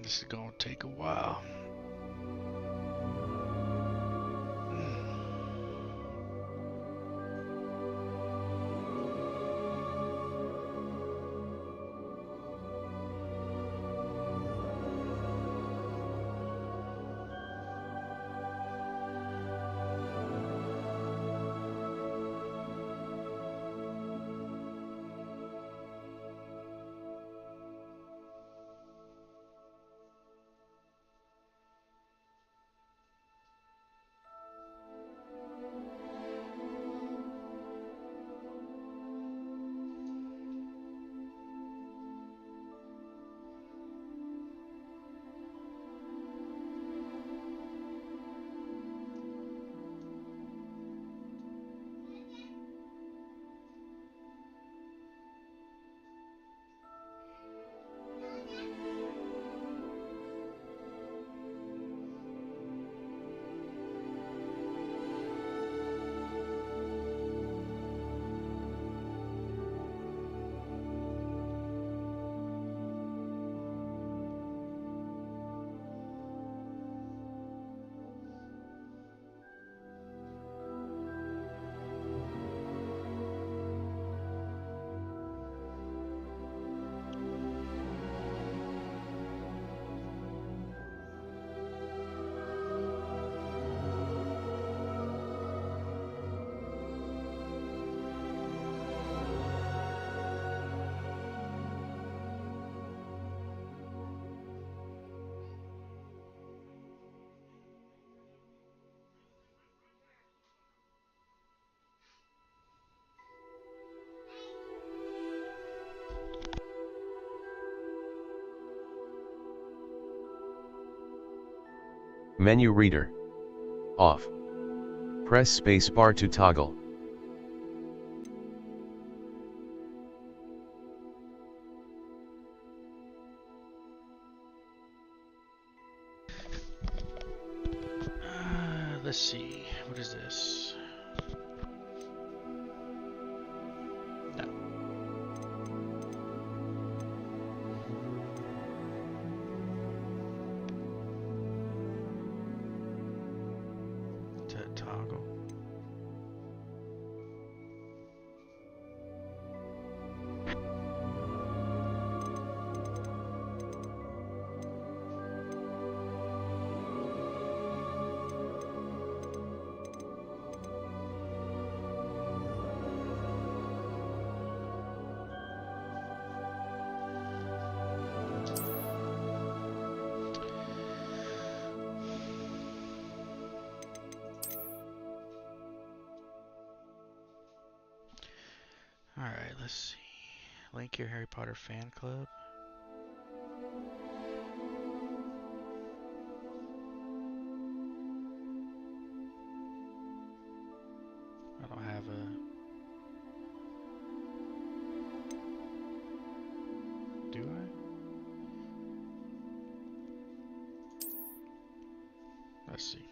This is gonna take a while. Menu reader. Off. Press spacebar to toggle. Let's see. What is this? No. To toggle. Alright, let's see. Link your Harry Potter fan club. I don't have a... Do I? Let's see.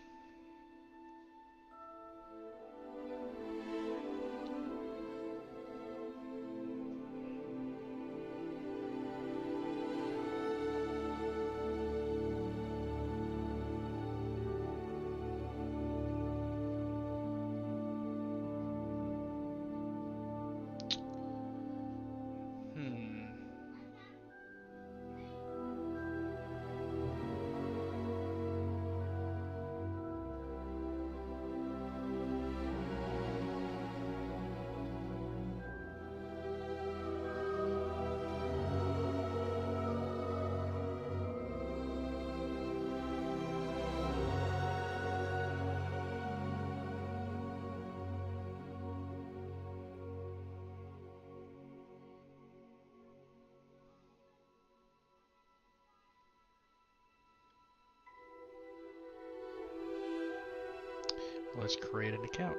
Let's create an account.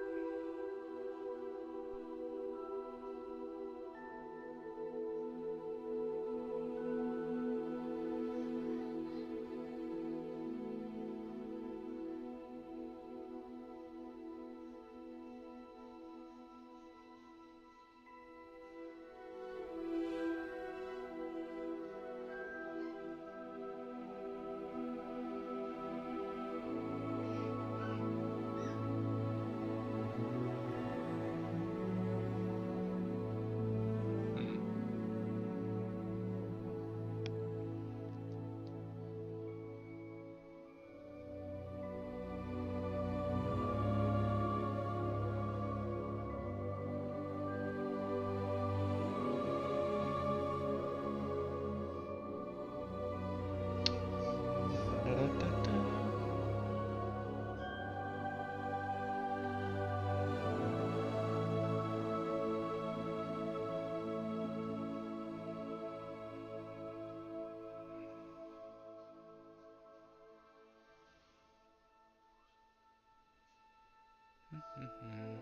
Mm-hmm.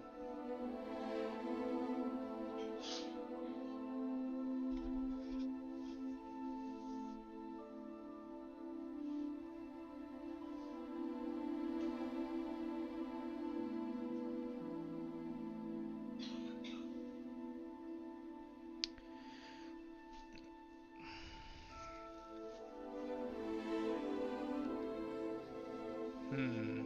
Hmm.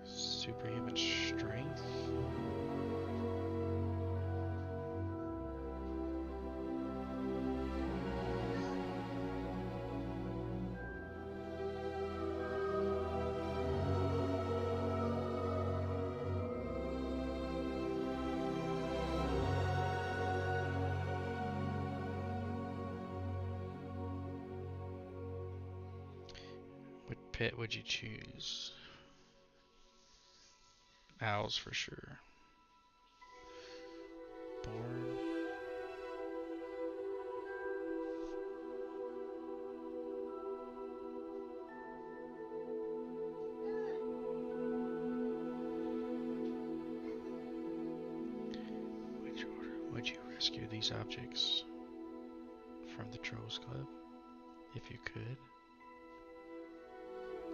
Superhuman strength? What pet would you choose? Owls for sure. Born. Which order would you rescue these objects from the Trolls Club if you could?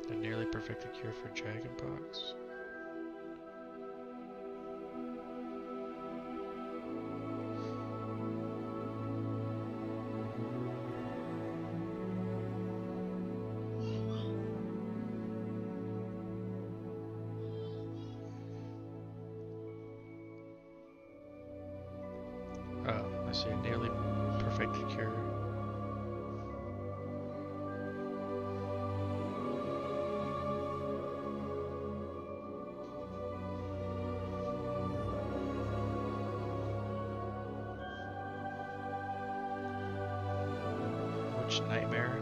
A nearly perfected cure for dragonpox. Oh, I see a nearly perfected cure. Which nightmare?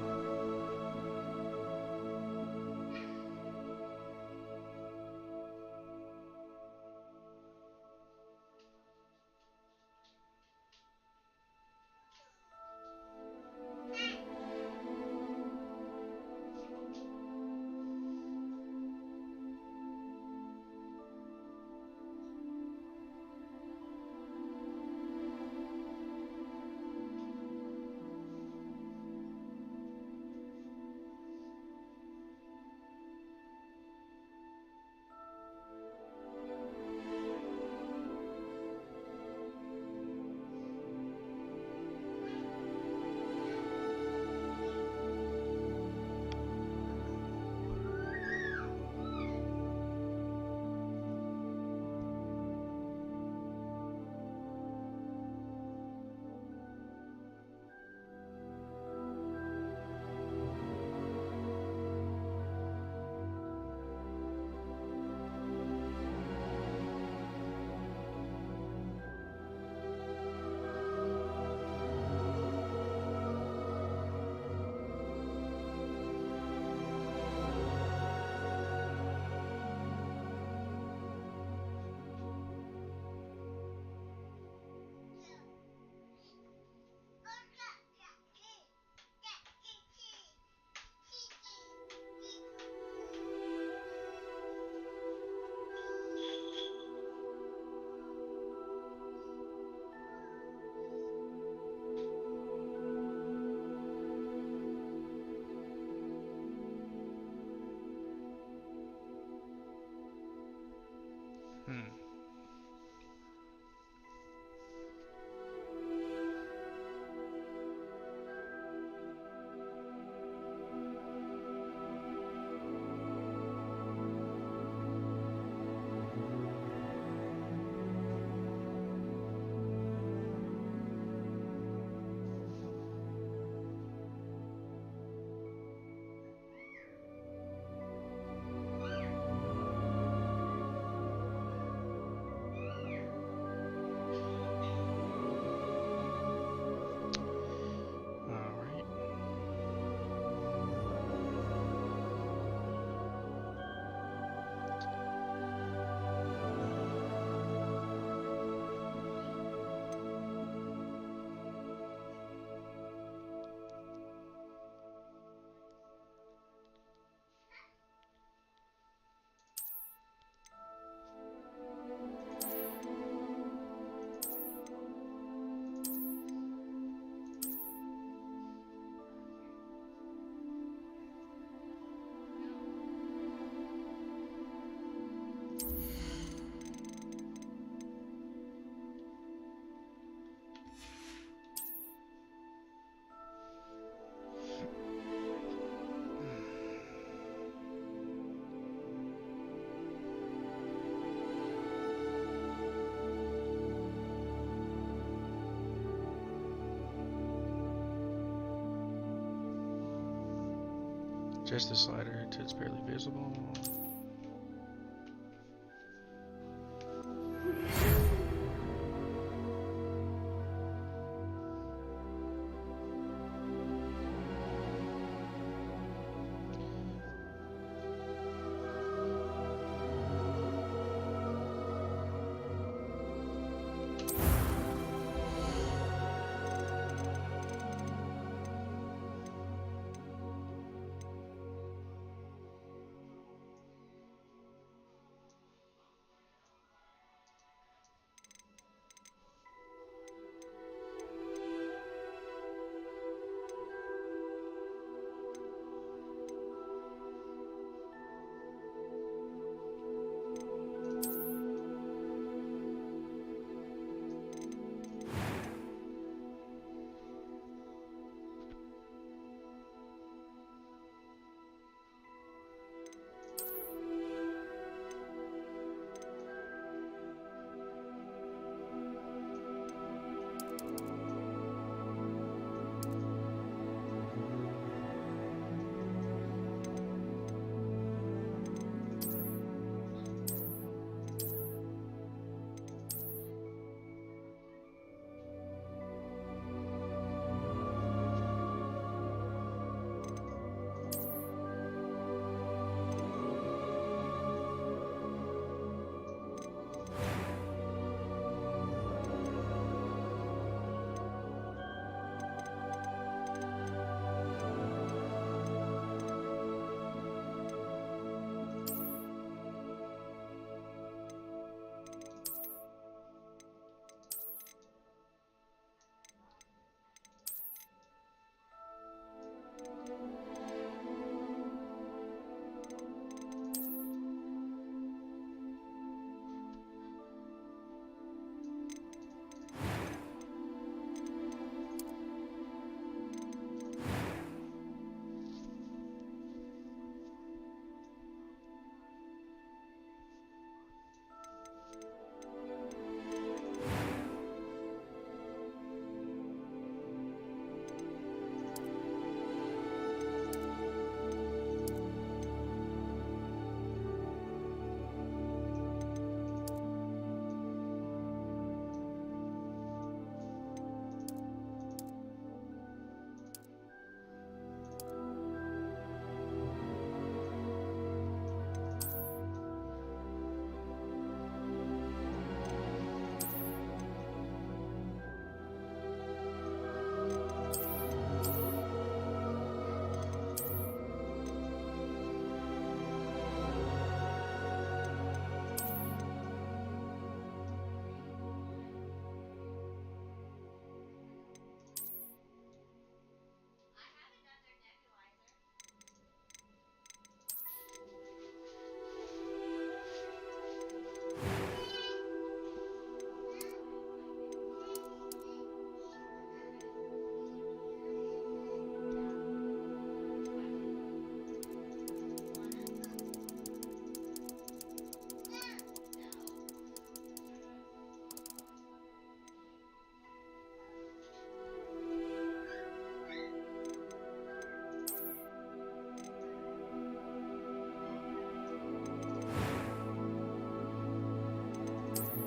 Adjust the slider until it's barely visible.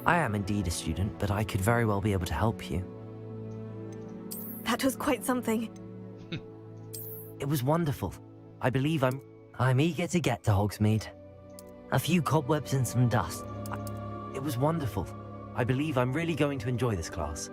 I am indeed a student, but I could very well be able to help you. That was quite something. It was wonderful. I believe I'm eager to get to Hogsmeade. A few cobwebs and some dust. It was wonderful. I believe I'm really going to enjoy this class.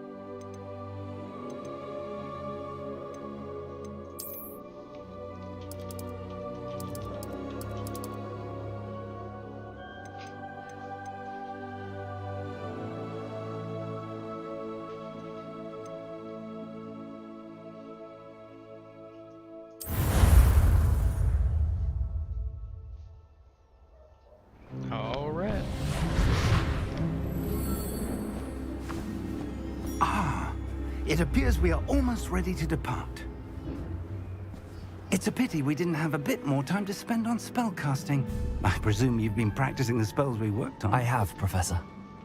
All right. It appears we are almost ready to depart. It's a pity we didn't have a bit more time to spend on spellcasting. I presume you've been practicing the spells we worked on. I have, Professor.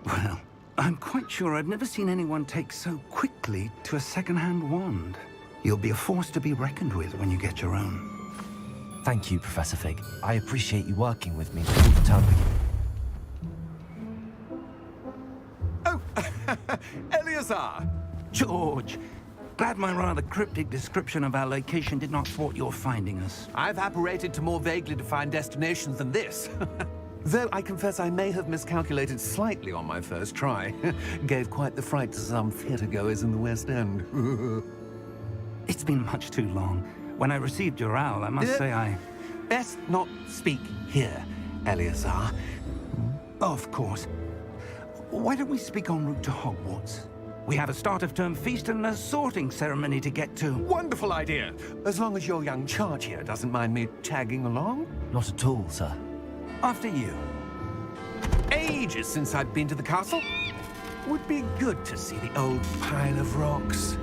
Well, I'm quite sure I've never seen anyone take so quickly to a second-hand wand. You'll be a force to be reckoned with when you get your own. Thank you, Professor Fig. I appreciate you working with me before the term begins. Oh, Eleazar! George! Glad my rather cryptic description of our location did not thwart your finding us. I've apparated to more vaguely defined destinations than this. Though I confess I may have miscalculated slightly on my first try. Gave quite the fright to some theatre-goers in the West End. It's been much too long. When I received your owl, I must say I... Best not speak here, Eleazar. Of course. Why don't we speak en route to Hogwarts? We have a start-of-term feast and a sorting ceremony to get to. Wonderful idea! As long as your young charge here doesn't mind me tagging along. Not at all, sir. After you. Ages since I've been to the castle. Would be good to see the old pile of rocks.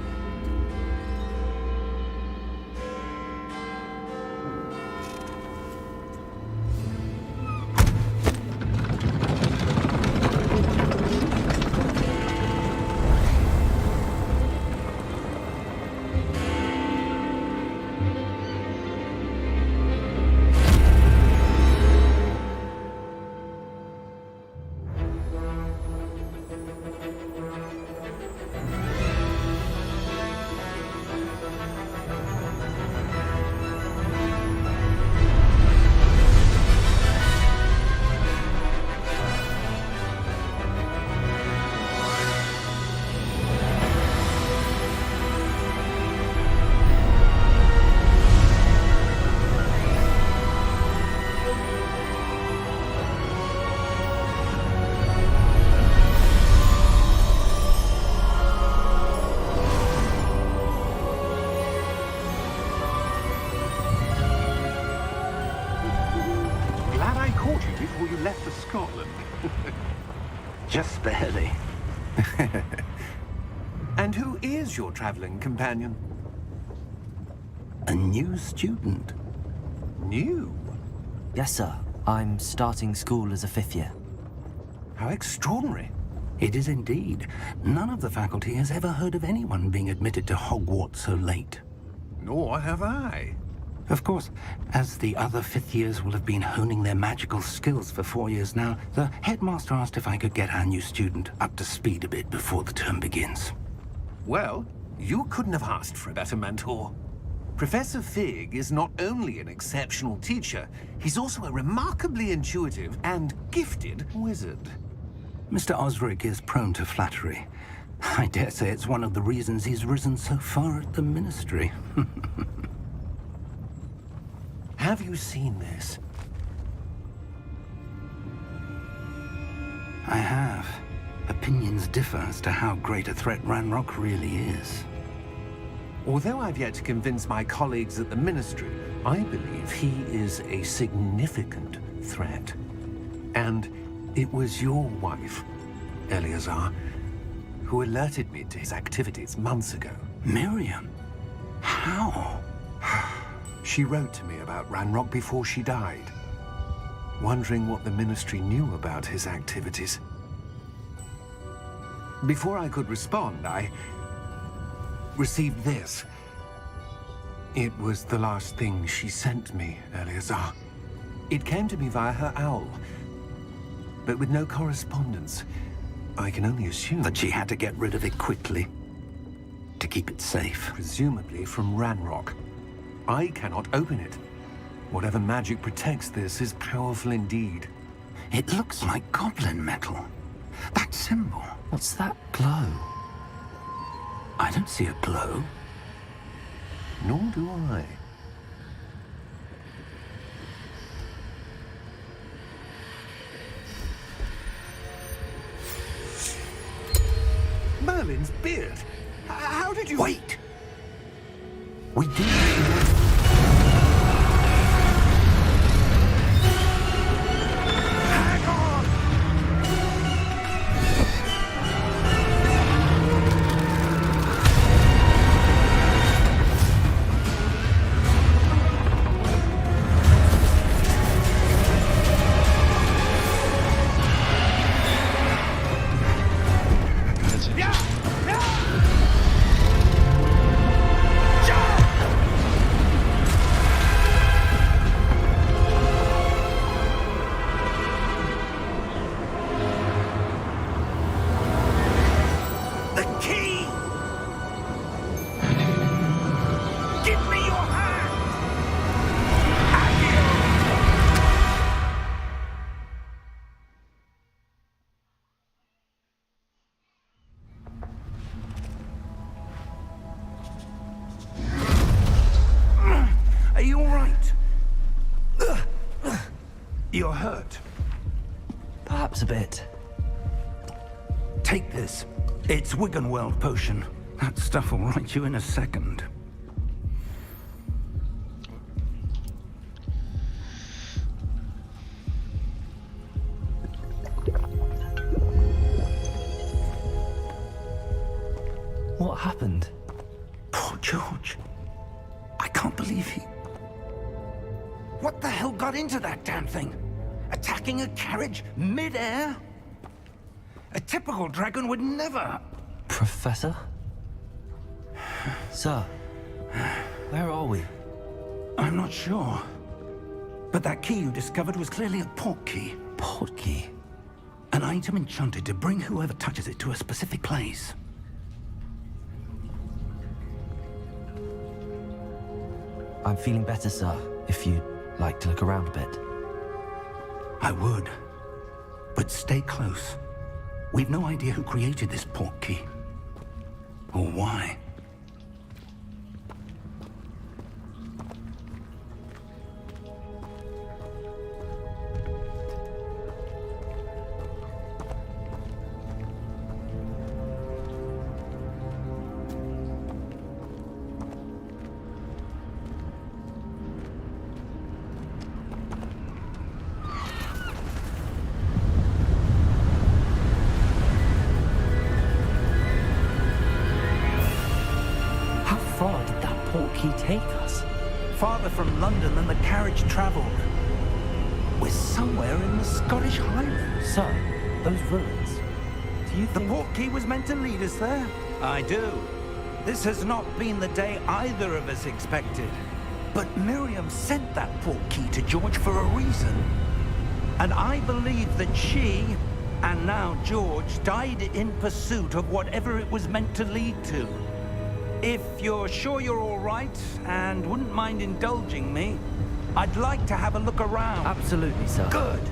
Before you left for Scotland. Just barely. And who is your traveling companion? A new student. New? Yes, sir. I'm starting school as a 5th year. How extraordinary. It is indeed. None of the faculty has ever heard of anyone being admitted to Hogwarts so late. Nor have I. Of course, as the other 5th years will have been honing their magical skills for 4 years now, the headmaster asked if I could get our new student up to speed a bit before the term begins. Well, you couldn't have asked for a better mentor. Professor Fig is not only an exceptional teacher, he's also a remarkably intuitive and gifted wizard. Mr. Osric is prone to flattery. I dare say it's one of the reasons he's risen so far at the Ministry. Have you seen this? I have. Opinions differ as to how great a threat Ranrock really is. Although I've yet to convince my colleagues at the Ministry, I believe he is a significant threat. And it was your wife, Eleazar, who alerted me to his activities months ago. Miriam? How? She wrote to me about Ranrock before she died, wondering what the Ministry knew about his activities. Before I could respond, I received this. It was the last thing she sent me, Eleazar. It came to me via her owl, but with no correspondence. I can only assume That she had to get rid of it quickly, to keep it safe. presumably from Ranrock. I cannot open it. Whatever magic protects this is powerful indeed. It looks like goblin metal. That symbol. What's that glow? I don't see a glow. Nor do I. Merlin's beard. How did you... Wait! We do. Hang on! That's it. you're hurt. Perhaps a bit. Take this. It's Wiggenweld potion. That stuff will right you in a second. What happened? Poor George. I can't believe he... What the hell got into that damn thing? Attacking a carriage mid-air? A typical dragon would never... Professor? Sir, where are we? I'm not sure. But that key you discovered was clearly a port key. Port key? An item enchanted to bring whoever touches it to a specific place. I'm feeling better, sir, if you'd like to look around a bit. I would. But stay close. We've no idea who created this port key. Or why. Take us? Farther from London than the carriage travelled. We're somewhere in the Scottish Highlands. Sir, those ruins. Do you The think... port key was meant to lead us there? I do. This has not been the day either of us expected. But Miriam sent that port key to George for a reason. And I believe that she, and now George, died in pursuit of whatever it was meant to lead to. If you're sure you're all right, and wouldn't mind indulging me, I'd like to have a look around. Absolutely, sir. Good.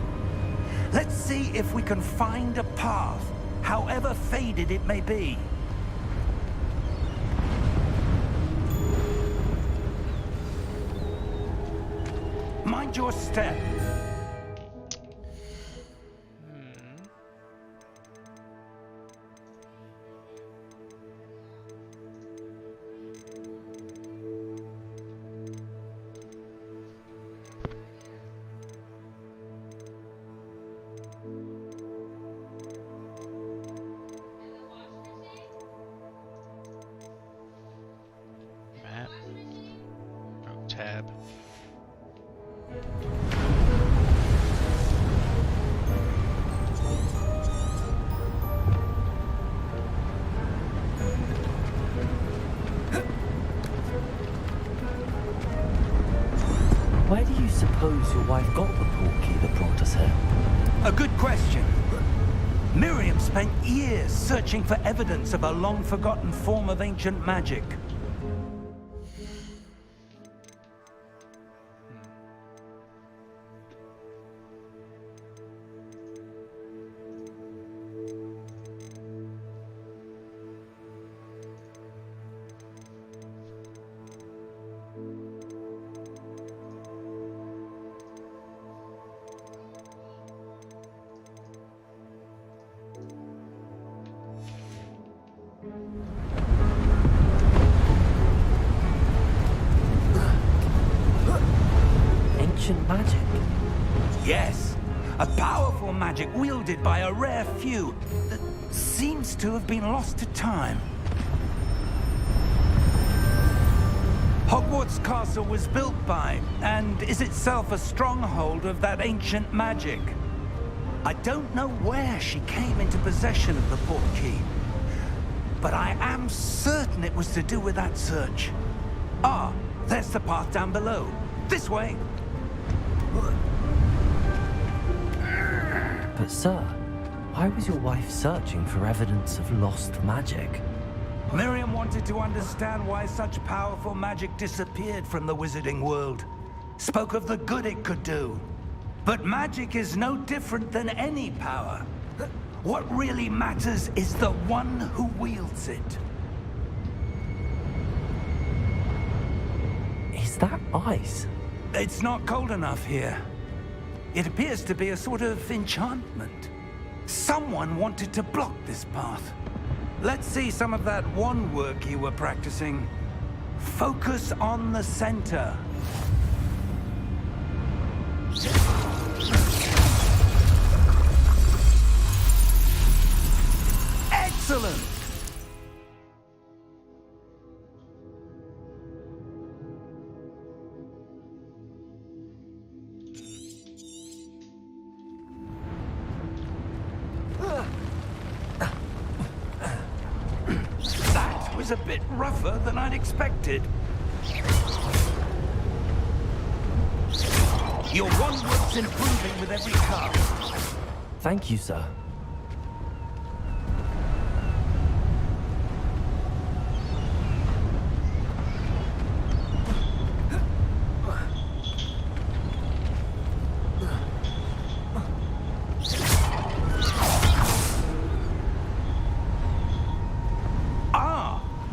Let's see if we can find a path, however faded it may be. Mind your step. Map. Oh, tab. Where do you suppose your wife got the port key that brought us here? A good question. Miriam spent years searching for evidence of a long-forgotten form of ancient magic. Ancient magic? Yes, a powerful magic wielded by a rare few that seems to have been lost to time. Hogwarts Castle was built by, and is itself a stronghold of that ancient magic. I don't know where she came into possession of the port key, but I am certain it was to do with that search. Ah, there's the path down below. This way. But sir, why was your wife searching for evidence of lost magic? Miriam wanted to understand why such powerful magic disappeared from the wizarding world. Spoke of the good it could do. But magic is no different than any power. What really matters is the one who wields it. Is that ice? It's not cold enough here. It appears to be a sort of enchantment. Someone wanted to block this path. Let's see some of that wand work you were practicing. Focus on the center. Excellent! That was a bit rougher than I'd expected. Your wand work's improving with every cast. Thank you, sir.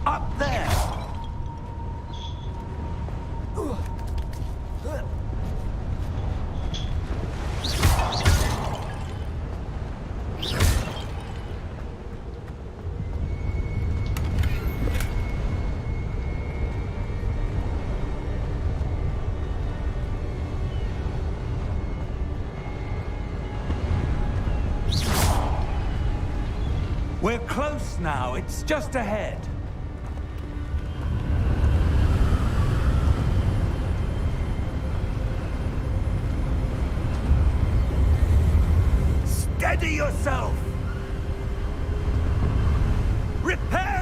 Up there! We're close now. It's just ahead. Steady yourself! Reparo!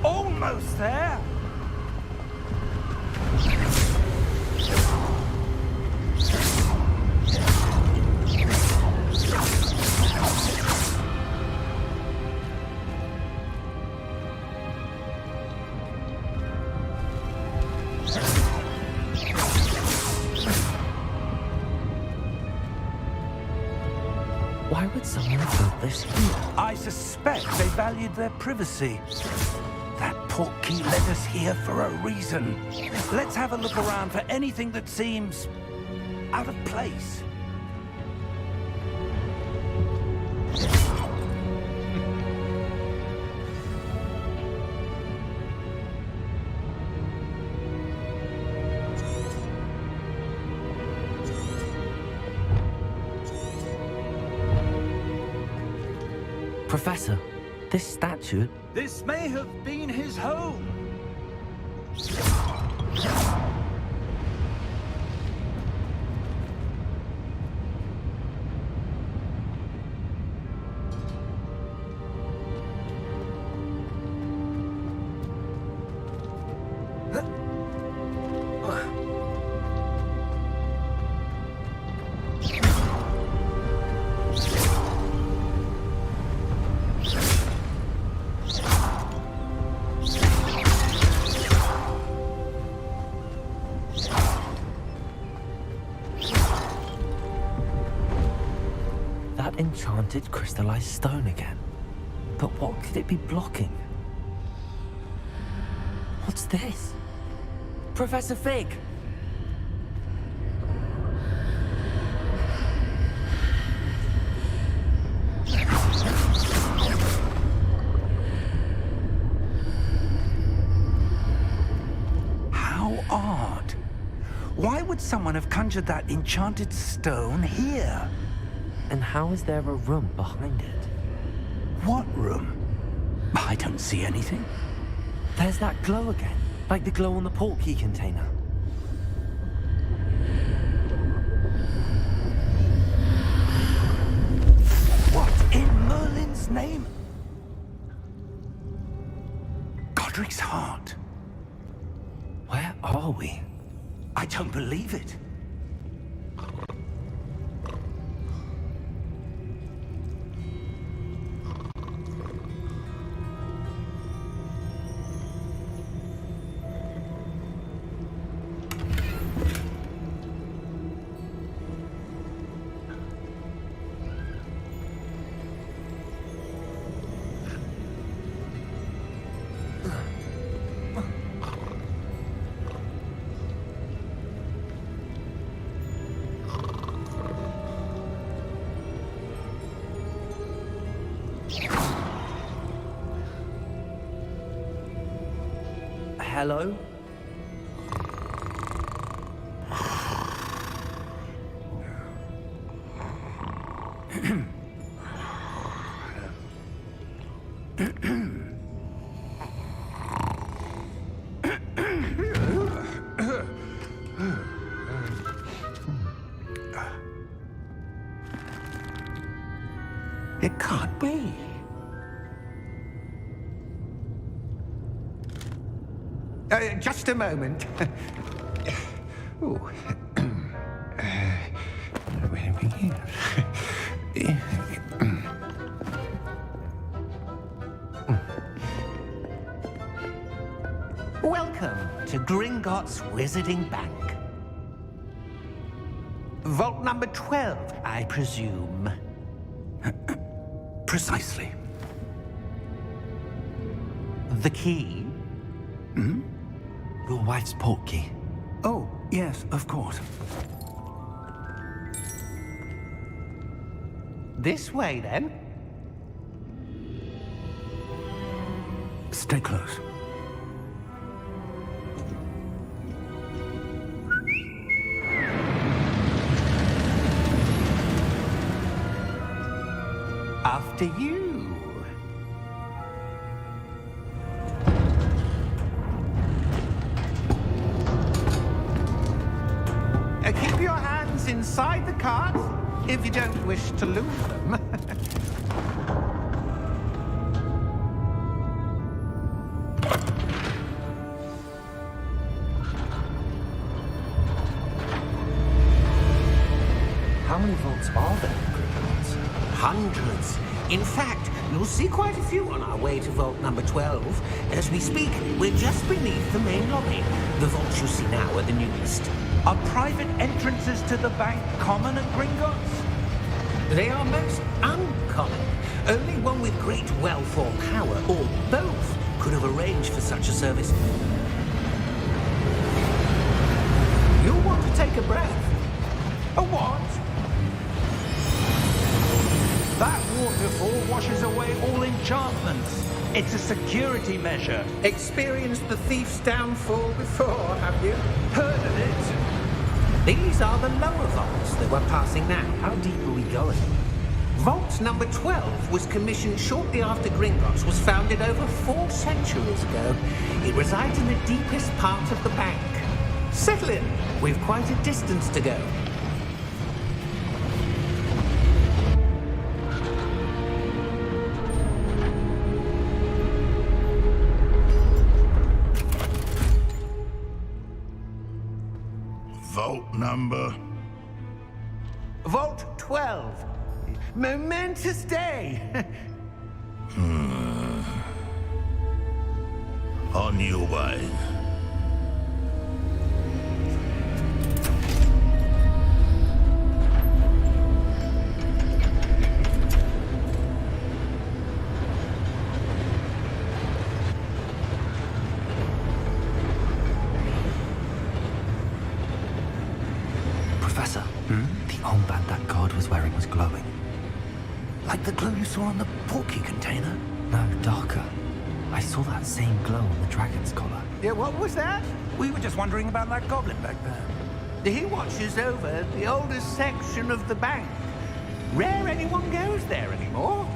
Almost there. Why would someone have built this here? I suspect they valued their privacy. That portkey led us here for a reason. Let's have a look around for anything that seems out of place. Professor, this statue... This may have been his home. That enchanted crystallized stone again. But what could it be blocking? What's this? Professor Fig! How odd. Why would someone have conjured that enchanted stone here? And how is there a room behind it? What room? I don't see anything. There's that glow again, like the glow on the portkey container. What in Merlin's name? Godric's heart. Where are we? I don't believe it. hello? It can't be. Just a moment. Ooh. Where are we here? Welcome to Gringotts Wizarding Bank. Vault number 12, I presume. Precisely. The key? Your wife's portkey. Oh, yes, of course. This way, then. Stay close. After you. Keep your hands inside the cart if you don't wish to lose them. How many vaults are there in Gringotts? Hundreds. In fact, you'll see quite a few on our way to vault number 12. As we speak, we're just beneath the main lobby. The vaults you see now are the newest. Are private entrances to the bank common at Gringotts? They are most uncommon. Only one with great wealth or power, or both, could have arranged for such a service. You'll want to take a breath. A what? That waterfall washes away all enchantments. It's a security measure. Experienced the thief's downfall before, have you? Heard of it? These are the lower vaults that we're passing now. How deep are we going? Vault number 12 was commissioned shortly after Gringotts was founded over 4 centuries ago. It resides in the deepest part of the bank. Settle in. We've quite a distance to go. Vault number? Vault 12. Momentous day. On your way. Professor, the armband that guard was wearing was glowing. Like the glow you saw on the portkey container? No, darker. I saw that same glow on the dragon's collar. Yeah, what was that? We were just wondering about that goblin back there. He watches over the oldest section of the bank. Rare anyone goes there anymore.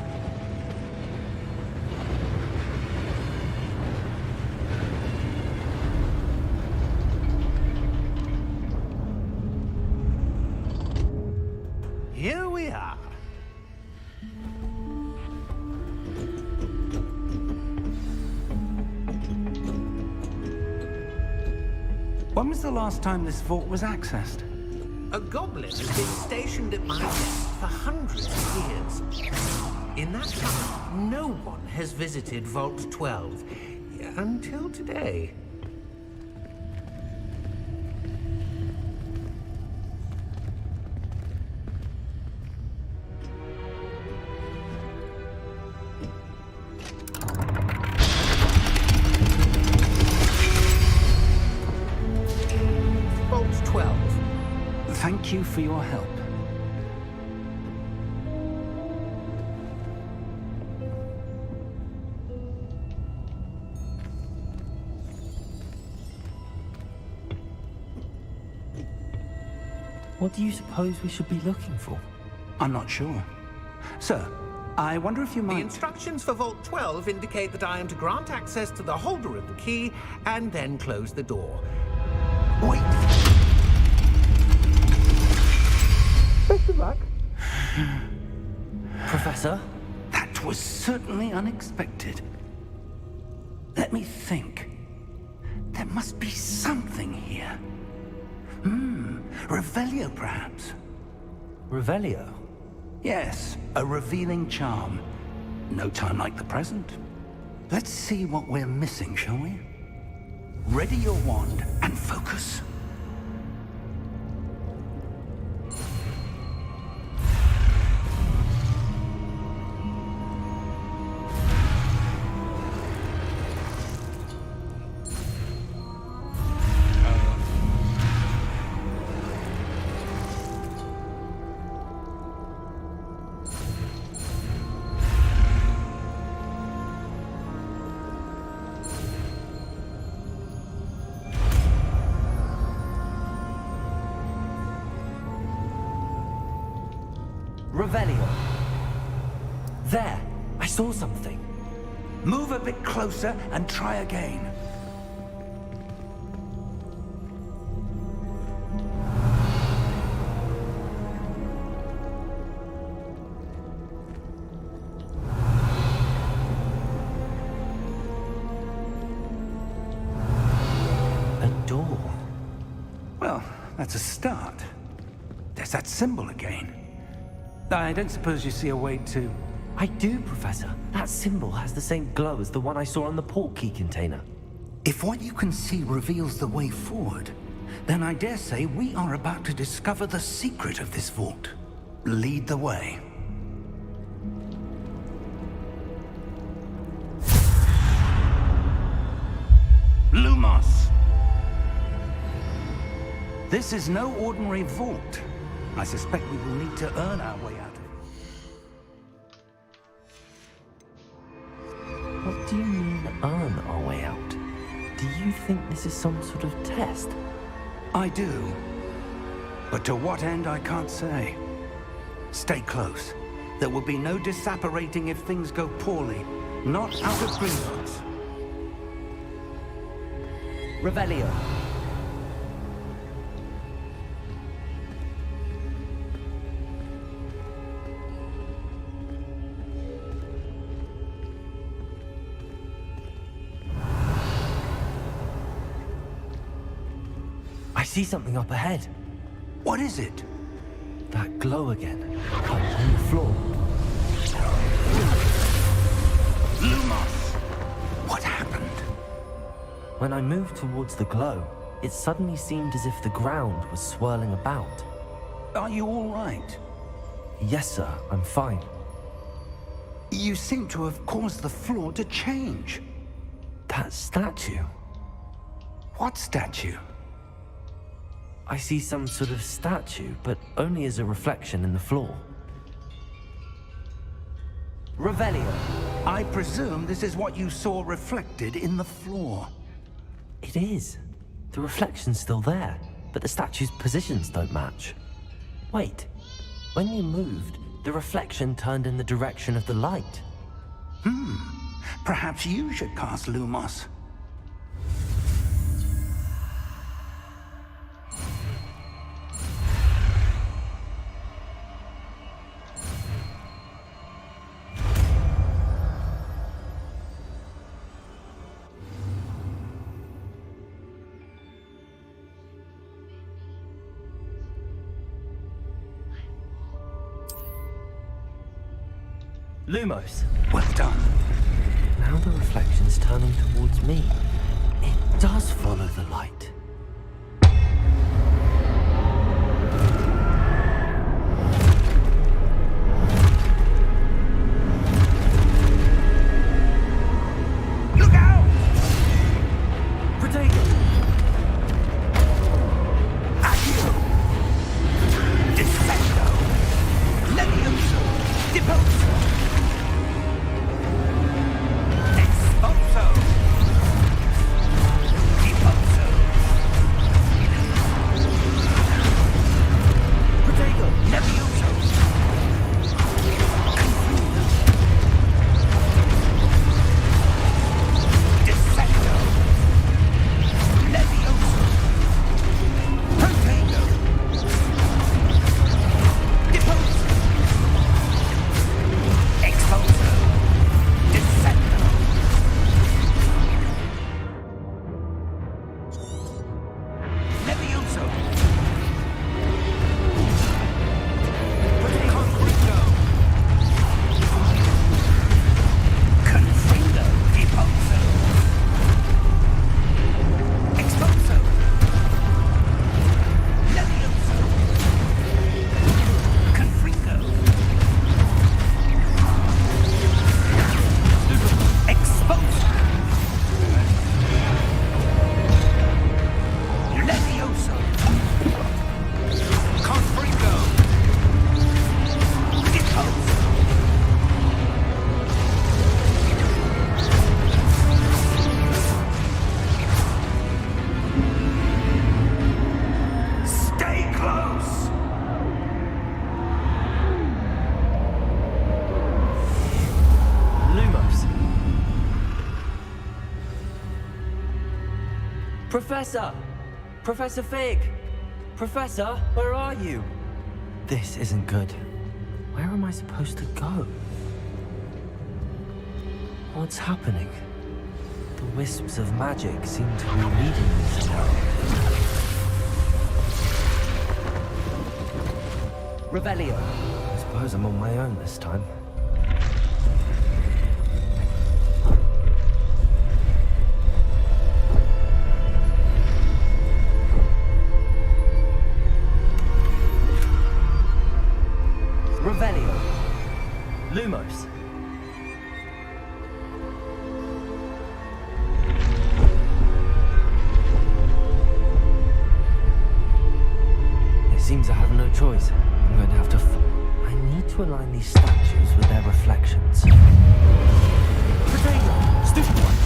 Here we are. When was the last time this vault was accessed? A goblin has been stationed at my desk for hundreds of years. In that time, no one has visited Vault 12 until today. Vault 12. Thank you for your help. What do you suppose we should be looking for? I'm not sure. Sir, I wonder if you The might... instructions for Vault 12 indicate that I am to grant access to the holder of the key and then close the door. Wait! Best of luck. Professor? That was certainly unexpected. Let me think. There must be something here. Revelio, perhaps? Revelio? Yes, a revealing charm. No time like the present. Let's see what we're missing, shall we? Ready your wand and focus. Revelio. There! I saw something. Move a bit closer and try again. A door. Well, that's a start. There's that symbol again. I don't suppose you see a way to... I do, Professor. That symbol has the same glow as the one I saw on the portkey container. If what you can see reveals the way forward, then I dare say we are about to discover the secret of this vault. Lead the way. Lumos! This is no ordinary vault. I suspect we will need to earn our way out of it. What do you mean, earn our way out? Do you think this is some sort of test? I do. But to what end, I can't say. Stay close. There will be no disapparating if things go poorly. Not out of Gringotts. Revelio. I see something up ahead. What is it? That glow again. On the floor. Lumos! What happened? When I moved towards the glow, it suddenly seemed as if the ground was swirling about. Are you all right? Yes, sir, I'm fine. You seem to have caused the floor to change. That statue. What statue? I see some sort of statue, but only as a reflection in the floor. Revelio. I presume this is what you saw reflected in the floor. It is. The reflection's still there, but the statue's positions don't match. Wait. When you moved, the reflection turned in the direction of the light. Perhaps you should cast Lumos. Lumos. Well done. Now the reflection's turning towards me. It does follow the light. Look out! Protego! Accio! Defendo! Levioso! Deposo! Expulso! Deposo! Professor! Professor Fig! Professor, where are you? This isn't good. Where am I supposed to go? What's happening? The wisps of magic seem to be leading me somewhere. Revelio. I suppose I'm on my own this time. Revelio. Lumos. It seems I have no choice. I'm going to have to I need to align these statues with their reflections. Potato! Stupid one!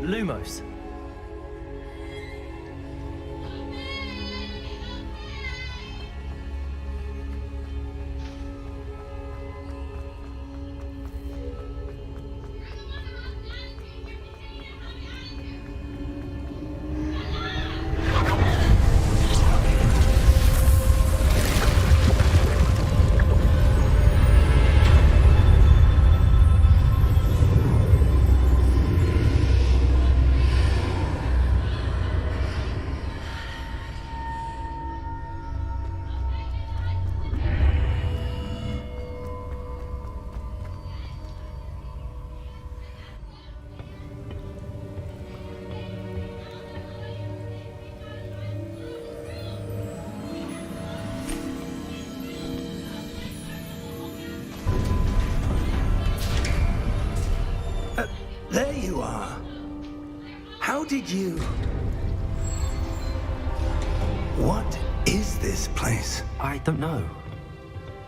Lumos. There you are. How did you... What is this place? I don't know.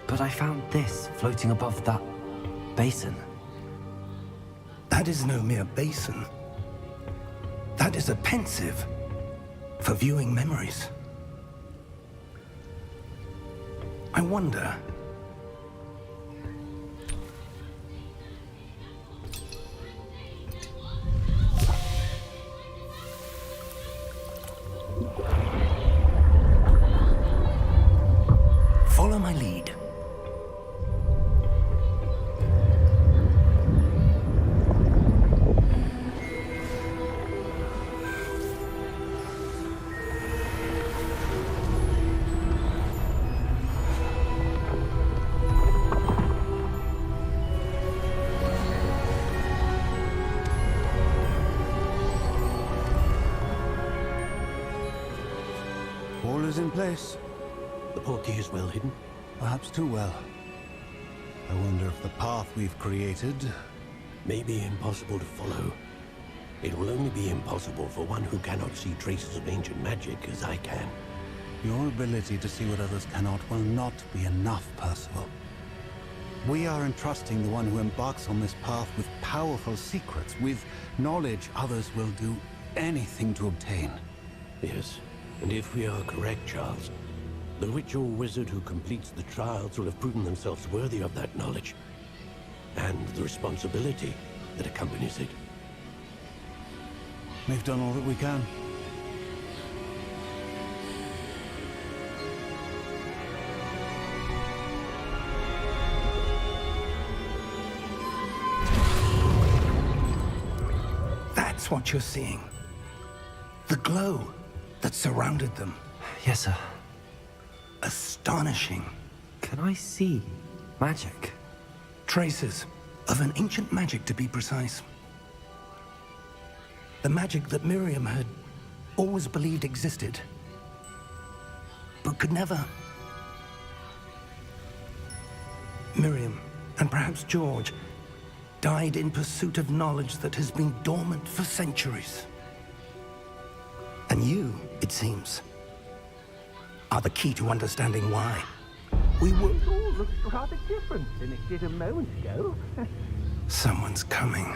But I found this floating above that basin. That is no mere basin. That is a pensive for viewing memories. I wonder... Follow my lead. All is in place. The portkey is well hidden? Perhaps too well. I wonder if the path we've created... may be impossible to follow. It will only be impossible for one who cannot see traces of ancient magic as I can. Your ability to see what others cannot will not be enough, Percival. We are entrusting the one who embarks on this path with powerful secrets, with knowledge others will do anything to obtain. Yes, and if we are correct, Charles, the witch or wizard who completes the trials will have proven themselves worthy of that knowledge, and the responsibility that accompanies it. We've done all that we can. That's what you're seeing. The glow that surrounded them. Yes, sir. Astonishing. Can I see magic? Traces of an ancient magic, to be precise. The magic that Miriam had always believed existed, but could never. Miriam, and perhaps George, died in pursuit of knowledge that has been dormant for centuries. And you, it seems, are the key to understanding why. We were all looked rather different than it did a moment ago. Someone's coming.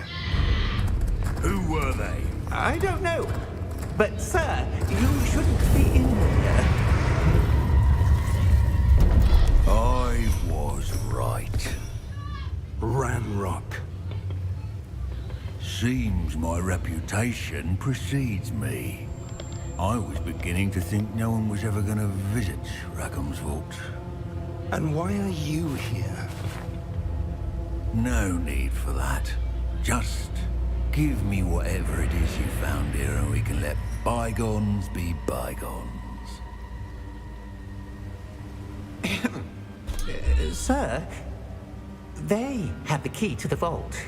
Who were they? I don't know. But, sir, you shouldn't be in here. I was right. Ranrock. Seems my reputation precedes me. I was beginning to think no one was ever going to visit Rackham's Vault. And why are you here? No need for that. Just give me whatever it is you found here and we can let bygones be bygones. Sir, they have the key to the vault.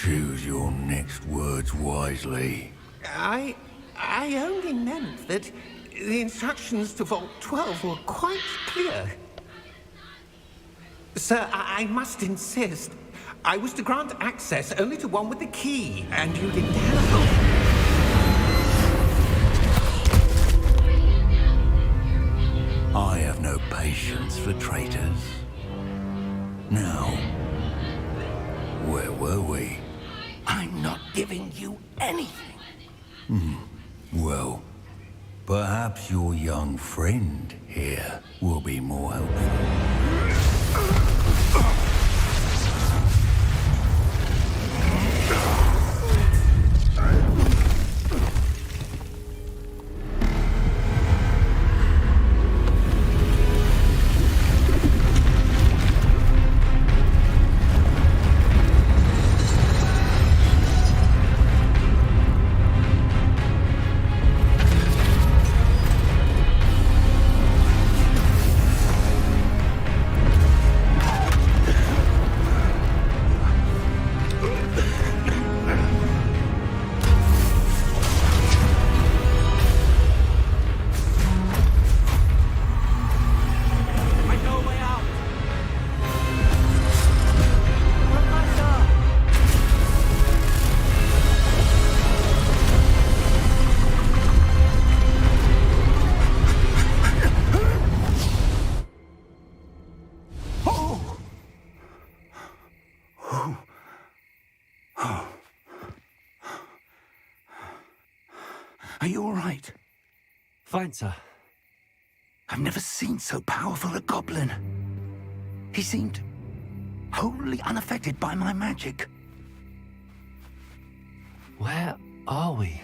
Choose your next words wisely. I only meant that the instructions to Vault 12 were quite clear. Sir, I must insist. I was to grant access only to one with the key, and you didn't have. I have no patience for traitors. Now, where were we? I'm not giving you anything. Well, perhaps your young friend here will be more helpful. Are you all right? Fine, sir. I've never seen so powerful a goblin. He seemed wholly unaffected by my magic. Where are we?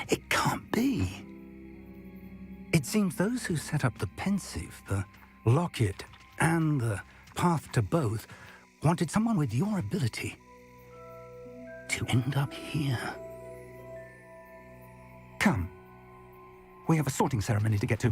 It can't be. It seems those who set up the Pensieve, the Locket, and the Path to Both wanted someone with your ability to end up here. Come. We have a sorting ceremony to get to.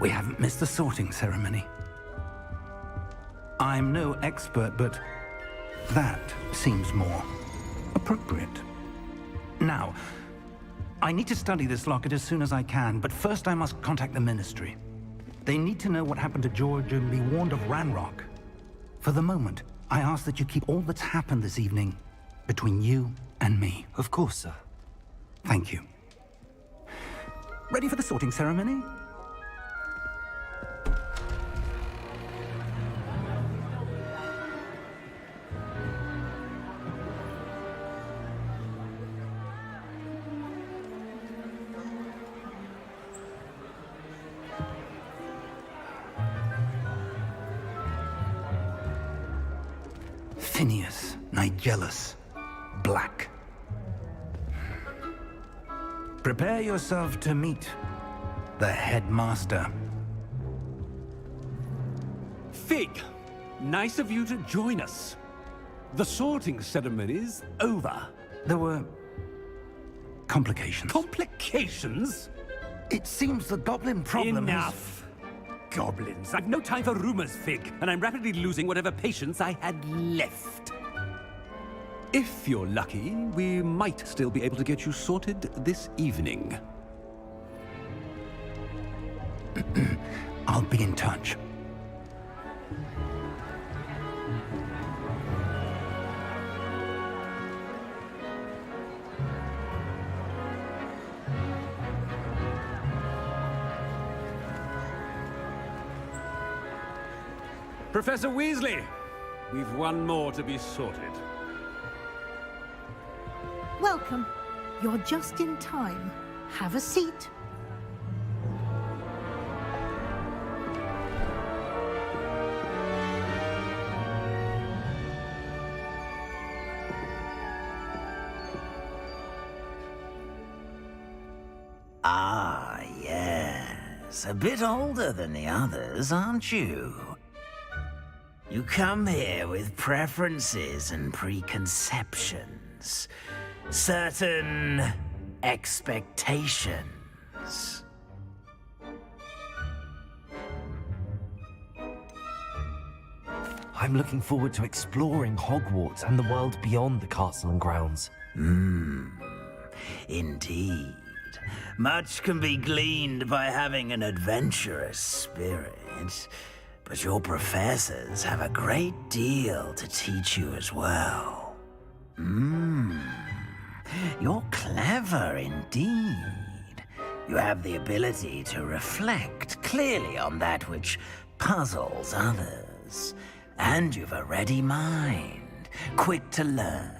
we haven't missed the sorting ceremony. I'm no expert, but that seems more appropriate. Now, I need to study this locket as soon as I can, but first I must contact the Ministry. They need to know what happened to George and be warned of Ranrock. For the moment, I ask that you keep all that's happened this evening between you and me. Of course, sir. Thank you. Ready for the sorting ceremony? Phineas Nigellus Black. Prepare yourself to meet the headmaster. Fig, nice of you to join us. The sorting ceremony's over. There were complications. Complications? It seems the goblin problem Enough! Goblins. I've no time for rumors, Fig, and I'm rapidly losing whatever patience I had left. If you're lucky, we might still be able to get you sorted this evening. I'll be in touch. Professor Weasley, we've one more to be sorted. Welcome. You're just in time. Have a seat. Ah, yes. A bit older than the others, aren't you? You come here with preferences and preconceptions. Certain expectations. I'm looking forward to exploring Hogwarts and the world beyond the castle and grounds. Indeed. Much can be gleaned by having an adventurous spirit. But your professors have a great deal to teach you as well. You're clever indeed. You have the ability to reflect clearly on that which puzzles others. And you've a ready mind, quick to learn.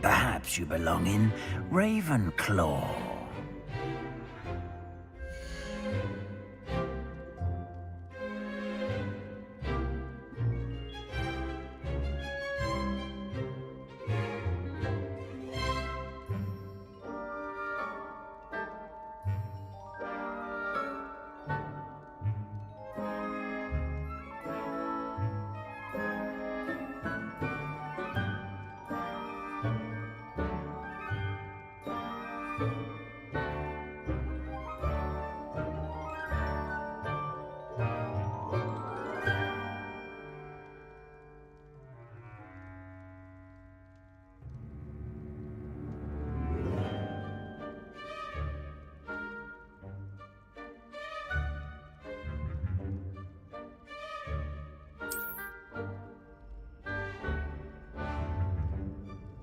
Perhaps you belong in Ravenclaw.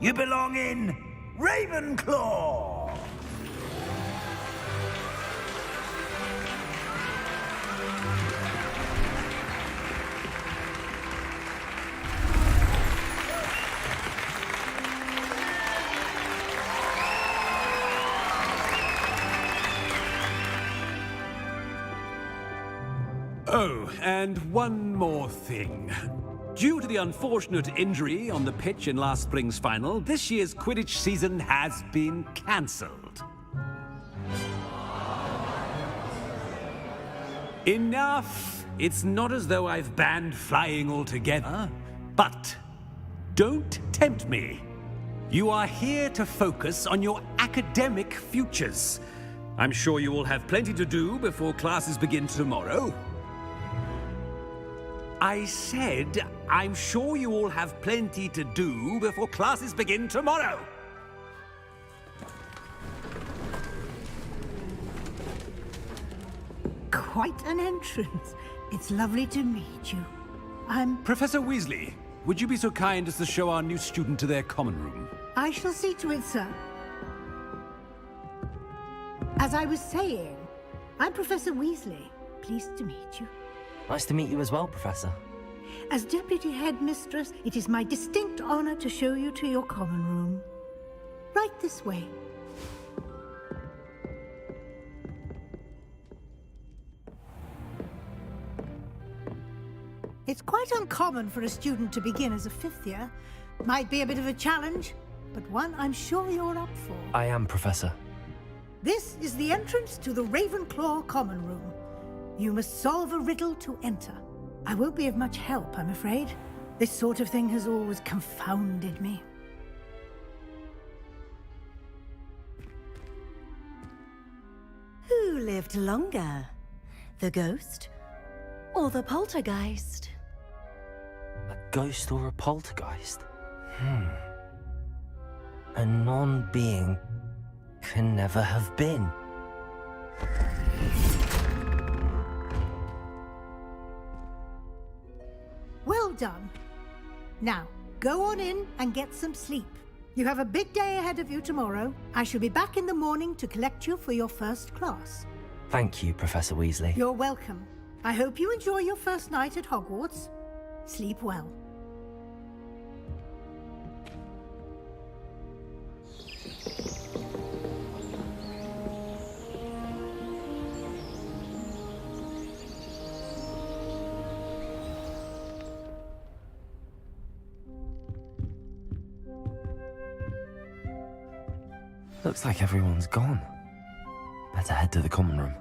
You belong in Ravenclaw! Oh, and one more thing. Due to the unfortunate injury on the pitch in last spring's final, this year's Quidditch season has been cancelled. Enough! It's not as though I've banned flying altogether, but don't tempt me. You are here to focus on your academic futures. I'm sure you all have plenty to do before classes begin tomorrow. I said, I'm sure you all have plenty to do before classes begin tomorrow. Quite an entrance. It's lovely to meet you. Professor Weasley, would you be so kind as to show our new student to their common room? I shall see to it, sir. As I was saying, I'm Professor Weasley. Pleased to meet you. Nice to meet you as well, Professor. As Deputy Headmistress, it is my distinct honor to show you to your common room. Right this way. It's quite uncommon for a student to begin as a fifth year. Might be a bit of a challenge, but one I'm sure you're up for. I am, Professor. This is the entrance to the Ravenclaw Common Room. You must solve a riddle to enter. I won't be of much help, I'm afraid. This sort of thing has always confounded me. Who lived longer? The ghost or the poltergeist? A ghost or a poltergeist? A non-being can never have been. Well done. Now, go on in and get some sleep. You have a big day ahead of you tomorrow. I shall be back in the morning to collect you for your first class. Thank you, Professor Weasley. You're welcome. I hope you enjoy your first night at Hogwarts. Sleep well. Looks like everyone's gone. Better head to the common room.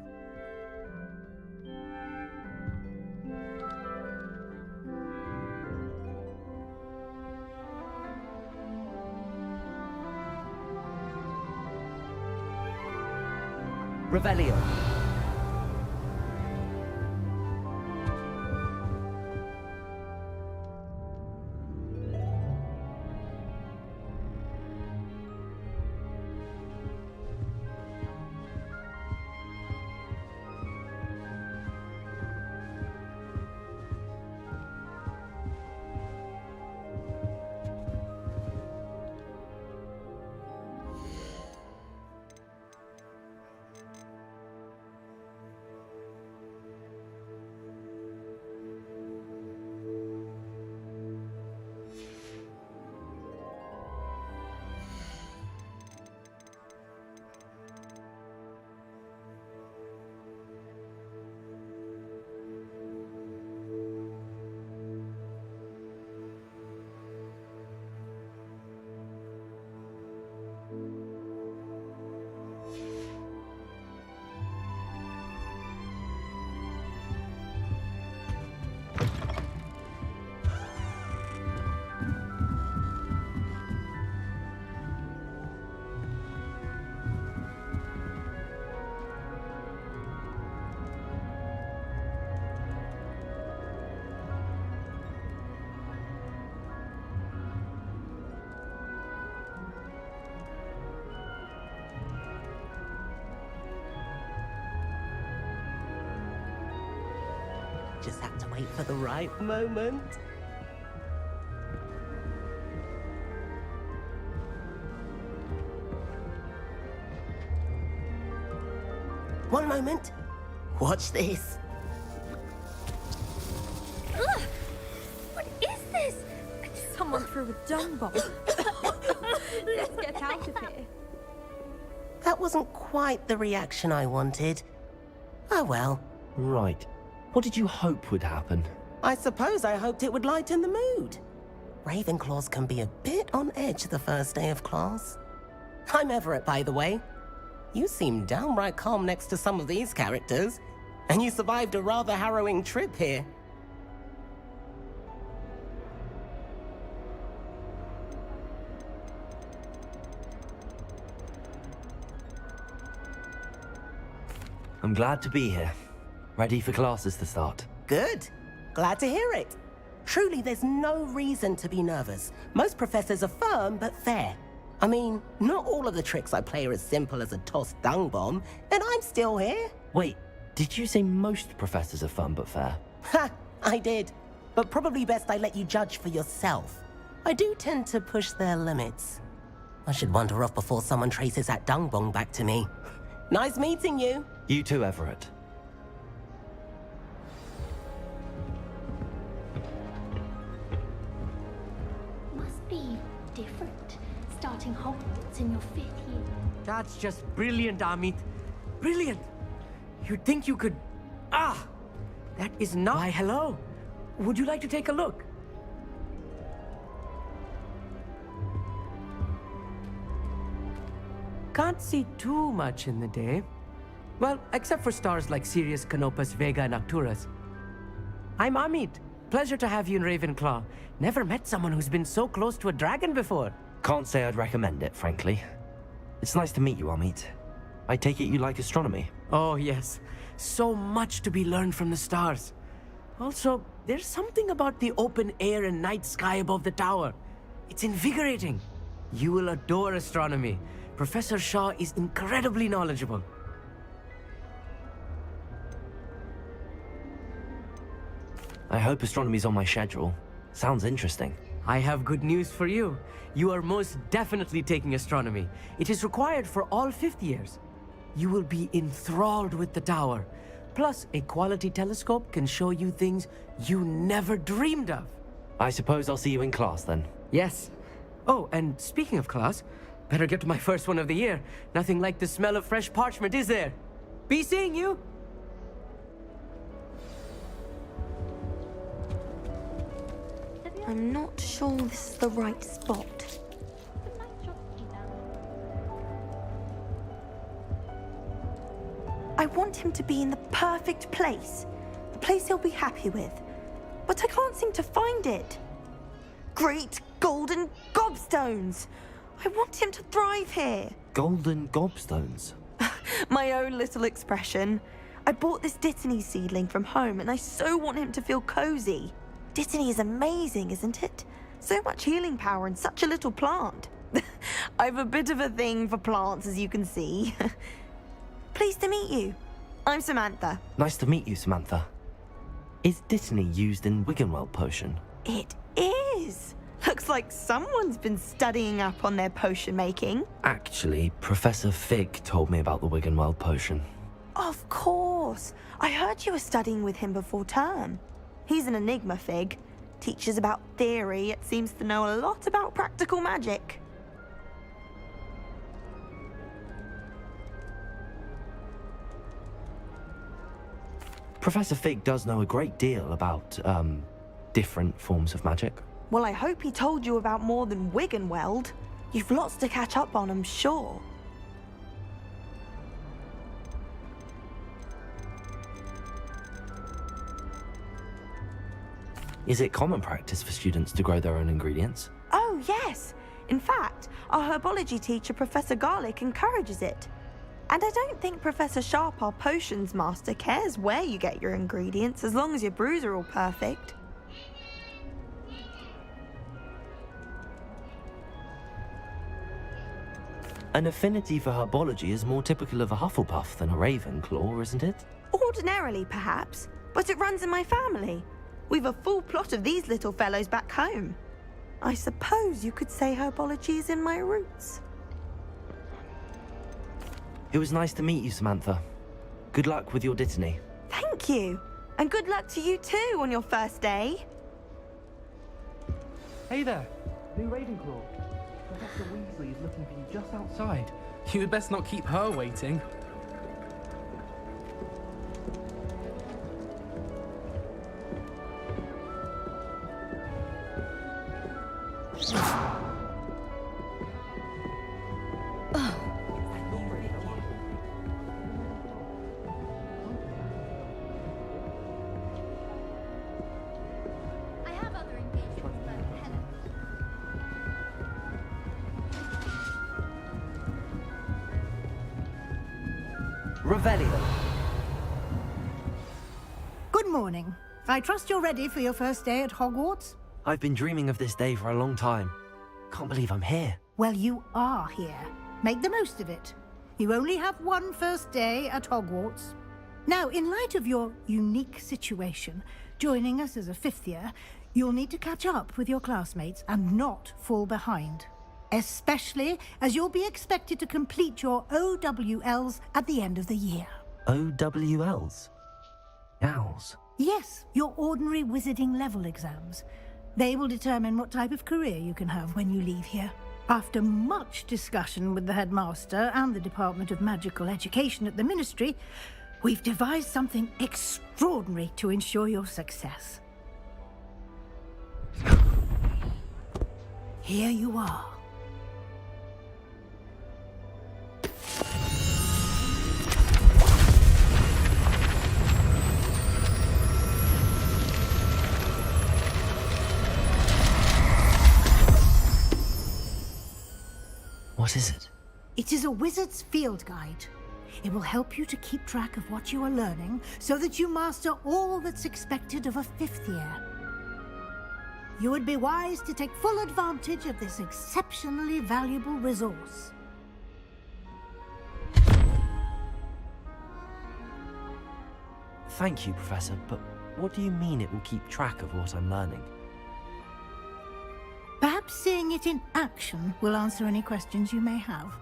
Revelio. Just have to wait for the right moment. One moment. Watch this. Ugh! What is this? Someone threw a dung bomb. Let's get out of here. That wasn't quite the reaction I wanted. Oh well. Right. What did you hope would happen? I suppose I hoped it would lighten the mood. Ravenclaws can be a bit on edge the first day of class. I'm Everett, by the way. You seem downright calm next to some of these characters, and you survived a rather harrowing trip here. I'm glad to be here. Ready for classes to start. Good. Glad to hear it. Truly, there's no reason to be nervous. Most professors are firm but fair. I mean, not all of the tricks I play are as simple as a tossed dung bomb, and I'm still here. Wait, did you say most professors are fun but fair? Ha! I did. But probably best I let you judge for yourself. I do tend to push their limits. I should wander off before someone traces that dung bomb back to me. Nice meeting you. You too, Everett. Must be different, starting Hogwarts in your 5th year. That's just brilliant, Amit. Brilliant! You'd think you could... Ah! That is not... Why, hello. Would you like to take a look? Can't see too much in the day. Well, except for stars like Sirius, Canopus, Vega, and Arcturus. I'm Amit. Pleasure to have you in Ravenclaw. Never met someone who's been so close to a dragon before. Can't say I'd recommend it, frankly. It's nice to meet you, Amit. I take it you like astronomy? Oh, yes. So much to be learned from the stars. Also, there's something about the open air and night sky above the tower. It's invigorating. You will adore astronomy. Professor Shaw is incredibly knowledgeable. I hope astronomy's on my schedule. Sounds interesting. I have good news for you. You are most definitely taking astronomy. It is required for all 5th years. You will be enthralled with the tower. Plus, a quality telescope can show you things you never dreamed of. I suppose I'll see you in class then. Yes. Oh, and speaking of class, better get to my first one of the year. Nothing like the smell of fresh parchment, is there? Be seeing you! I'm not sure this is the right spot. I want him to be in the perfect place. The place he'll be happy with. But I can't seem to find it. Great golden gobstones! I want him to thrive here. Golden gobstones? My own little expression. I bought this Dittany seedling from home and I so want him to feel cozy. Dittany is amazing, isn't it? So much healing power in such a little plant. I've a bit of a thing for plants, as you can see. Pleased to meet you. I'm Samantha. Nice to meet you, Samantha. Is Dittany used in Wiggenweld potion? It is. Looks like someone's been studying up on their potion making. Actually, Professor Fig told me about the Wiggenweld potion. Of course. I heard you were studying with him before term. He's an enigma, Fig. Teaches about theory, yet seems to know a lot about practical magic. Professor Fig does know a great deal about, different forms of magic. Well, I hope he told you about more than Wiggenweld. You've lots to catch up on, I'm sure. Is it common practice for students to grow their own ingredients? Oh, yes. In fact, our herbology teacher, Professor Garlick, encourages it. And I don't think Professor Sharp, our potions master, cares where you get your ingredients, as long as your brews are all perfect. An affinity for herbology is more typical of a Hufflepuff than a Ravenclaw, isn't it? Ordinarily, perhaps, but it runs in my family. We've a full plot of these little fellows back home. I suppose you could say herbology is in my roots. It was nice to meet you, Samantha. Good luck with your Dittany. Thank you. And good luck to you too on your first day. Hey there, new Ravenclaw. Professor Weasley is looking for you just outside. You'd best not keep her waiting. Revelio. morning. I trust you're ready for your first day at Hogwarts? I've been dreaming of this day for a long time. Can't believe I'm here. Well, you are here. Make the most of it. You only have one first day at Hogwarts. Now, in light of your unique situation, joining us as a fifth year, you'll need to catch up with your classmates and not fall behind. Especially as you'll be expected to complete your OWLs at the end of the year. OWLs? Owls? Yes, your ordinary wizarding level exams. They will determine what type of career you can have when you leave here. After much discussion with the headmaster and the Department of Magical Education at the Ministry, we've devised something extraordinary to ensure your success. Here you are. What is it? It is a wizard's field guide. It will help you to keep track of what you are learning so that you master all that's expected of a fifth year. You would be wise to take full advantage of this exceptionally valuable resource. Thank you, Professor, but what do you mean it will keep track of what I'm learning? Perhaps seeing it in action will answer any questions you may have.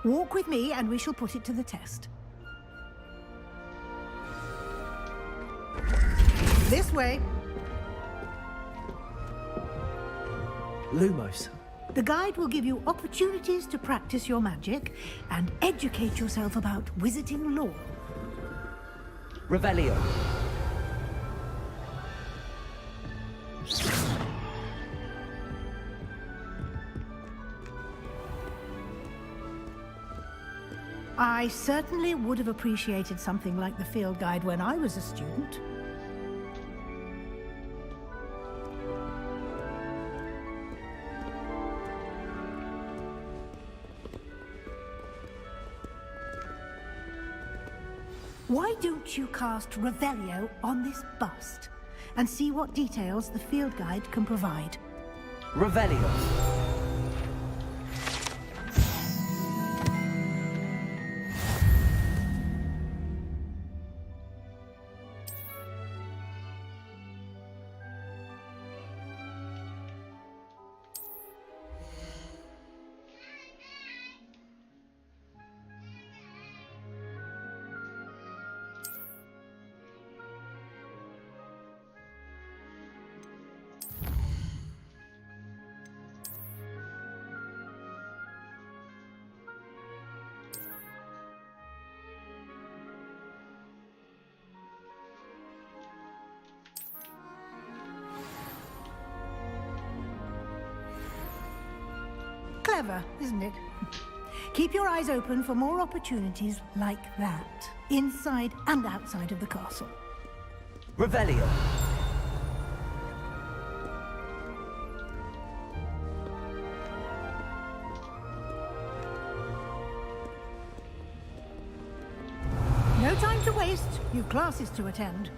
Walk with me and we shall put it to the test. This way. Lumos. The guide will give you opportunities to practice your magic and educate yourself about wizarding lore. Revelio. I certainly would have appreciated something like the field guide when I was a student. Why don't you cast Revelio on this bust and see what details the field guide can provide? Revelio. Clever, isn't it? Keep your eyes open for more opportunities like that, inside and outside of the castle. Revelio. No time to waste. You've classes to attend.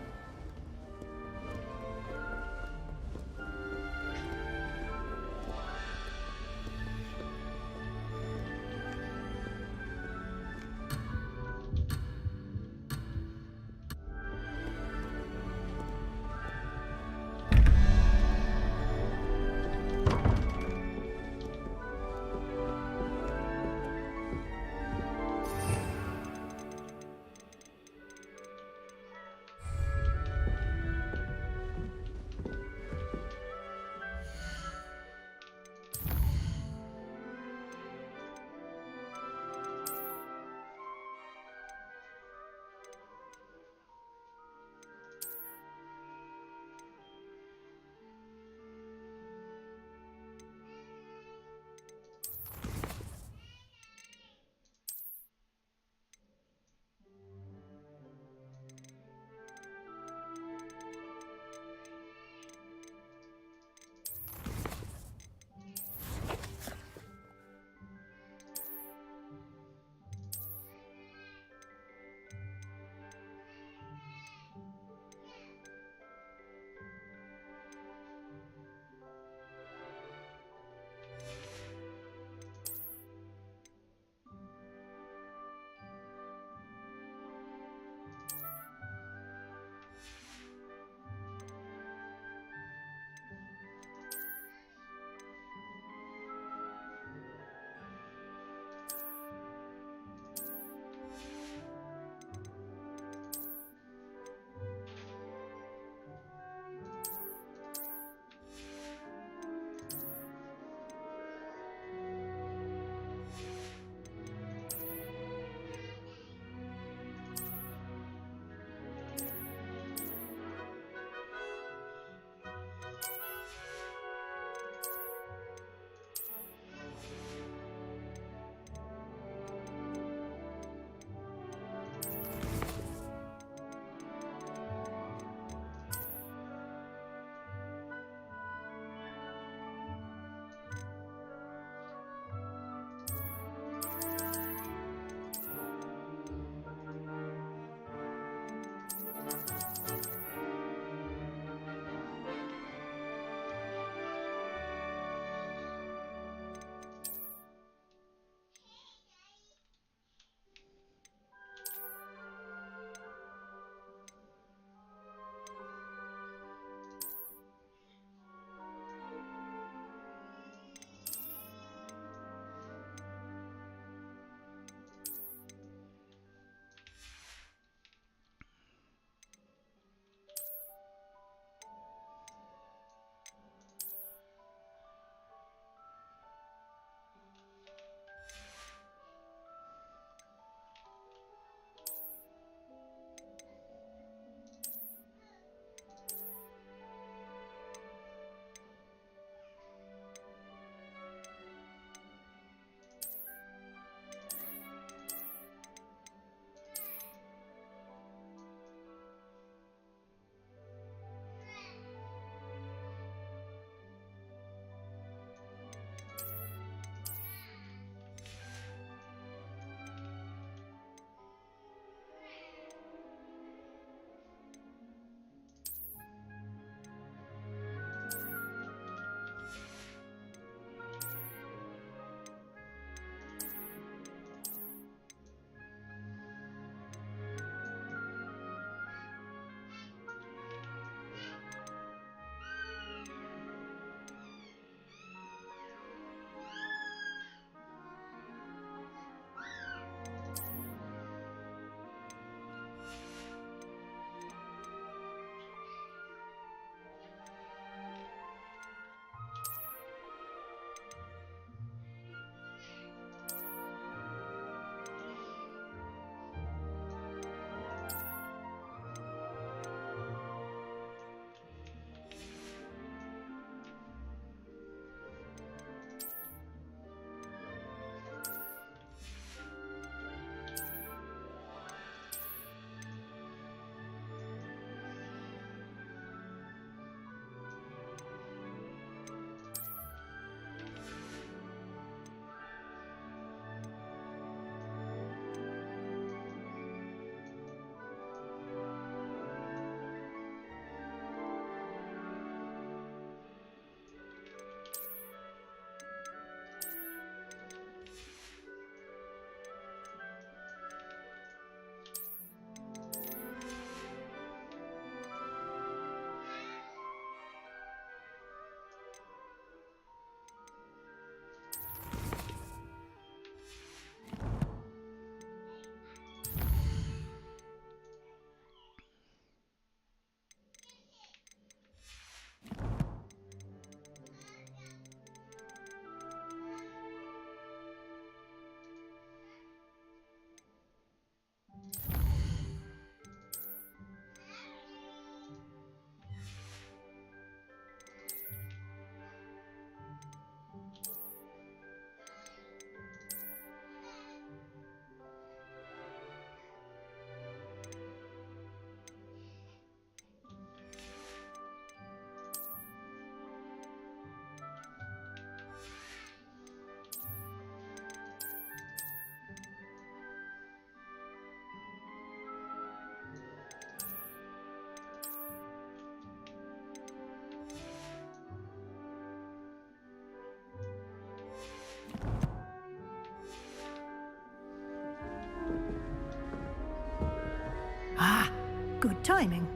Good timing.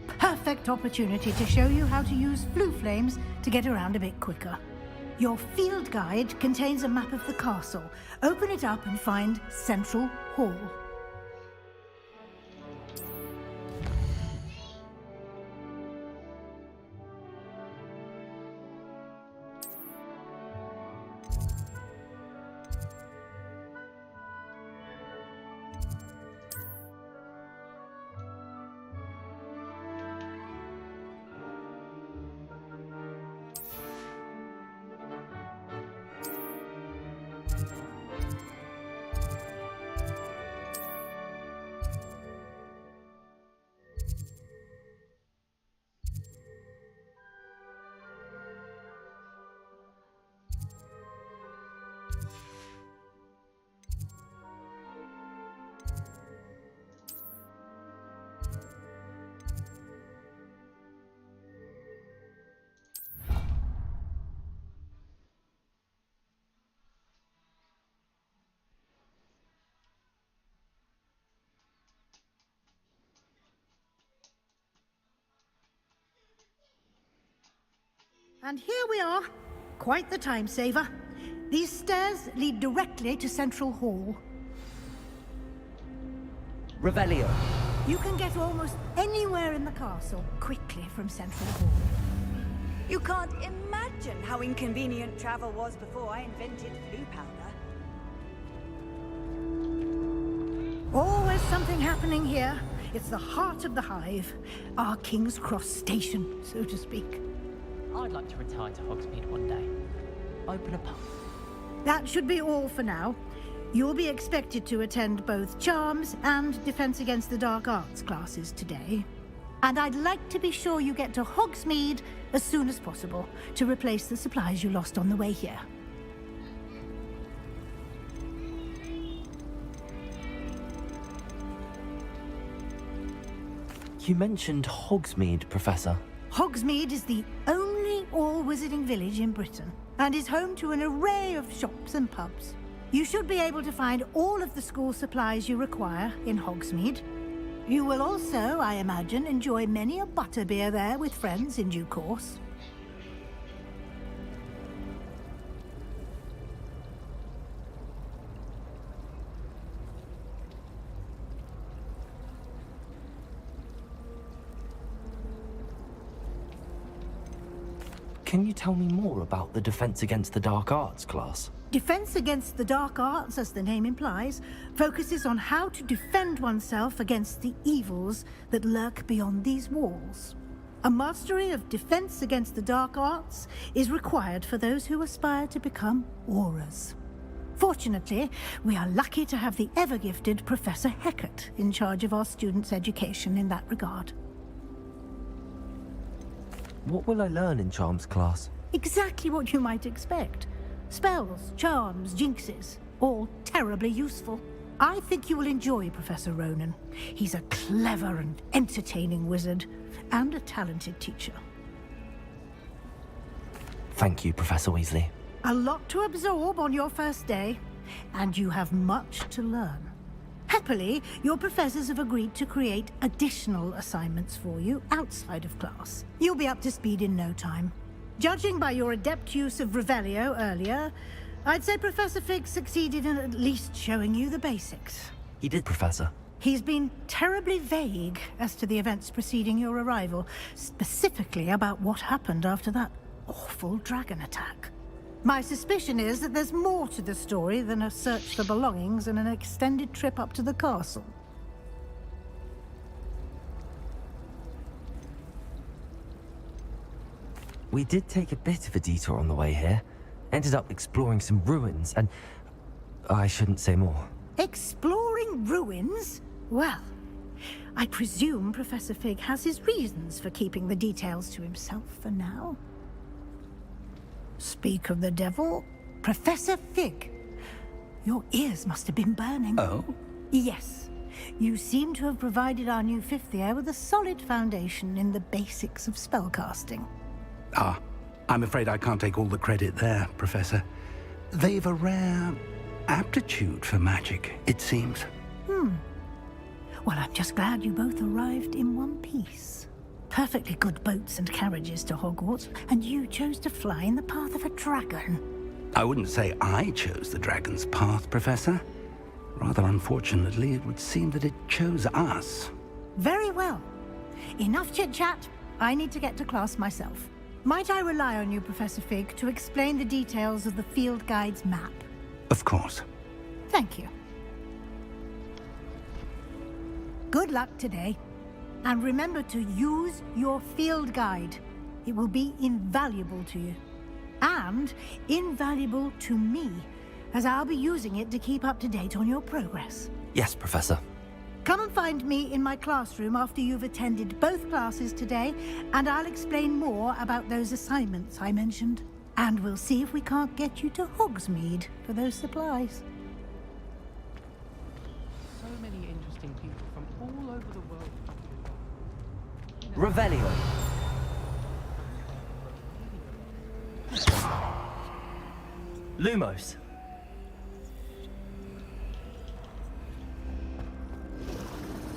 Perfect opportunity to show you how to use flue flames to get around a bit quicker. Your field guide contains a map of the castle. Open it up and find Central Hall. And here we are. Quite the time saver. These stairs lead directly to Central Hall. Revelio. You can get almost anywhere in the castle quickly from Central Hall. You can't imagine how inconvenient travel was before I invented flue powder. Always something happening here. It's the heart of the hive. Our King's Cross station, so to speak. I'd like to retire to Hogsmeade one day. Open a pub. That should be all for now. You'll be expected to attend both Charms and Defense Against the Dark Arts classes today. And I'd like to be sure you get to Hogsmeade as soon as possible to replace the supplies you lost on the way here. You mentioned Hogsmeade, Professor. Hogsmeade is the only all-wizarding village in Britain and is home to an array of shops and pubs. You should be able to find all of the school supplies you require in Hogsmeade. You will also, I imagine, enjoy many a butterbeer there with friends in due course. Can you tell me more about the Defense Against the Dark Arts class? Defense Against the Dark Arts, as the name implies, focuses on how to defend oneself against the evils that lurk beyond these walls. A mastery of Defense Against the Dark Arts is required for those who aspire to become Aurors. Fortunately, we are lucky to have the ever-gifted Professor Hecat in charge of our students' education in that regard. What will I learn in Charms class? Exactly what you might expect. Spells, charms, jinxes, all terribly useful. I think you will enjoy Professor Ronen. He's a clever and entertaining wizard, and a talented teacher. Thank you, Professor Weasley. A lot to absorb on your first day, and you have much to learn. Happily, your professors have agreed to create additional assignments for you outside of class. You'll be up to speed in no time. Judging by your adept use of Revelio earlier, I'd say Professor Fig succeeded in at least showing you the basics. He did, Professor. He's been terribly vague as to the events preceding your arrival, specifically about what happened after that awful dragon attack. My suspicion is that there's more to the story than a search for belongings and an extended trip up to the castle. We did take a bit of a detour on the way here. Ended up exploring some ruins and... I shouldn't say more. Exploring ruins? Well, I presume Professor Fig has his reasons for keeping the details to himself for now. Speak of the devil, Professor Fig. Your ears must have been burning. Oh? Yes. You seem to have provided our new fifth year with a solid foundation in the basics of spellcasting. Ah, I'm afraid I can't take all the credit there, Professor. They've a rare aptitude for magic, it seems. Well, I'm just glad you both arrived in one piece. Perfectly good boats and carriages to Hogwarts, and you chose to fly in the path of a dragon. I wouldn't say I chose the dragon's path, Professor. Rather unfortunately, it would seem that it chose us. Very well. Enough chit-chat. I need to get to class myself. Might I rely on you, Professor Fig, to explain the details of the field guide's map? Of course. Thank you. Good luck today. And remember to use your field guide. It will be invaluable to you. And invaluable to me, as I'll be using it to keep up to date on your progress. Yes, Professor. Come and find me in my classroom after you've attended both classes today, and I'll explain more about those assignments I mentioned. And we'll see if we can't get you to Hogsmeade for those supplies. So many interesting people from all over the world. Revelio. Lumos.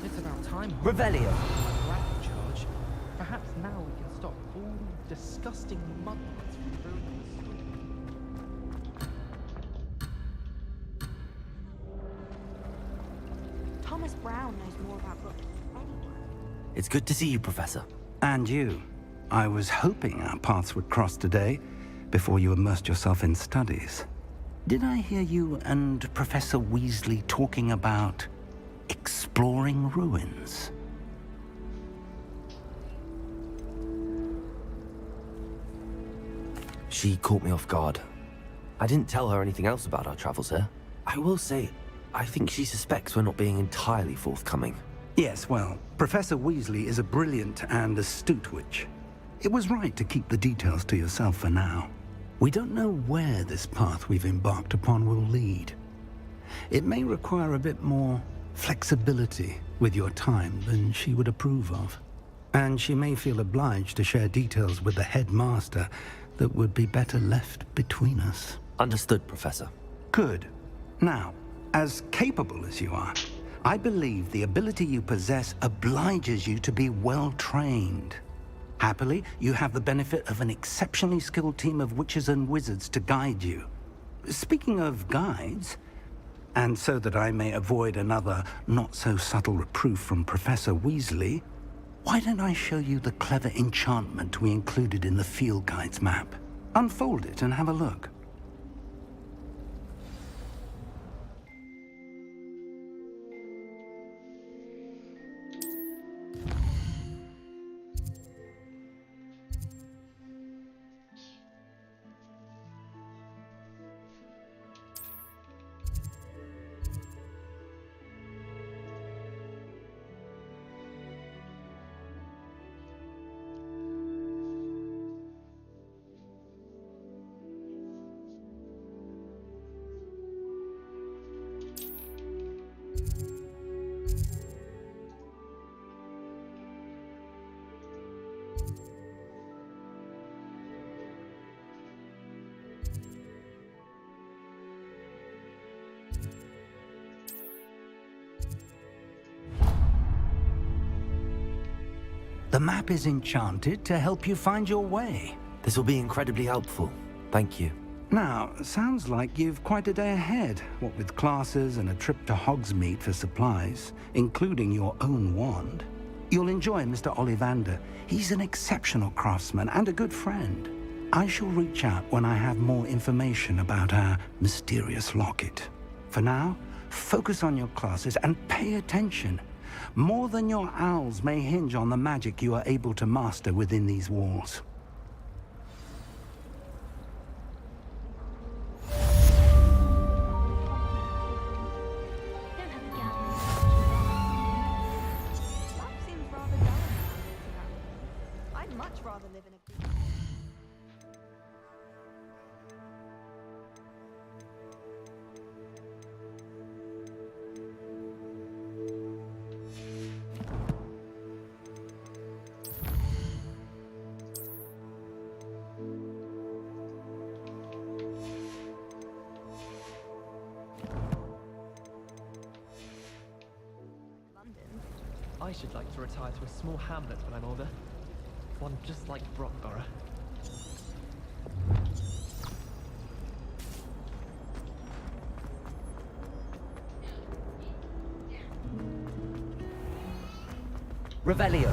It's about time. Revelio. Charge. Perhaps now we can stop all disgusting mudbloods from ruining the story. Thomas Brown knows more about books than anyone. It's good to see you, Professor. And you. I was hoping our paths would cross today, before you immersed yourself in studies. Did I hear you and Professor Weasley talking about exploring ruins? She caught me off guard. I didn't tell her anything else about our travels here. I will say, I think she suspects we're not being entirely forthcoming. Yes, well, Professor Weasley is a brilliant and astute witch. It was right to keep the details to yourself for now. We don't know where this path we've embarked upon will lead. It may require a bit more flexibility with your time than she would approve of. And she may feel obliged to share details with the headmaster that would be better left between us. Understood, Professor. Good. Now, as capable as you are, I believe the ability you possess obliges you to be well trained. Happily, you have the benefit of an exceptionally skilled team of witches and wizards to guide you. Speaking of guides, and so that I may avoid another not-so-subtle reproof from Professor Weasley, why don't I show you the clever enchantment we included in the field guide's map? Unfold it and have a look. The map is enchanted to help you find your way. This will be incredibly helpful. Thank you. Now, sounds like you've quite a day ahead, what with classes and a trip to Hogsmeade for supplies, including your own wand. You'll enjoy Mr. Ollivander. He's an exceptional craftsman and a good friend. I shall reach out when I have more information about our mysterious locket. For now, focus on your classes and pay attention. More than your owls may hinge on the magic you are able to master within these walls. I'd much rather live in a good... London, I should like to retire to a small hamlet when I'm older. One just like Brockborough. Revelio.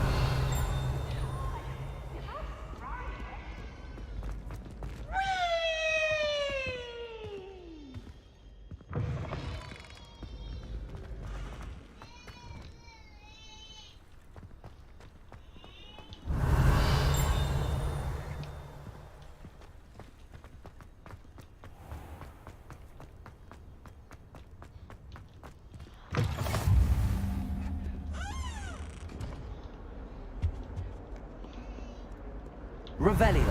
Revelio.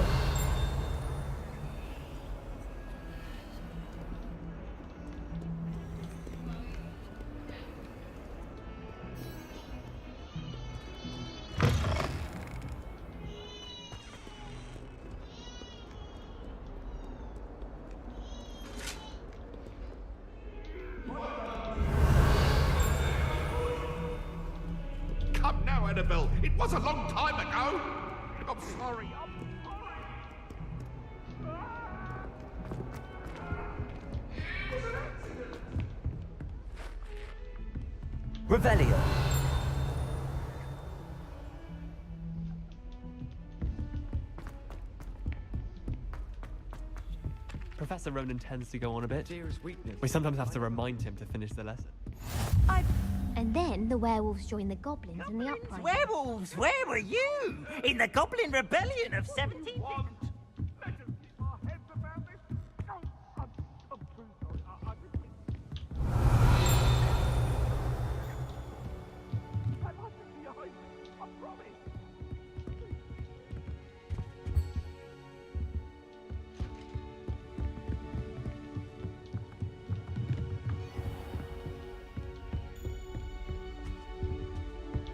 Come now, Annabelle. It was a long time ago. I'm sorry. Revelio. Professor Ronan tends to go on a bit. We sometimes have to remind him to finish the lesson. And then the werewolves join the goblins in the uprising. Werewolves, where were you? In the Goblin Rebellion of 17...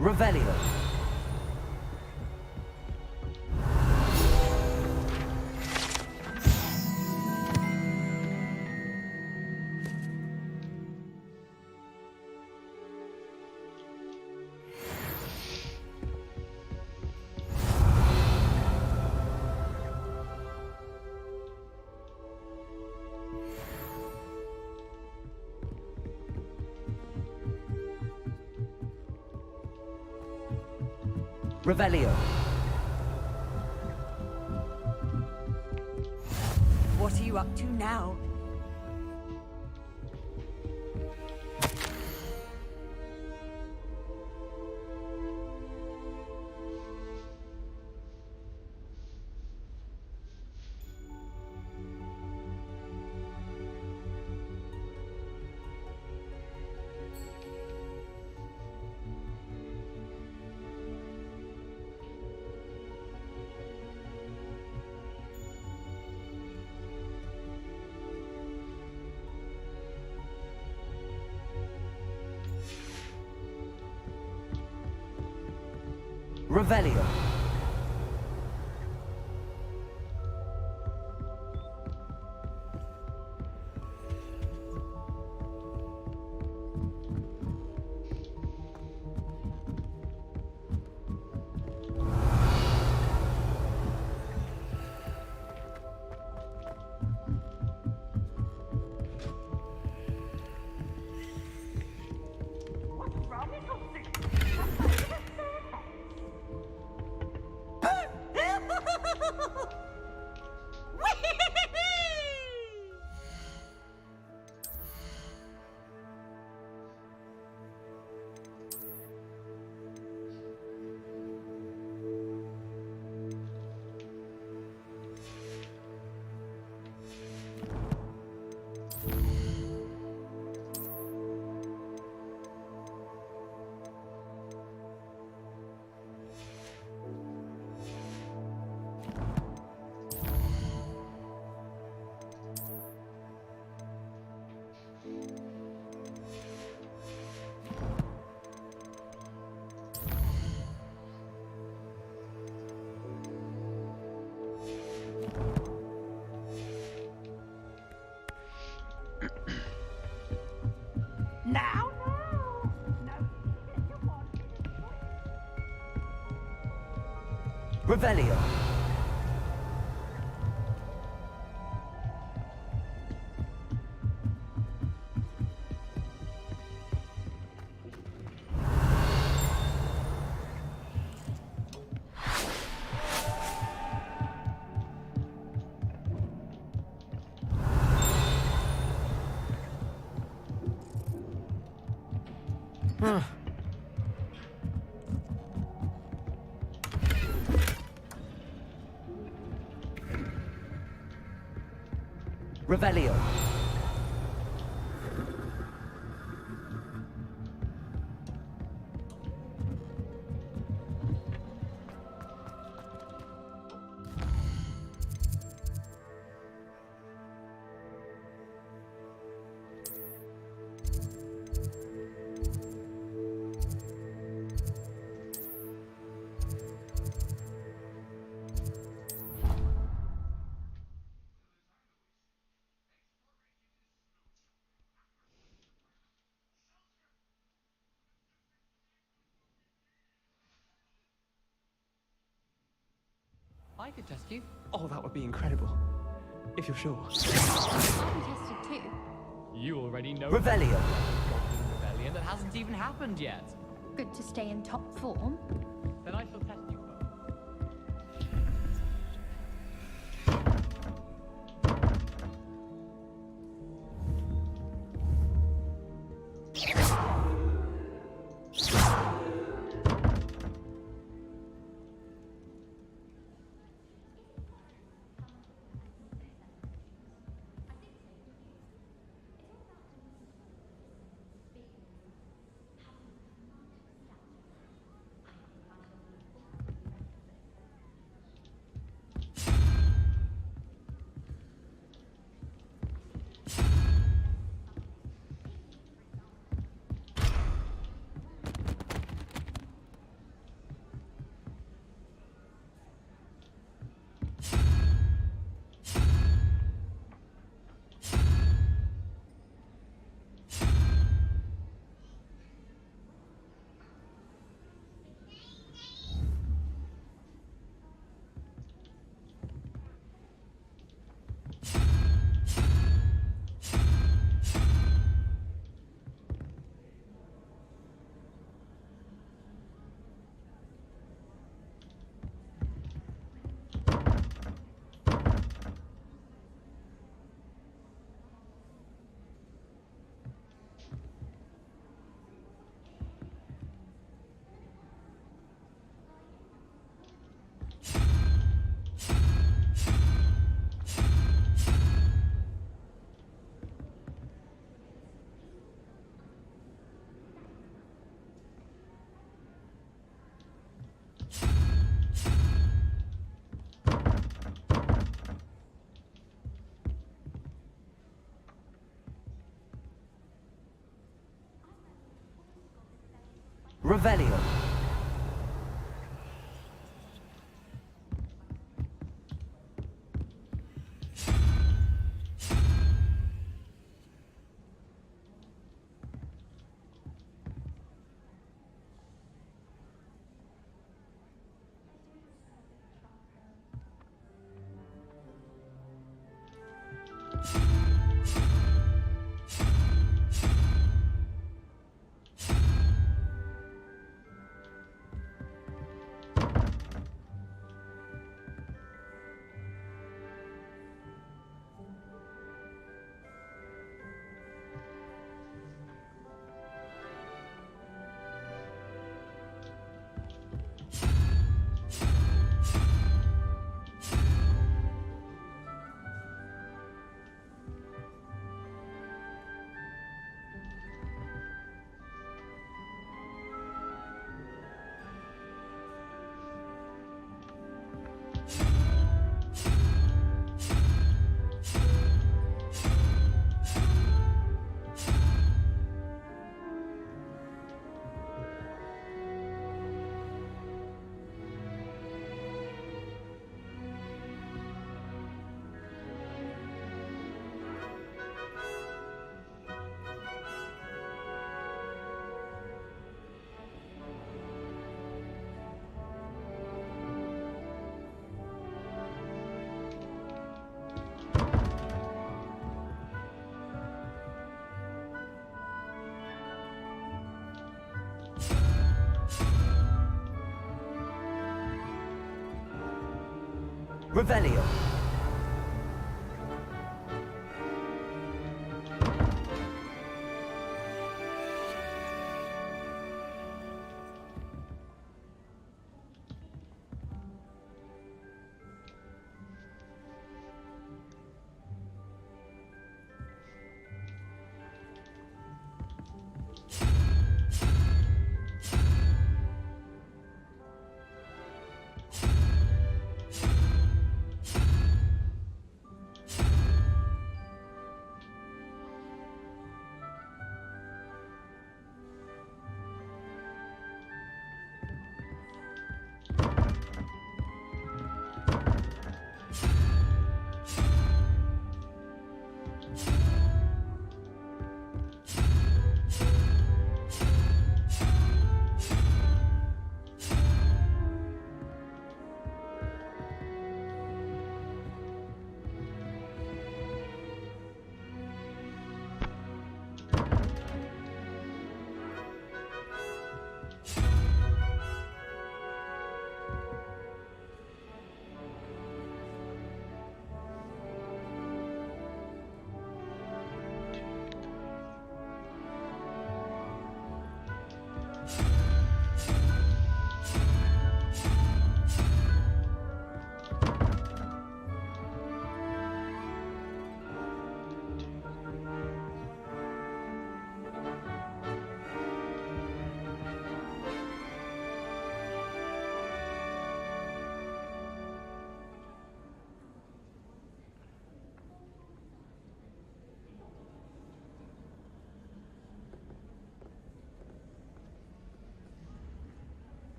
Revelio. Revelio. What are you up to now? Revelio. Revelio. Revelio. I could test you. Oh, that would be incredible. If you're sure. I can test it too. You already know. Revelio. Goblin rebellion that hasn't even happened yet. Good to stay in top form. Then I shall test you first. Revelio. Revelio.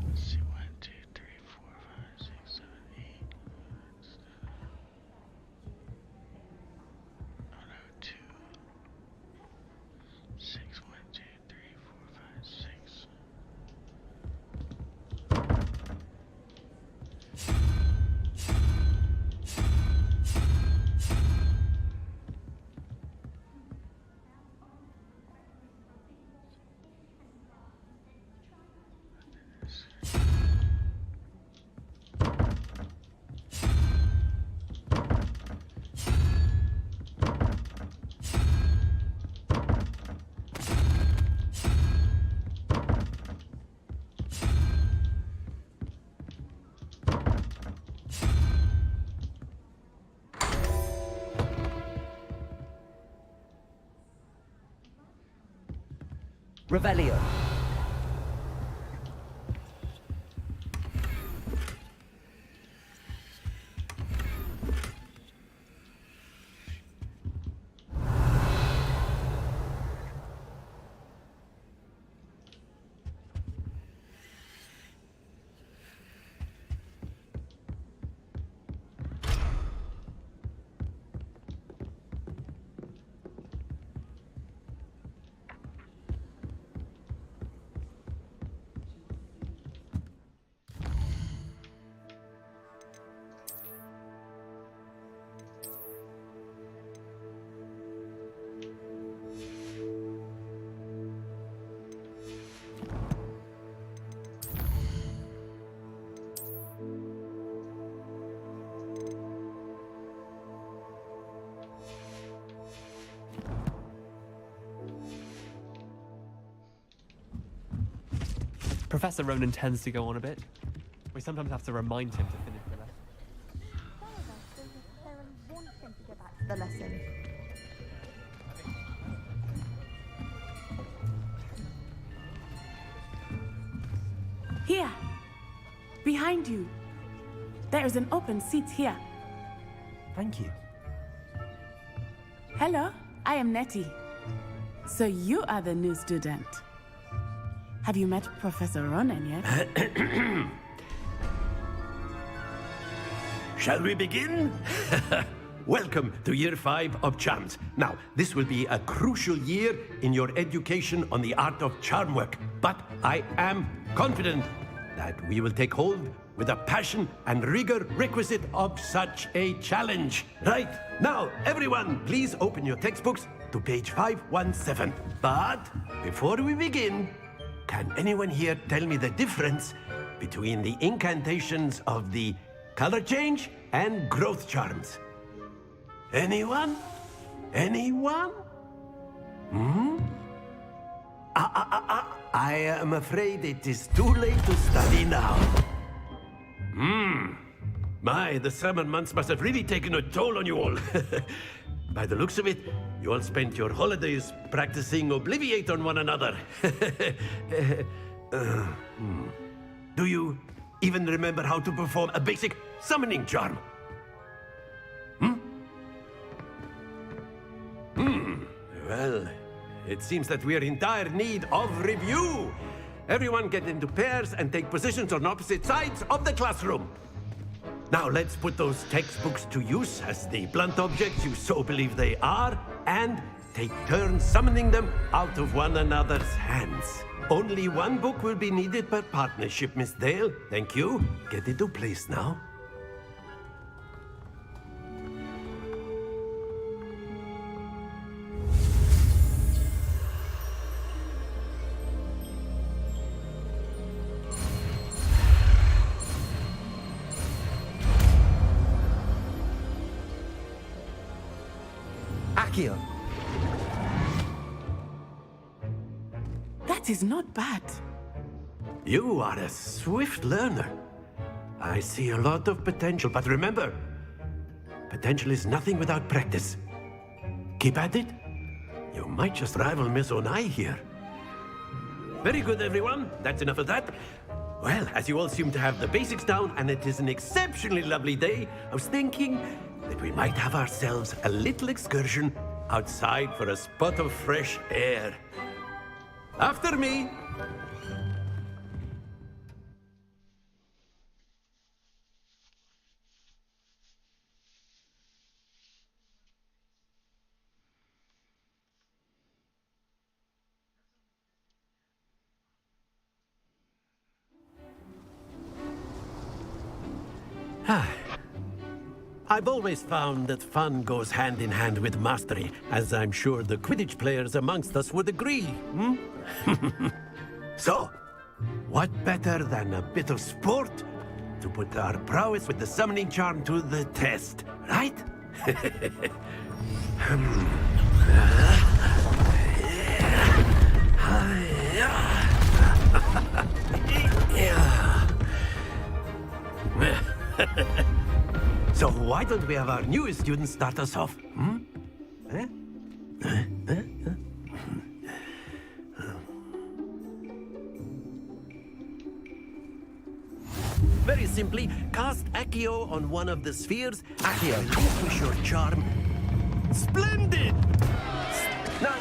Let's see, 1, 2, 3, 4, 5, 6, 7, 8. Oh no, 2, 6, 1, 2, 3, 4, 5, 6. Revelio. Professor Ronan tends to go on a bit. We sometimes have to remind him to finish the lesson. Want him to go back to the lesson. Here, behind you. There is an open seat here. Thank you. Hello, I am Nettie. So you are the new student. Have you met Professor Ronan yet? Shall we begin? Welcome to Year 5 of Charms. Now, this will be a crucial year in your education on the art of charm work, but I am confident that we will take hold with the passion and rigor requisite of such a challenge. Right, now, everyone, please open your textbooks to page 517. But before we begin, Can anyone here tell me the difference between the incantations of the color change and growth charms? Anyone? Anyone? Hmm? I am afraid it is too late to study now. My, the summer months must have really taken a toll on you all. By the looks of it, you all spent your holidays practicing Obliviate on one another. Do you even remember how to perform a basic summoning charm? Well, it seems that we are in dire need of review. Everyone get into pairs and take positions on opposite sides of the classroom. Now let's put those textbooks to use as the blunt objects you so believe they are, and take turns summoning them out of one another's hands. Only one book will be needed per partnership, Miss Dale. Thank you. Get into place now. Accio. That is not bad. You are a swift learner. I see a lot of potential, but remember, potential is nothing without practice. Keep at it. You might just rival Miss Onai here. Very good, everyone. That's enough of that. Well, as you all seem to have the basics down, and it is an exceptionally lovely day, I was thinking that we might have ourselves a little excursion outside for a spot of fresh air. After me! I've always found that fun goes hand in hand with mastery, as I'm sure the Quidditch players amongst us would agree, So, what better than a bit of sport to put our prowess with the summoning charm to the test, right? So why don't we have our newest student start us off? Very simply, cast Accio on one of the spheres. Accio, relinquish your charm. Splendid! Now,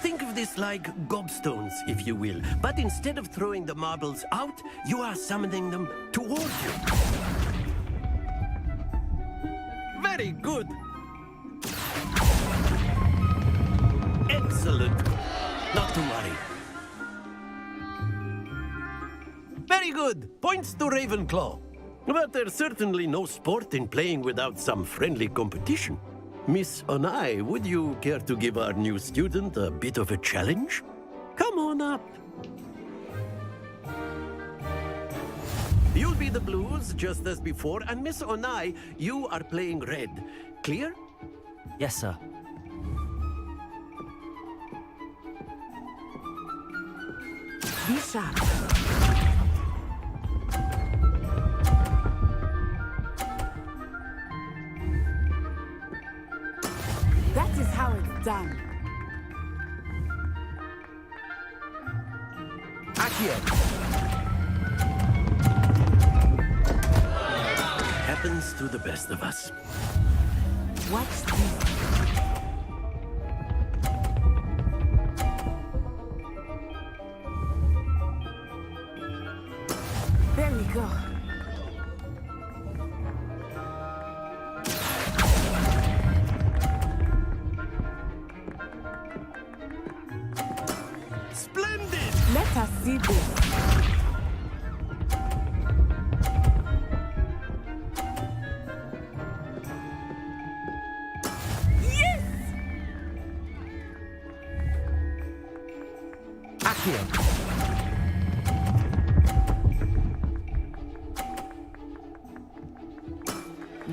think of this like gobstones, if you will. But instead of throwing the marbles out, you are summoning them towards you. Very good. Excellent. Not to worry. Very good. Points to Ravenclaw. But there's certainly no sport in playing without some friendly competition. Miss Onai, would you care to give our new student a bit of a challenge? Come on up. You'll be the blues, just as before, and Miss Onai, you are playing red. Clear? Yes, sir. Be sharp. That is how it's done. Accio. Happens to the best of us. Watch this. There we go. Splendid! Let us see this.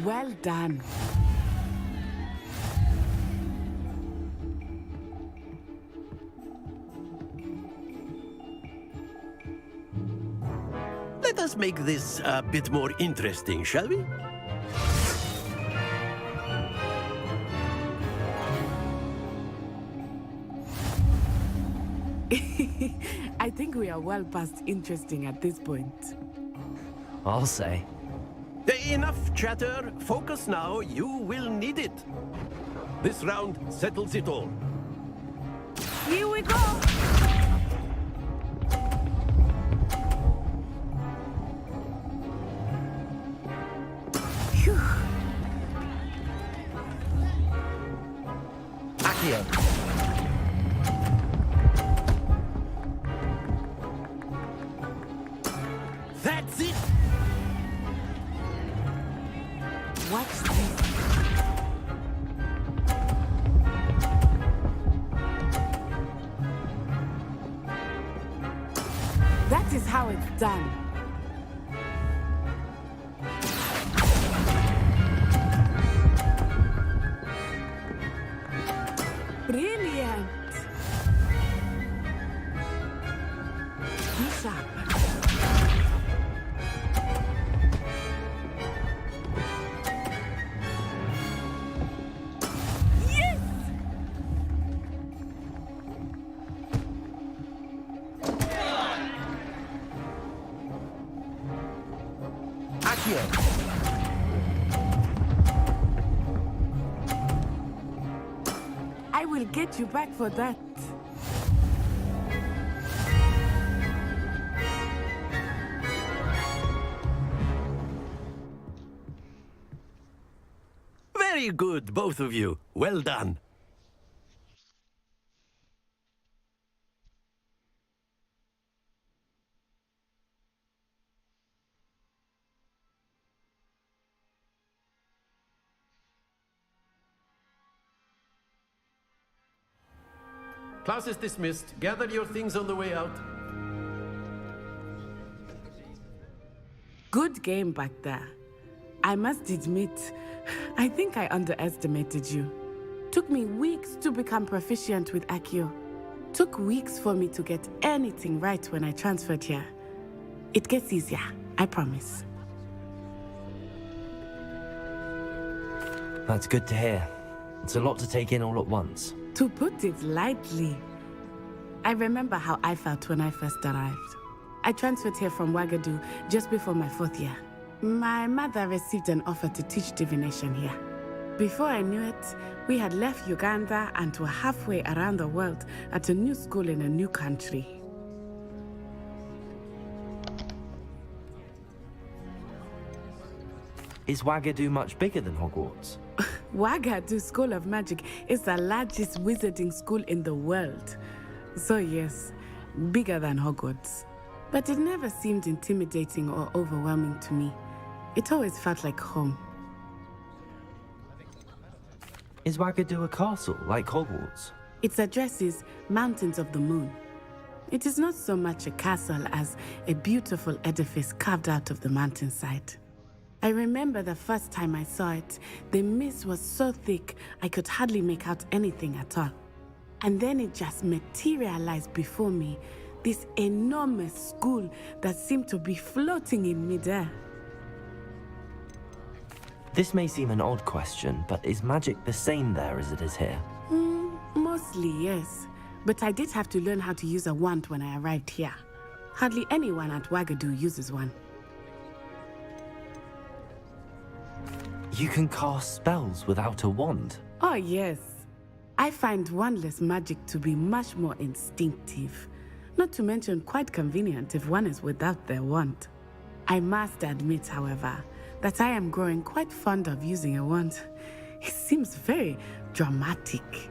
Well done. Let us make this a bit more interesting, shall we? I think we are well past interesting at this point. I'll say. Enough chatter. Focus now. You will need it. This round settles it all. Here we go! Phew. Accio. That's it! What's this? That is how it's done. Brilliant. Bishop. Yes! Accio. I will get you back for that. Very good, both of you. Well done. Class is dismissed. Gather your things on the way out. Good game back there. I must admit, I think I underestimated you. Took me weeks to become proficient with Accio. Took weeks for me to get anything right when I transferred here. It gets easier, I promise. That's good to hear. It's a lot to take in all at once. To put it lightly, I remember how I felt when I first arrived. I transferred here from Wagadu just before my 4th year. My mother received an offer to teach divination here. Before I knew it, we had left Uganda and were halfway around the world at a new school in a new country. Is Wagadu much bigger than Hogwarts? Wagadu School of Magic is the largest wizarding school in the world. So yes, bigger than Hogwarts. But it never seemed intimidating or overwhelming to me. It always felt like home. Is Wagadu a castle, like Hogwarts? Its address is Mountains of the Moon. It is not so much a castle as a beautiful edifice carved out of the mountainside. I remember the first time I saw it, the mist was so thick I could hardly make out anything at all. And then it just materialized before me, this enormous school that seemed to be floating in midair. This may seem an odd question, but is magic the same there as it is here? Mostly, yes. But I did have to learn how to use a wand when I arrived here. Hardly anyone at Wagadu uses one. You can cast spells without a wand? Oh, yes. I find wandless magic to be much more instinctive. Not to mention quite convenient if one is without their wand. I must admit, however, that I am growing quite fond of using a wand. It seems very dramatic.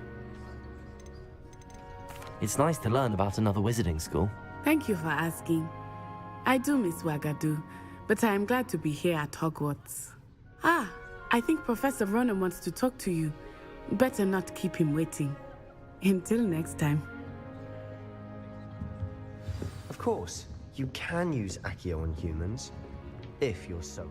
It's nice to learn about another wizarding school. Thank you for asking. I do miss Wagadu, but I am glad to be here at Hogwarts. Ah, I think Professor Ronen wants to talk to you. Better not keep him waiting. Until next time. Of course, you can use Accio on humans, if you're so.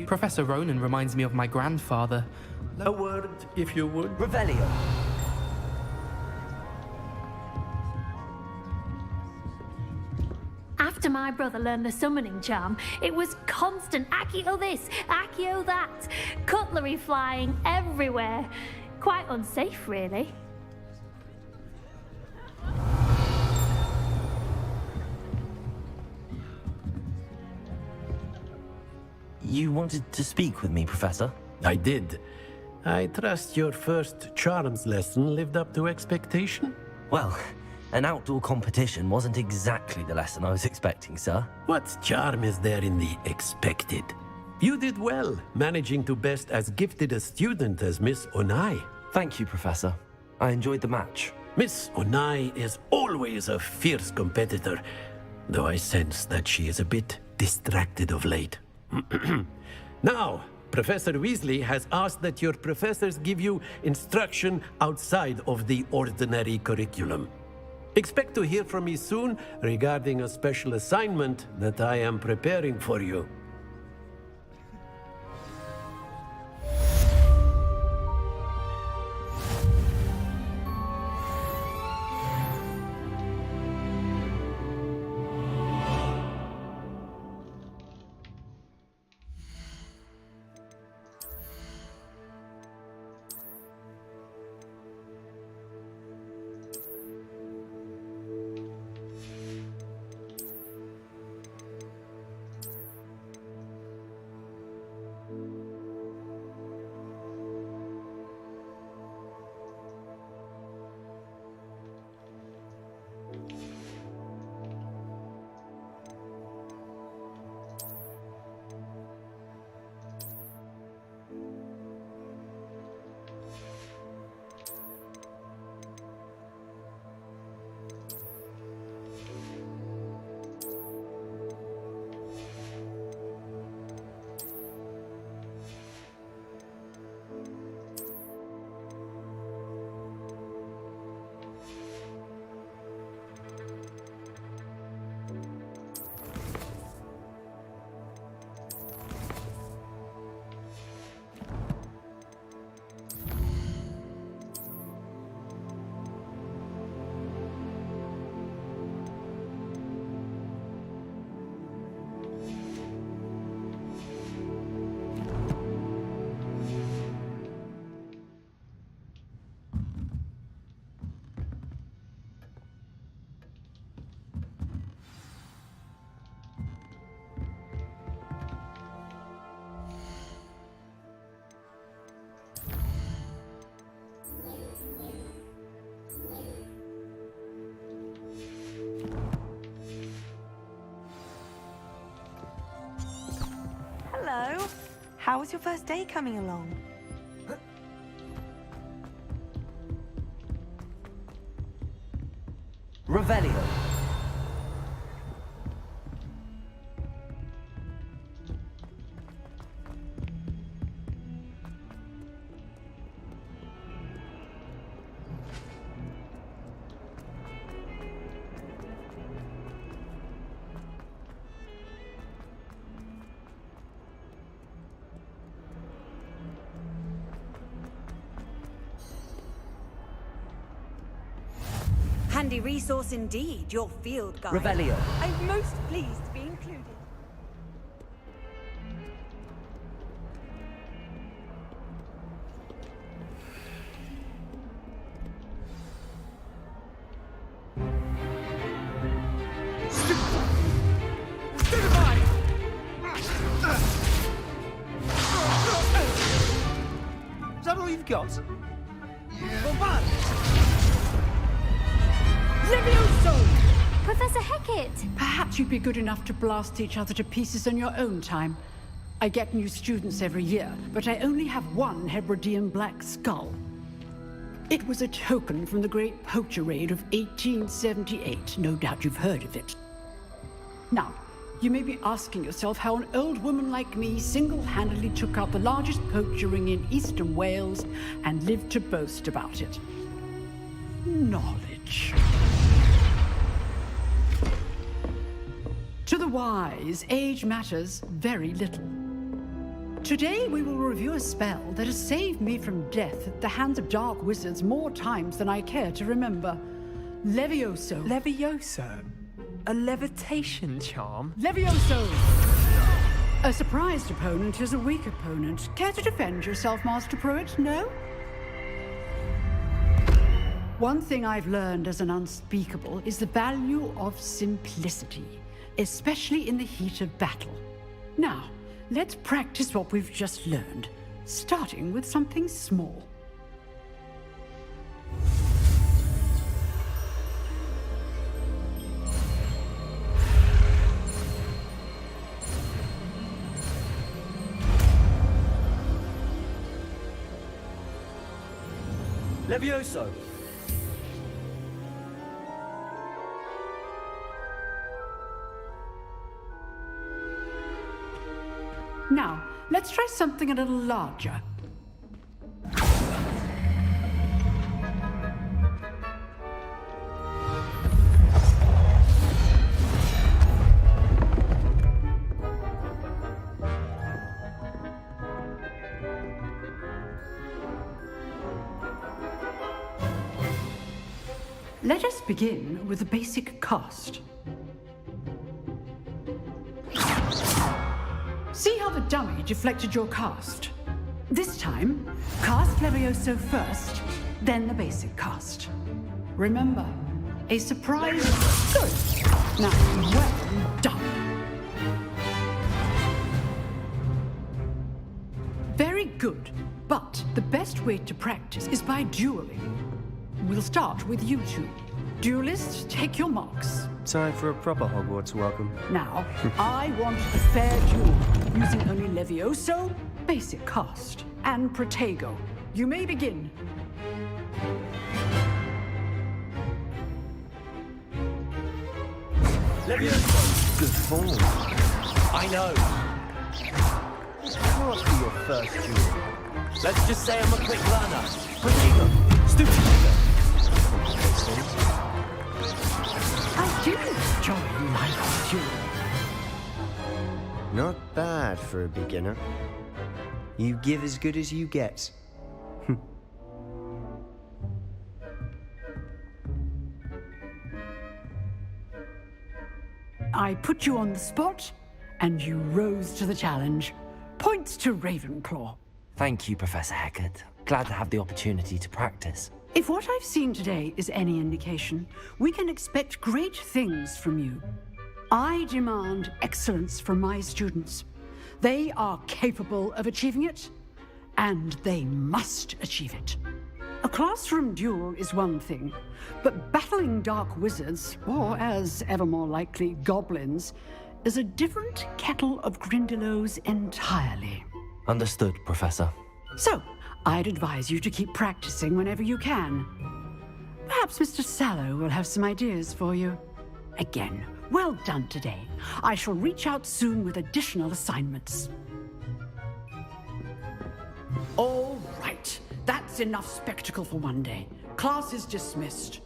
Professor Ronan reminds me of my grandfather. A word, if you would. Revelio. After my brother learned the summoning charm, it was constant Accio this, Accio that. Cutlery flying everywhere. Quite unsafe, really. You wanted to speak with me, Professor? I did. I trust your first charms lesson lived up to expectation? Well, an outdoor competition wasn't exactly the lesson I was expecting, sir. What charm is there in the expected? You did well, managing to best as gifted a student as Miss Onai. Thank you, Professor. I enjoyed the match. Miss Onai is always a fierce competitor, though I sense that she is a bit distracted of late. Now, Professor Weasley has asked that your professors give you instruction outside of the ordinary curriculum. Expect to hear from me soon regarding a special assignment that I am preparing for you. Hello. How was your first day coming along? Revelio. Handy resource indeed, your field guide. Revelio. I'm most pleased to be included. Is that all you've got? Professor Hecat! Perhaps you'd be good enough to blast each other to pieces in your own time. I get new students every year, but I only have one Hebridean black skull. It was a token from the Great Poacher Raid of 1878. No doubt you've heard of it. Now, you may be asking yourself how an old woman like me single-handedly took out the largest poacher ring in eastern Wales and lived to boast about it. Knowledge. To the wise, age matters very little. Today we will review a spell that has saved me from death at the hands of dark wizards more times than I care to remember. Levioso. Levioso? A levitation charm? Levioso! A surprised opponent is a weak opponent. Care to defend yourself, Master Pruitt? No? One thing I've learned as an unspeakable is the value of simplicity, especially in the heat of battle. Now, let's practice what we've just learned, starting with something small. Levioso! Now, let's try something a little larger. Let us begin with the basic cast. See how the dummy deflected your cast? This time, cast Levioso first, then the basic cast. Remember, a surprise. Good. Now, well done. Very good, but the best way to practice is by dueling. We'll start with you two. Duelists, take your marks. Time for a proper Hogwarts welcome. Now, I want a fair duel, using only Levioso, basic cast, and Protego. You may begin. Levioso! Good form. I know. Must be your first duel. Let's just say I'm a quick learner. Protego! Stupid! I do enjoy my duel. Not bad for a beginner. You give as good as you get. I put you on the spot, and you rose to the challenge. Points to Ravenclaw. Thank you, Professor Hecat. Glad to have the opportunity to practice. If what I've seen today is any indication, we can expect great things from you. I demand excellence from my students. They are capable of achieving it, and they must achieve it. A classroom duel is one thing, but battling dark wizards, or as ever more likely, goblins, is a different kettle of Grindylows entirely. Understood, Professor. So, I'd advise you to keep practicing whenever you can. Perhaps Mr. Sallow will have some ideas for you. Again, well done today. I shall reach out soon with additional assignments. All right. That's enough spectacle for one day. Class is dismissed.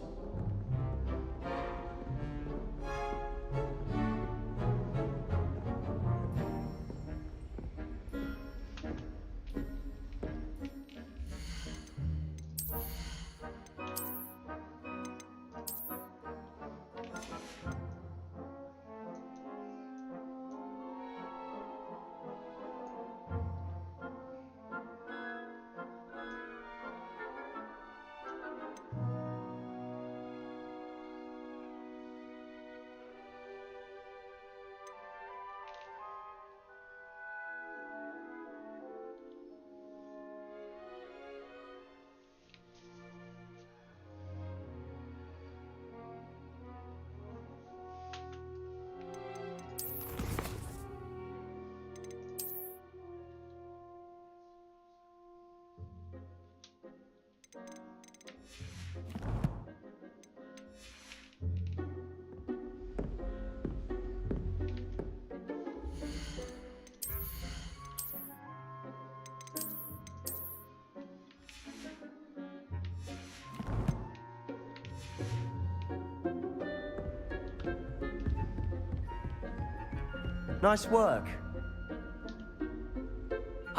Nice work.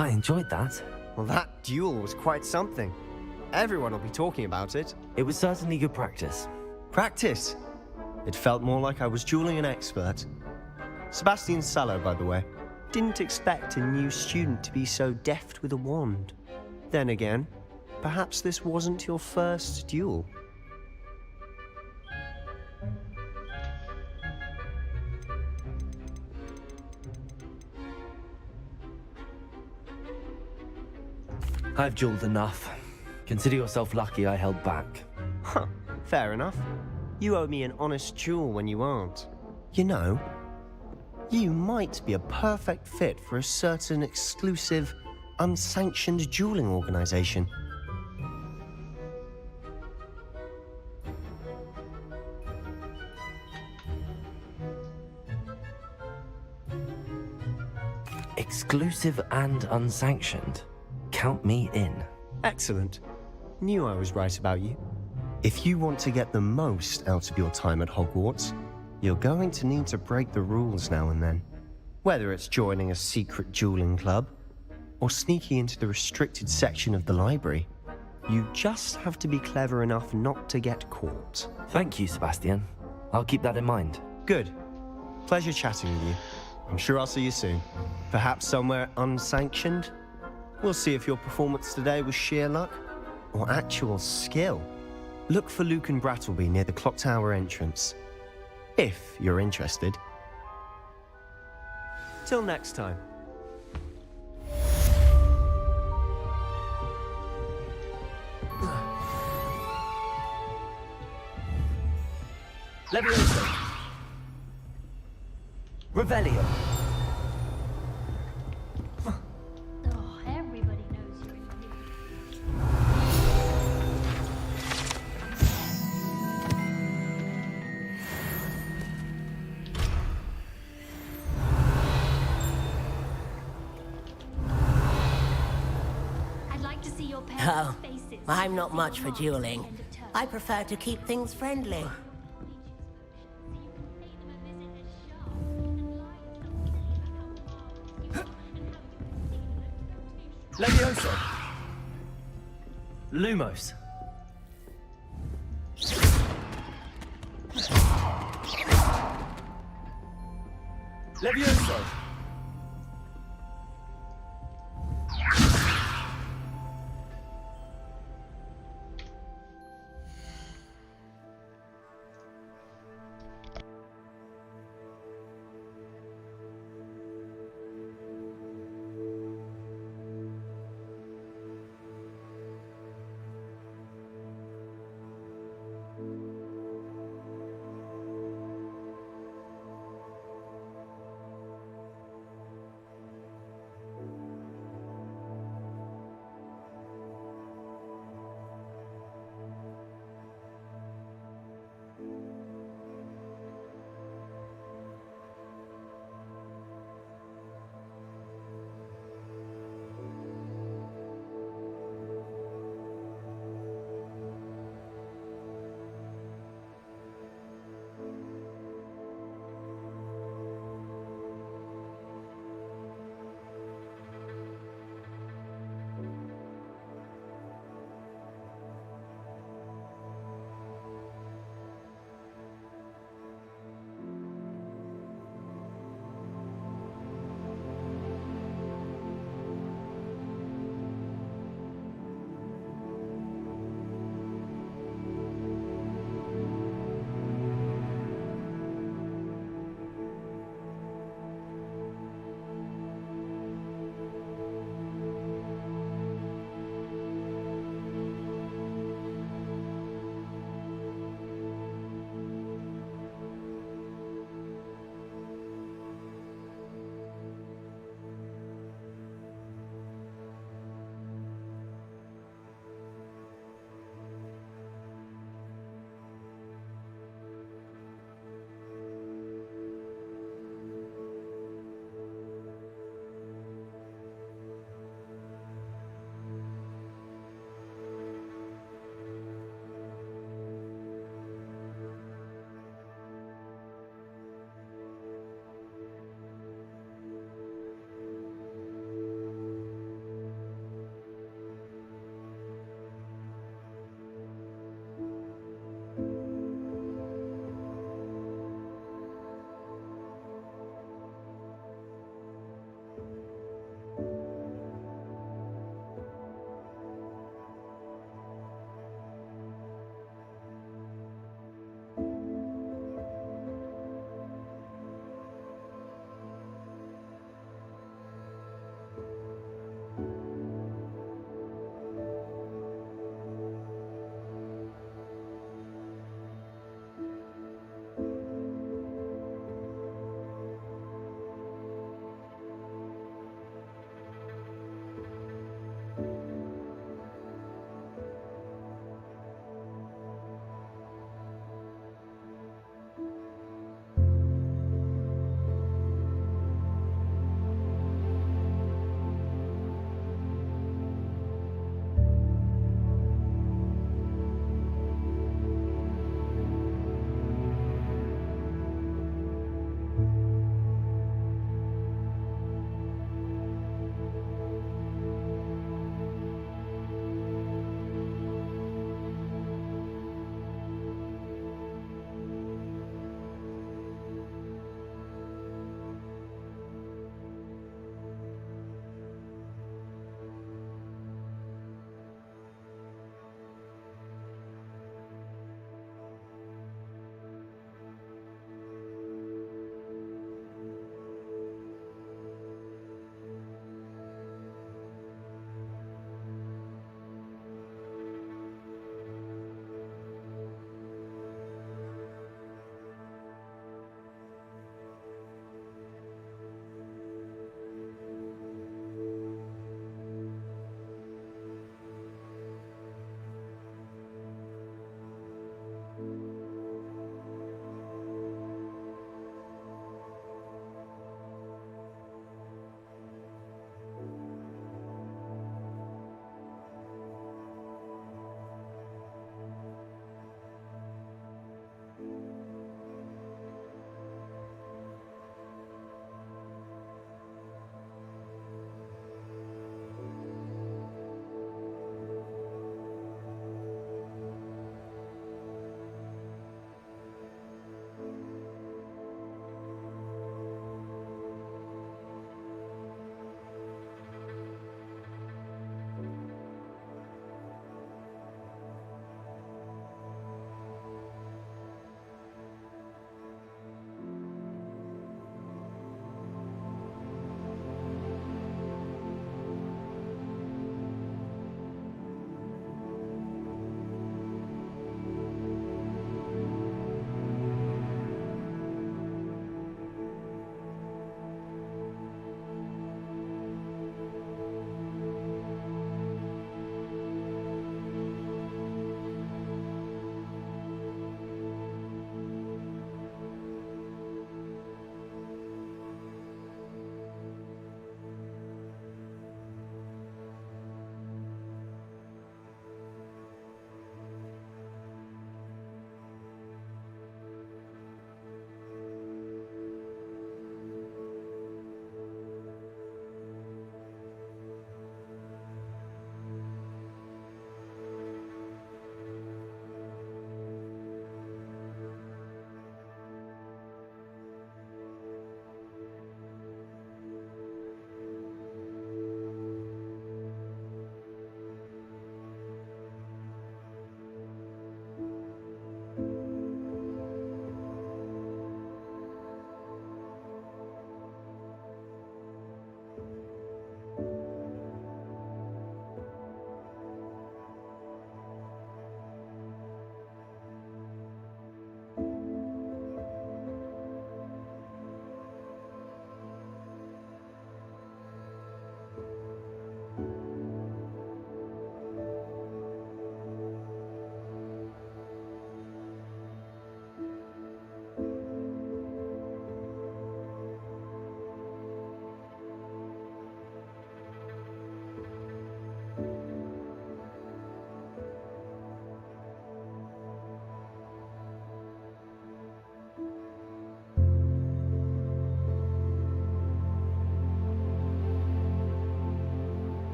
I enjoyed that. Well, that duel was quite something. Everyone will be talking about it. It was certainly good practice. Practice? It felt more like I was dueling an expert. Sebastian Sallow, by the way. Didn't expect a new student to be so deft with a wand. Then again, perhaps this wasn't your first duel. I've dueled enough. Consider yourself lucky I held back. Huh, fair enough. You owe me an honest duel when you aren't. You know, you might be a perfect fit for a certain exclusive, unsanctioned dueling organization. Exclusive and unsanctioned. Count me in. Excellent. Knew I was right about you. If you want to get the most out of your time at Hogwarts, you're going to need to break the rules now and then. Whether it's joining a secret dueling club, or sneaking into the restricted section of the library, you just have to be clever enough not to get caught. Thank you, Sebastian. I'll keep that in mind. Good. Pleasure chatting with you. I'm sure I'll see you soon. Perhaps somewhere unsanctioned? We'll see if your performance today was sheer luck or actual skill. Look for Lucan Brattleby near the Clock Tower entrance, if you're interested. Till next time. Levioso. Revelio. Oh, everybody knows you're in the mood. I'd like to see your parents' faces. I'm not much for dueling. I prefer to keep things friendly. Levioso. Lumos. Levioso.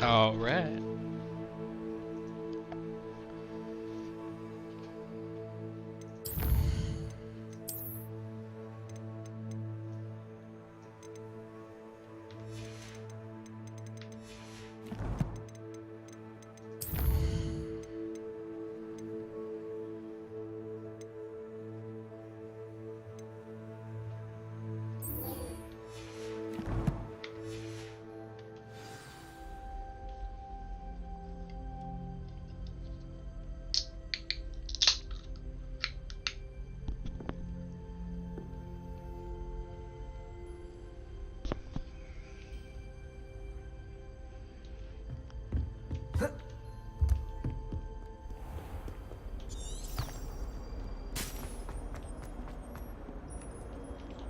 All right.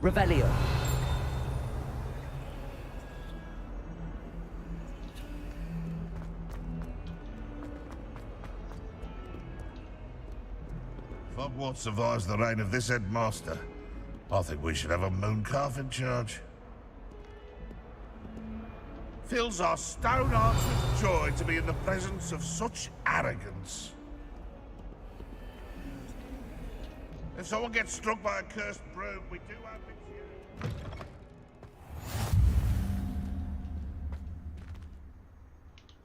Revelio. Hogwarts survives the reign of this headmaster. I think we should have a Mooncalf in charge. Fills our stone hearts with joy to be in the presence of such arrogance. If someone gets struck by a cursed broom, we do have it here.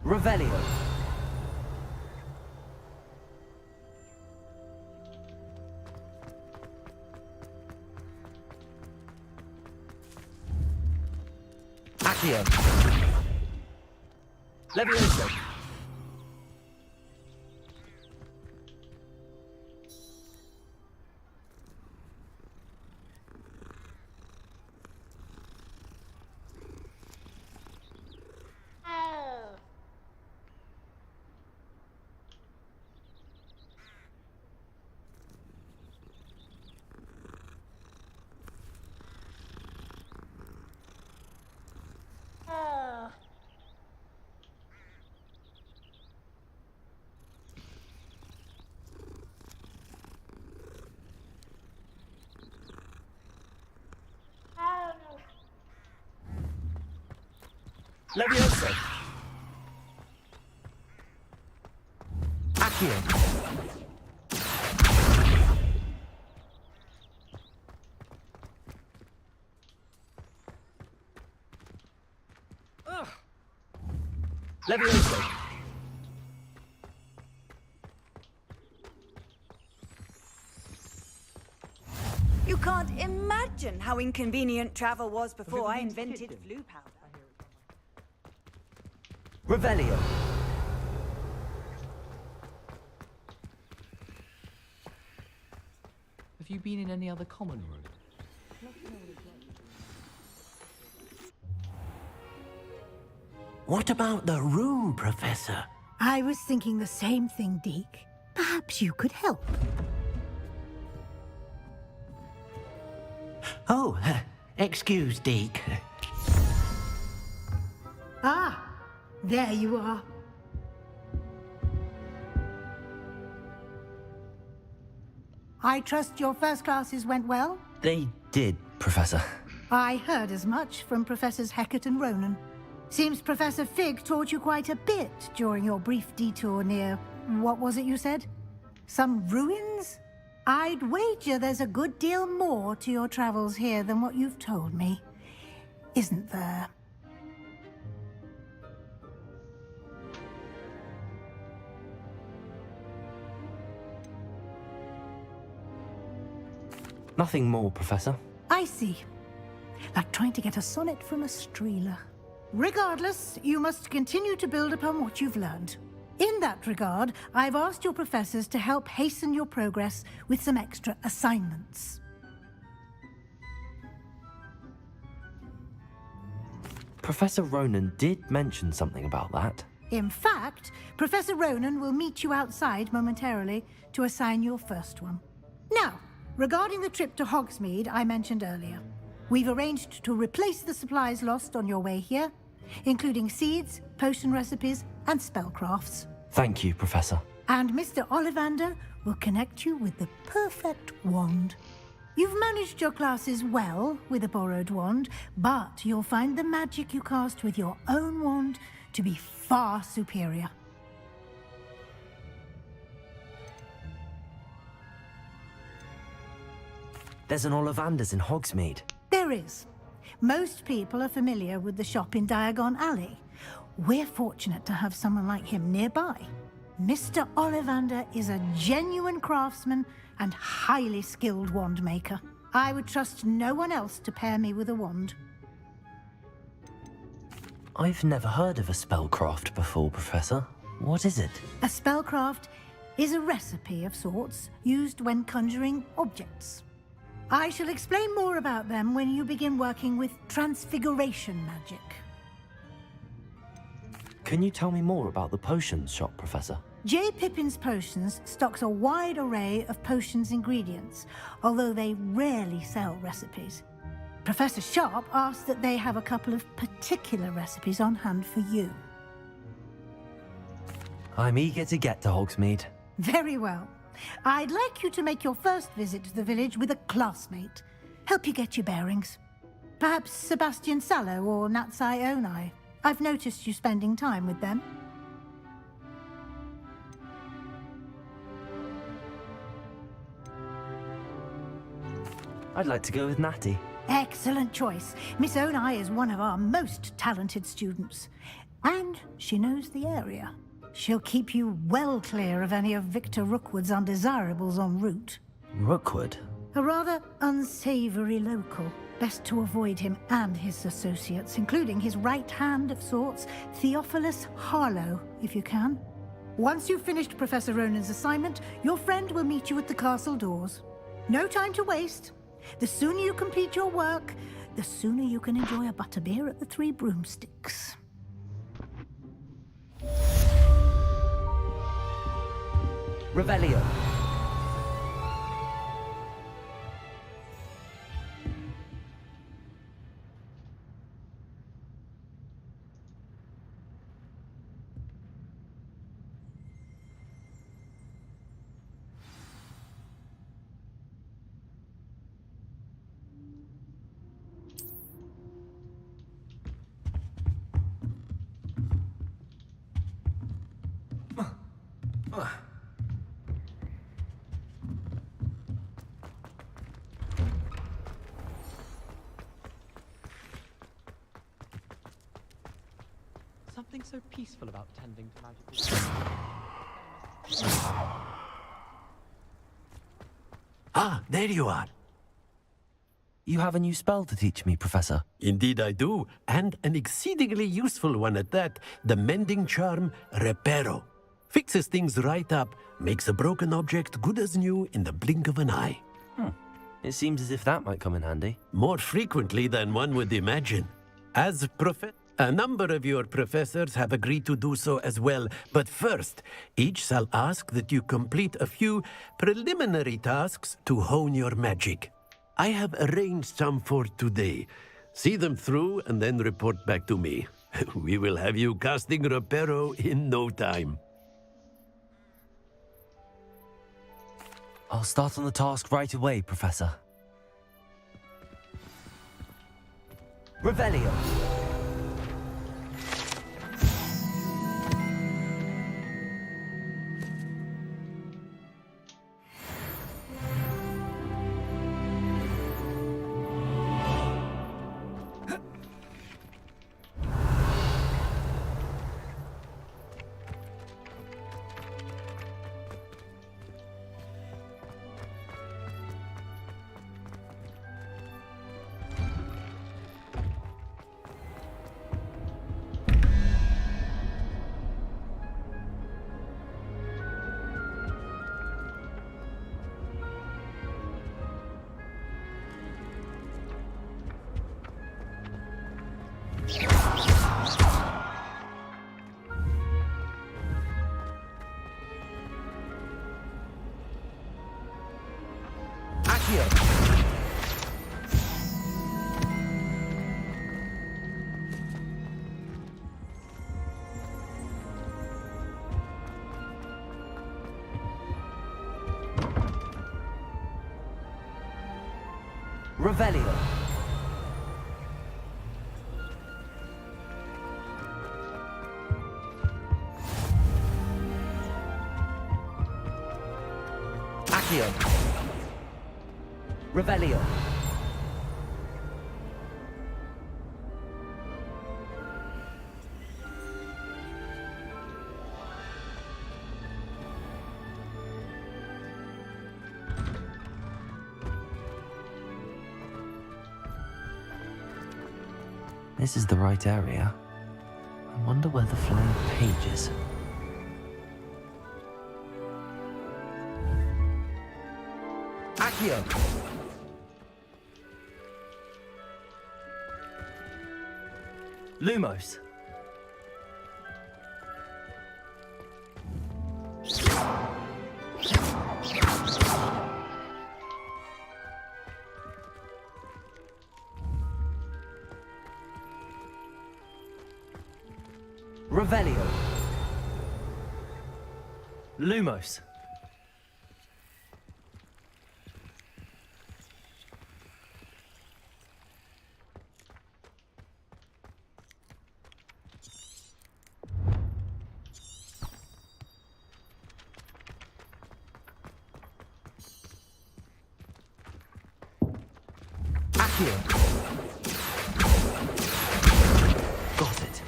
Revelio. Accio. Levioso. Levioso. Accio. Levioso. You can't imagine how inconvenient travel was before I invented flu powder. Revelio. Have you been in any other common room? What about the room, Professor? I was thinking the same thing, Deke. Perhaps you could help. Oh, excuse, Deke. Ah, there you are. I trust your first classes went well? They did, Professor. I heard as much from Professors Hecat and Ronan. Seems Professor Fig taught you quite a bit during your brief detour near... what was it you said? Some ruins? I'd wager there's a good deal more to your travels here than what you've told me. Isn't there? Nothing more, Professor. I see. Like trying to get a sonnet from a streeler. Regardless, you must continue to build upon what you've learned. In that regard, I've asked your professors to help hasten your progress with some extra assignments. Professor Ronan did mention something about that. In fact, Professor Ronan will meet you outside momentarily to assign your first one. Now, regarding the trip to Hogsmeade I mentioned earlier, we've arranged to replace the supplies lost on your way here, including seeds, potion recipes, and spellcrafts. Thank you, Professor. And Mr. Ollivander will connect you with the perfect wand. You've managed your classes well with a borrowed wand, but you'll find the magic you cast with your own wand to be far superior. There's an Ollivander's in Hogsmeade. There is. Most people are familiar with the shop in Diagon Alley. We're fortunate to have someone like him nearby. Mr. Ollivander is a genuine craftsman and highly skilled wand maker. I would trust no one else to pair me with a wand. I've never heard of a spellcraft before, Professor. What is it? A spellcraft is a recipe of sorts used when conjuring objects. I shall explain more about them when you begin working with transfiguration magic. Can you tell me more about the potions shop, Professor? J. Pippin's Potions stocks a wide array of potions ingredients, although they rarely sell recipes. Professor Sharp asked that they have a couple of particular recipes on hand for you. I'm eager to get to Hogsmeade. Very well. I'd like you to make your first visit to the village with a classmate. Help you get your bearings. Perhaps Sebastian Sallow or Natsai Onai. I've noticed you spending time with them. I'd like to go with Natty. Excellent choice. Miss Onai is one of our most talented students. And she knows the area. She'll keep you well clear of any of Victor Rookwood's undesirables en route. Rookwood? A rather unsavory local. Best to avoid him and his associates, including his right hand of sorts, Theophilus Harlow, if you can. Once you've finished Professor Ronan's assignment, your friend will meet you at the castle doors. No time to waste. The sooner you complete your work, the sooner you can enjoy a butterbeer at the Three Broomsticks. Revelio. Something so peaceful about tending to magical... Ah, there you are. You have a new spell to teach me, Professor. Indeed I do, and an exceedingly useful one at that. The mending charm, Reparo. Fixes things right up, makes a broken object good as new in the blink of an eye. It seems as if that might come in handy. More frequently than one would imagine. As a number of your professors have agreed to do so as well, but first, each shall ask that you complete a few preliminary tasks to hone your magic. I have arranged some for today. See them through and then report back to me. We will have you casting Reparo in no time. I'll start on the task right away, Professor. Revelio. Revelio. Accio. Revelio. This is the right area. I wonder where the flying page is. Accio! Lumos! Revelio. Lumos. Accio. Got it.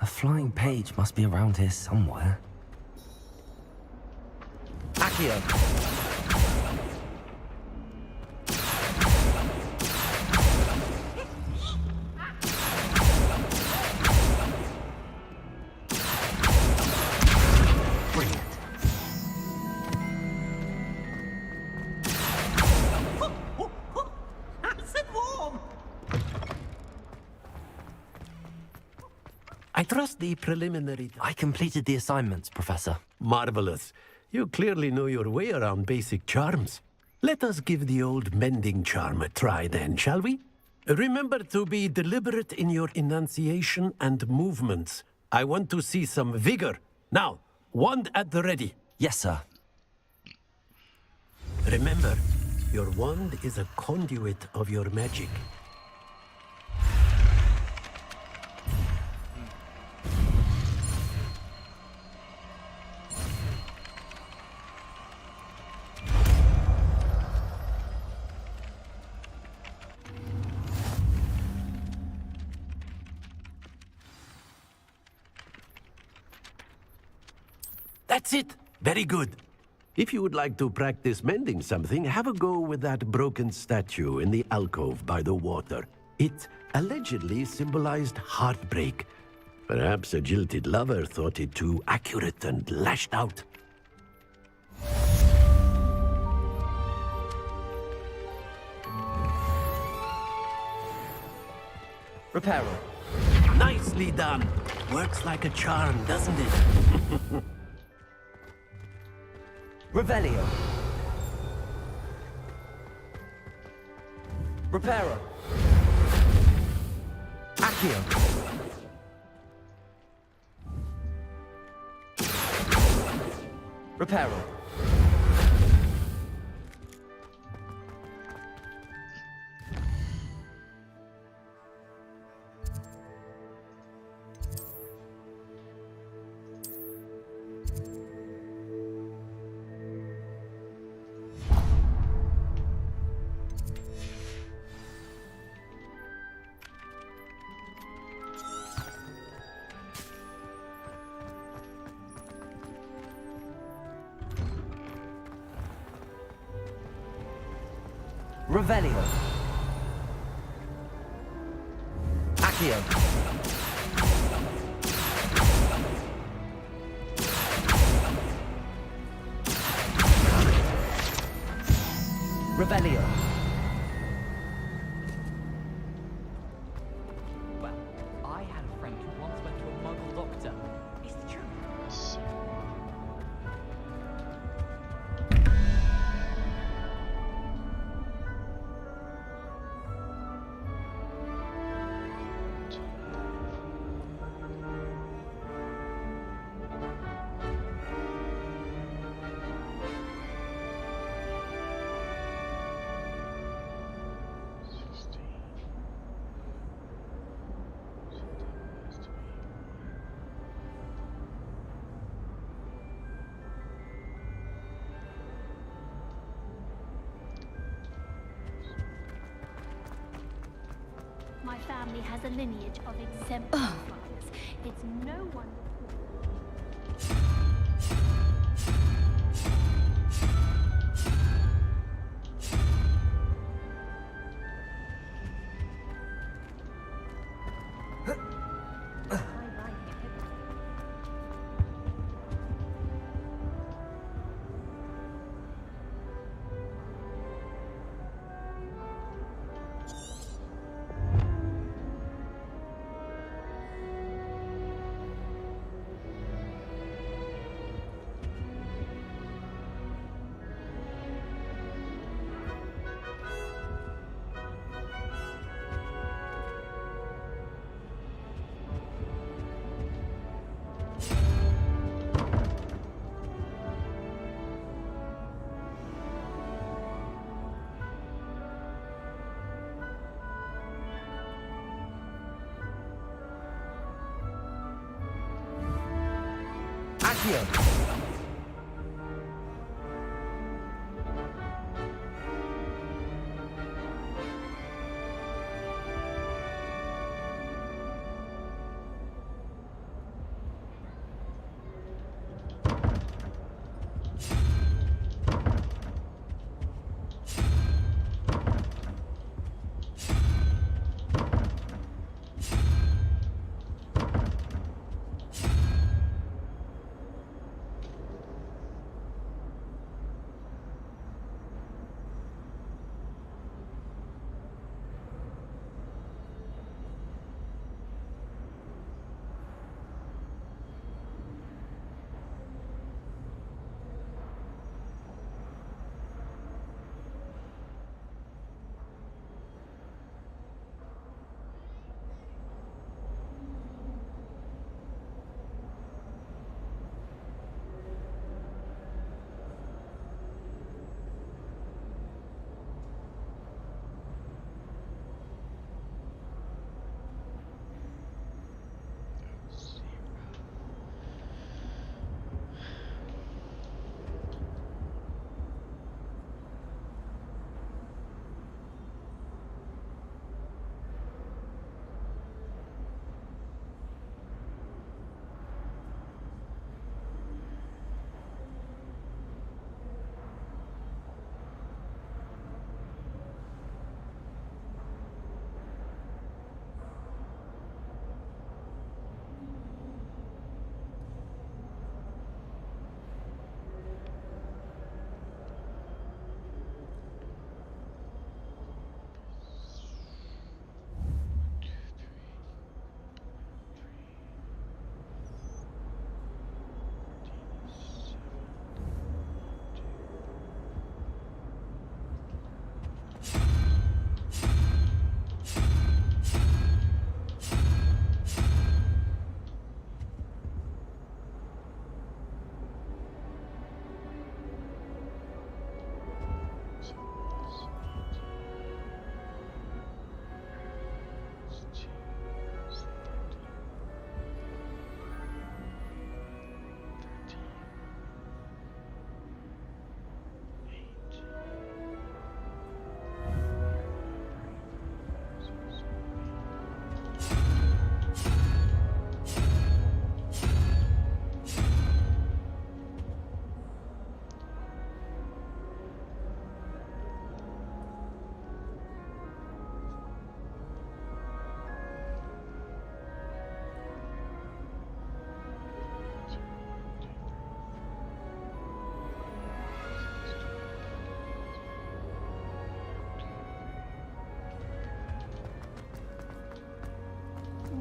A flying page must be around here somewhere. Accio. Brilliant. Nice and warm! I trust the preliminary... I completed the assignments, Professor. Marvelous. You clearly know your way around basic charms. Let us give the old mending charm a try then, shall we? Remember to be deliberate in your enunciation and movements. I want to see some vigor. Now, wand at the ready. Yes, sir. Remember, your wand is a conduit of your magic. That's it. Very good. If you would like to practice mending something, have a go with that broken statue in the alcove by the water. It allegedly symbolized heartbreak. Perhaps a jilted lover thought it too accurate and lashed out. Reparo. Nicely done. Works like a charm, doesn't it? Revelio. Reparo. Accio. Reparo. Revelio. Accio. Revelio. Well, I had a friend who once went to a Muggle doctor. It's the truth. family has a lineage of exemplary fathers. It's no wonder. Accio!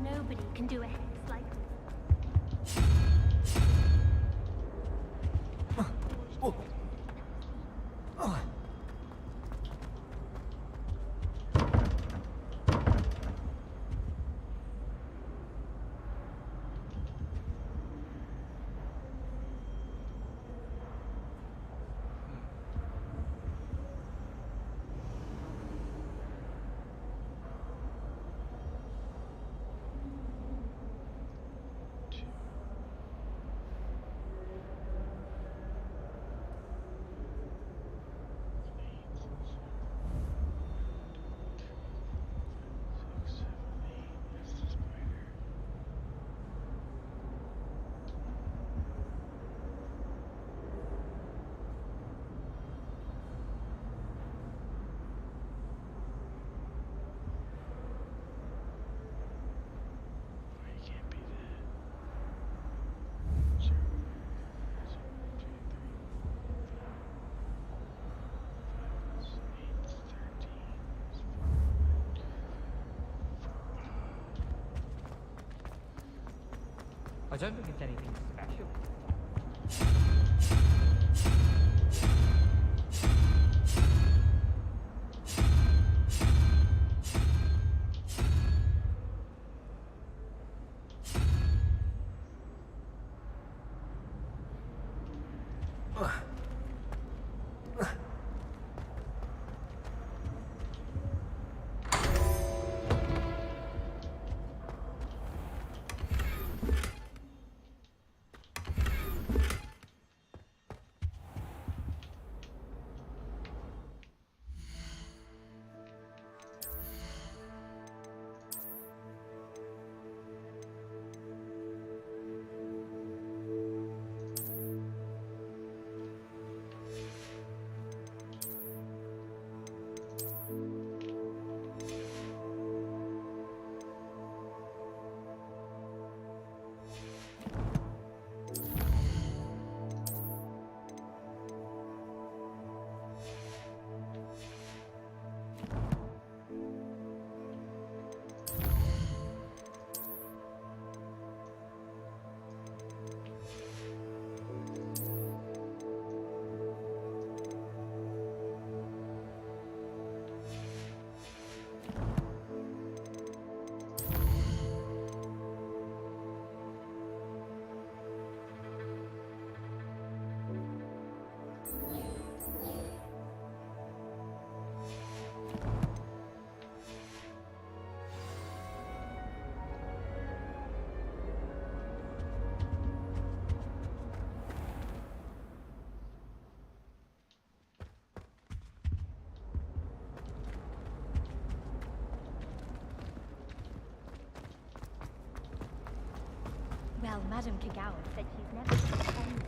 Nobody can do a hex like I don't think it's anything special. Well, Madame Kagawa said she's never seen anything.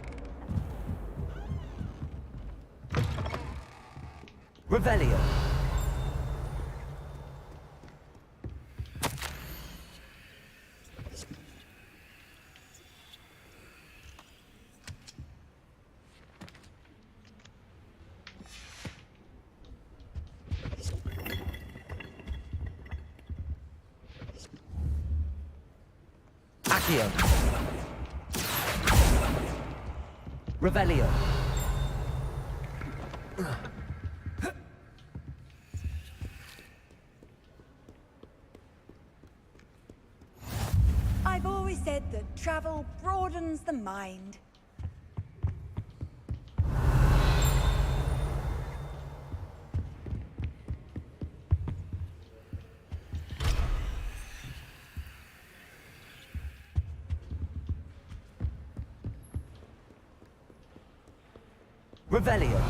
Revelio. Accio. Revelio. I've always said that travel broadens the mind. Revelio.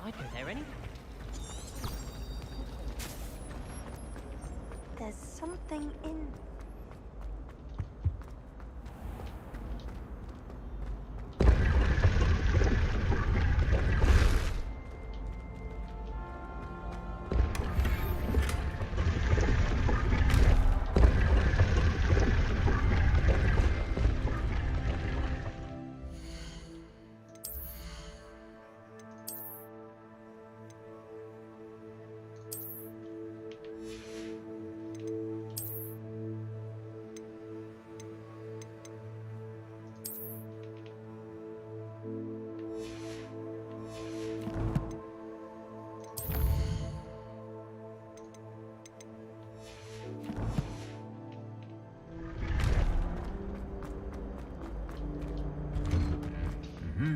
I'd go there anyway. There's something in...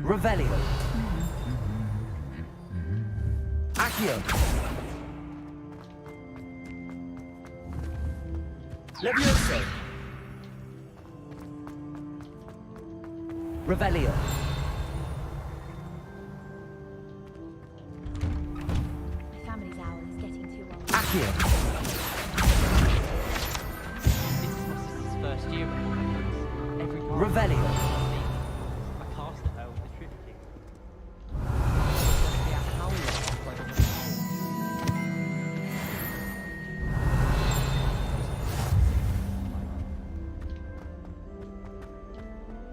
Revelio. Accio. Levioso. Revelio. My family's owl is getting too old. Accio. This is Moss's first year at Hogwarts. Every part Revelio. I cast at her with the triptych. It's gonna be a howler before I got the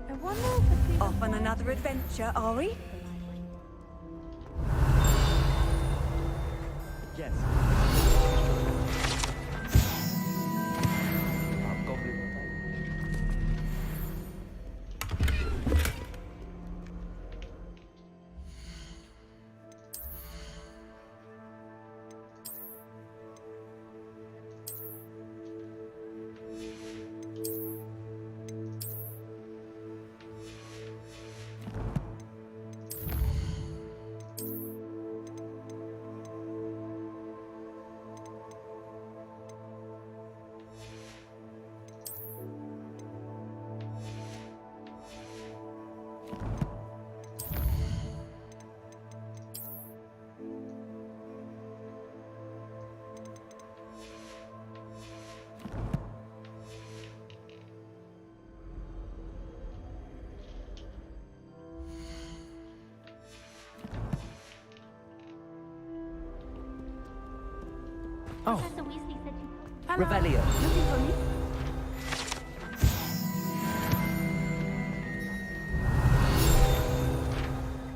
I wonder if off on another adventure, are we? Yes. Oh. Professor Weasley said you... Revelio. Looking for me?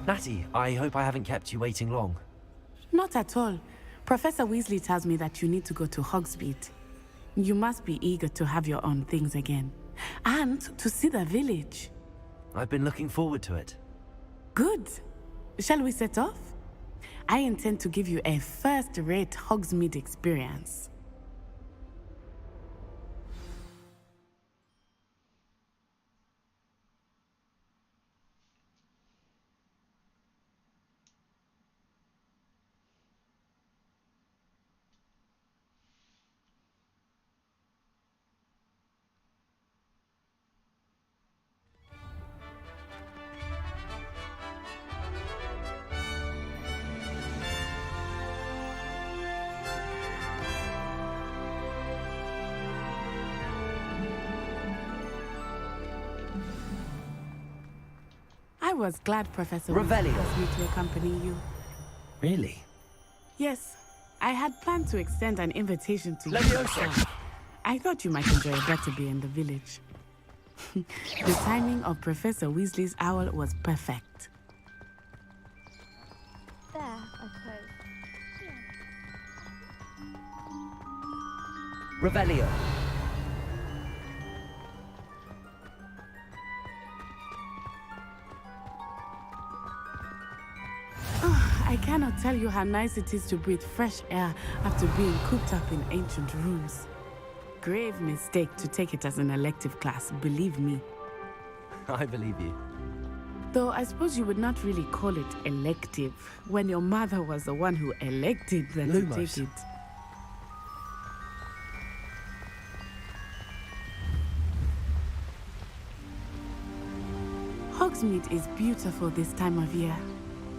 Natty, I hope I haven't kept you waiting long. Not at all. Professor Weasley tells me that you need to go to Hogsmeade. You must be eager to have your own things again. And to see the village. I've been looking forward to it. Good. Shall we set off? I intend to give you a first-rate Hogsmeade experience. I was glad Professor Revelio asked me to accompany you. Really? Yes, I had planned to extend an invitation to you. Leviosa. myself. I thought you might enjoy a better be in the village. The timing of Professor Weasley's owl was perfect. There, I suppose. Revelio. I cannot tell you how nice it is to breathe fresh air after being cooped up in ancient rooms. Grave mistake to take it as an elective class, believe me. I believe you. Though I suppose you would not really call it elective when your mother was the one who elected that you Lumos. take it. Hogsmeade is beautiful this time of year.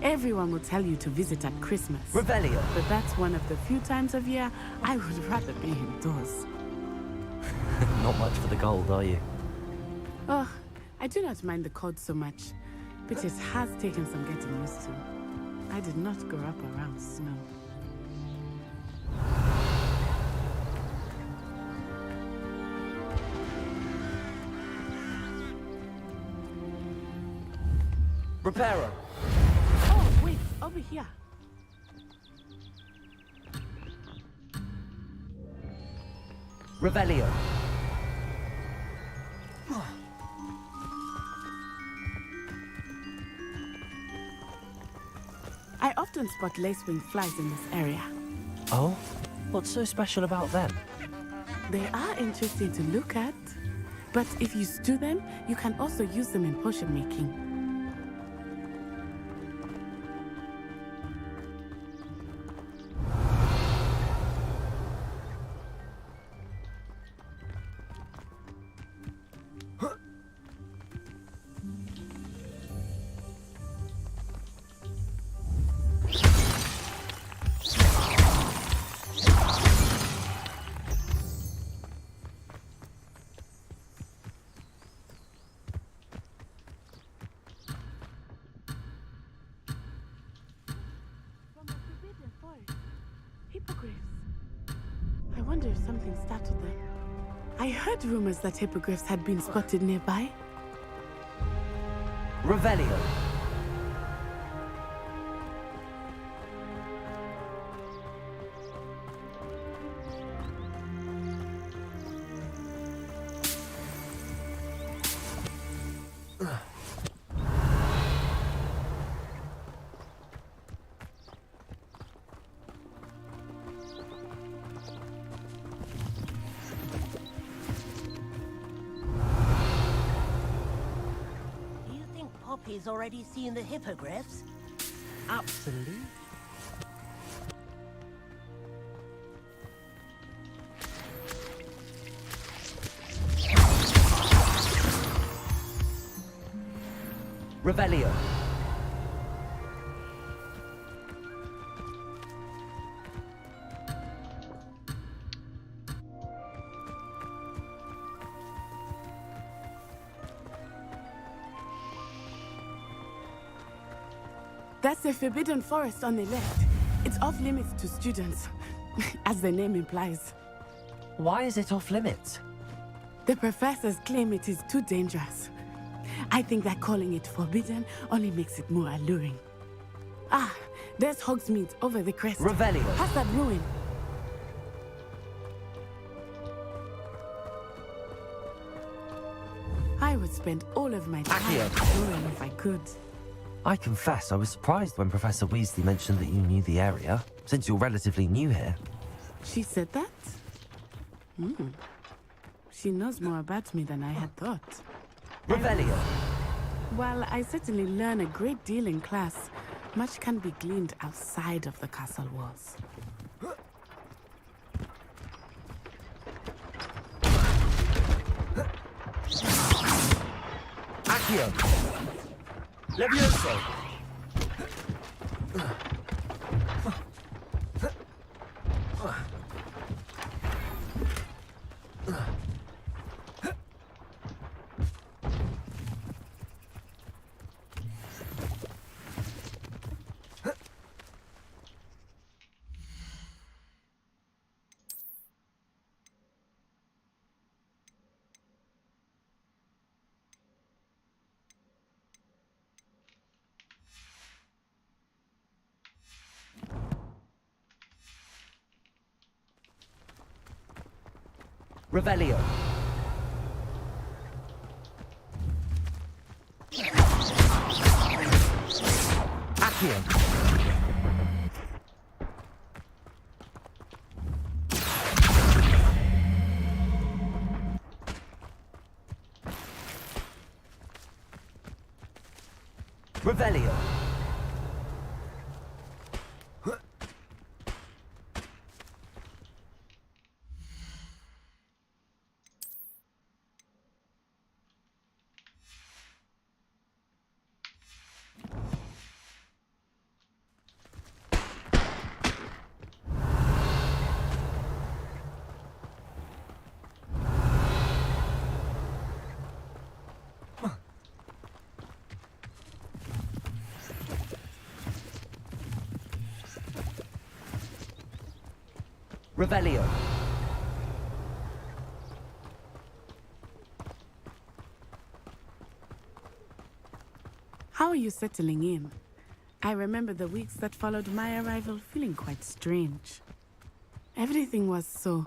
Everyone will tell you to visit at Christmas. Revelio. But that's one of the few times of year I would rather be indoors. Not much for the gold, are you? Oh, I do not mind the cold so much, but it has taken some getting used to. I did not grow up around snow. Reparo. Oh, wait, over here. Revelio. I often spot lacewing flies in this area. Oh? What's so special about them? They are interesting to look at, but if you stew them, you can also use them in potion making. Hippogriffs. I wonder if something startled them. I heard rumors that hippogriffs had been spotted nearby. Revelio. Poppy's already seen the hippogriffs? Absolutely. Revelio. That's the Forbidden Forest on the left. It's off limits to students, as the name implies. Why is it off limits? The professors claim it is too dangerous. I think that calling it forbidden only makes it more alluring. Ah, there's Hogsmeade over the crest. Revelio. Past that ruin. I would spend all of my time exploring if I could. I confess I was surprised when Professor Weasley mentioned that you knew the area, since you're relatively new here. She said that? She knows more about me than I had thought. Revelio. While I certainly learn a great deal in class, much can be gleaned outside of the castle walls. Accio! Levioso! Revelio. Accio. Revelio. Revelio. How are you settling in? I remember the weeks that followed my arrival feeling quite strange. Everything was so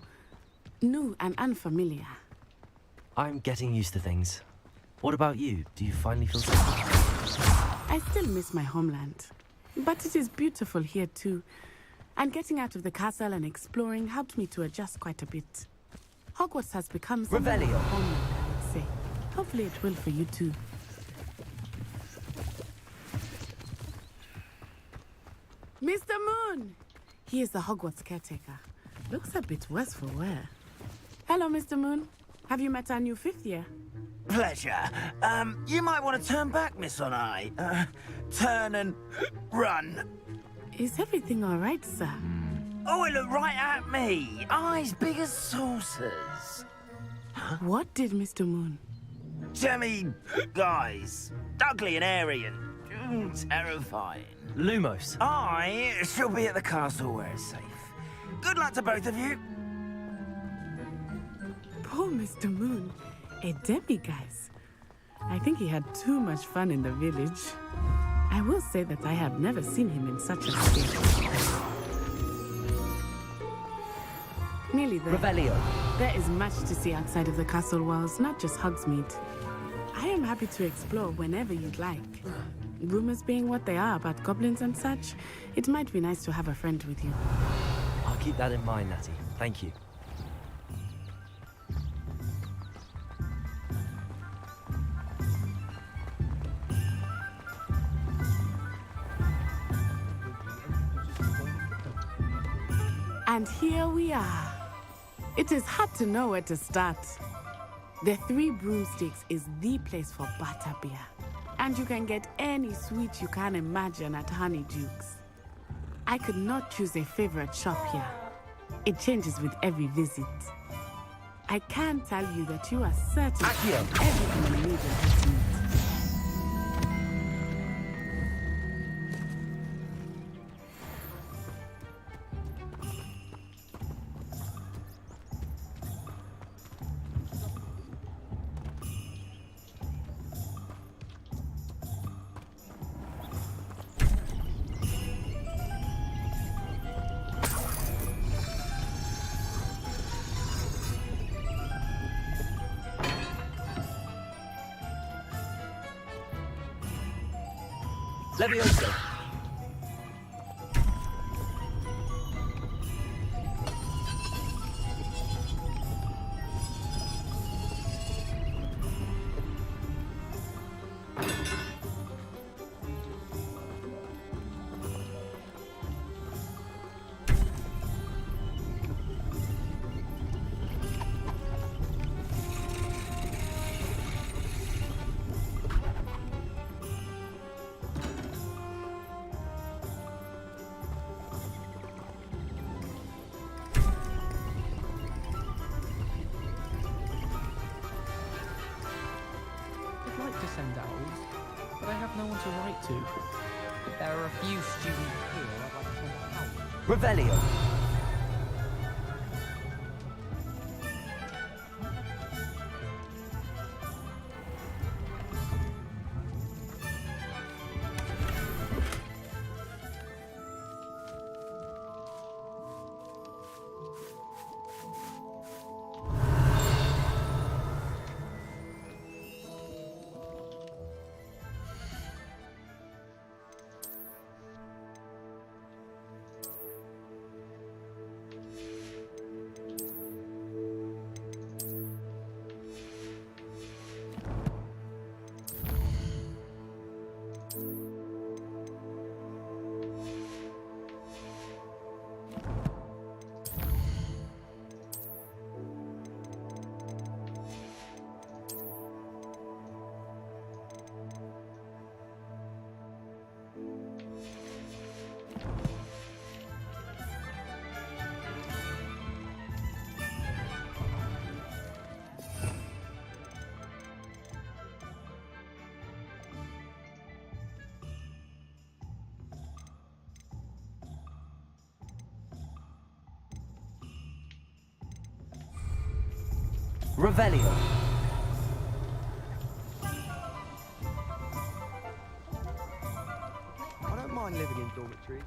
new and unfamiliar. I'm getting used to things. What about you? Do you finally feel settled? I still miss my homeland, but it is beautiful here too. And getting out of the castle and exploring helped me to adjust quite a bit. Hogwarts has become something like a homeland, I would say. Hopefully it will for you too. Mr. Moon! He is the Hogwarts caretaker. Looks a bit worse for wear. Hello, Mr. Moon. Have you met our new 5th year? Pleasure. You might want to turn back, Miss Onai. Turn and run. Is everything all right, sir? Oh, it looked right at me. Eyes big as saucers. What did Mr. Moon? Jemmy, guys. Ugly and airy and Terrifying. Lumos. I shall be at the castle where it's safe. Good luck to both of you. Poor Mr. Moon, a demiguise. I think he had too much fun in the village. I will say that I have never seen him in such a state. Nearly there. Revelio. There is much to see outside of the castle walls, not just Hogsmeade. I am happy to explore whenever you'd like. Rumors being what they are about goblins and such, it might be nice to have a friend with you. I'll keep that in mind, Natty. Thank you. And here we are. It is hard to know where to start. The Three Broomsticks is the place for butterbeer. And you can get any sweet you can imagine at Honeydukes. I could not choose a favorite shop here. It changes with every visit. I can tell you that you are certain of everything you need in Hogsmeade. Levioso. I'd like to send owls, but I have no one to write to. There are a few students here I'd like to send out. Revelio. Revelio. I don't mind living in dormitories.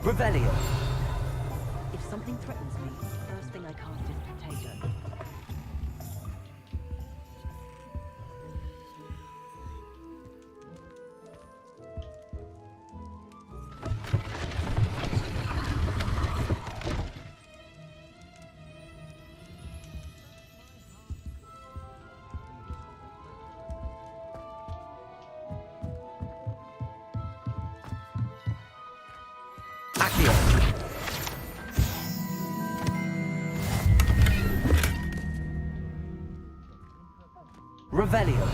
Revelio. If something threatens me, the first thing I cast is Potato. Revelio.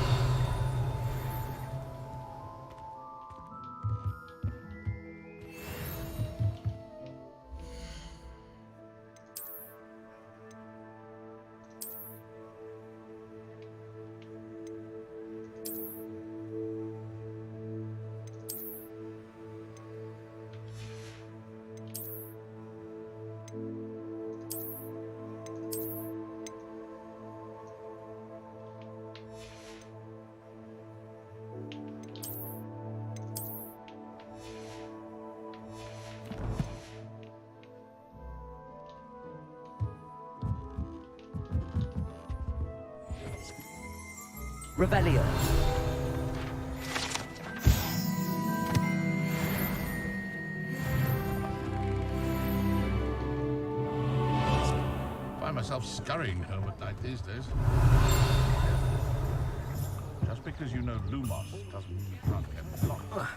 Revelio. Find myself scurrying home at night these days. Just because you know Lumos doesn't mean you can't get blocked.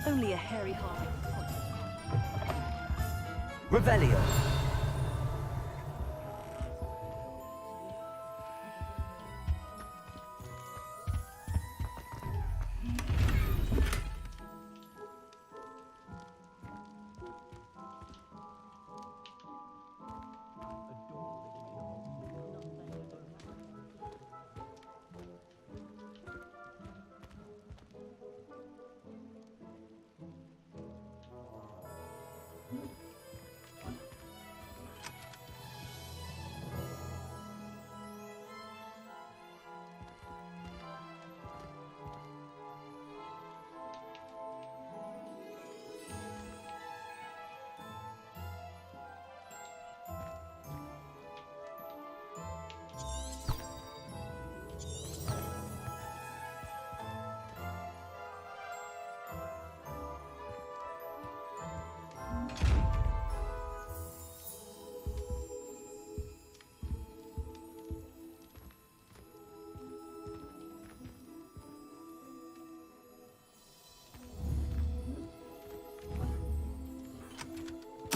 Only a hairy-hearted. Revelio.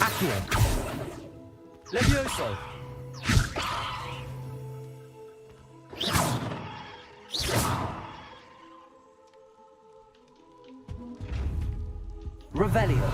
Accio. Levioso. Revelio.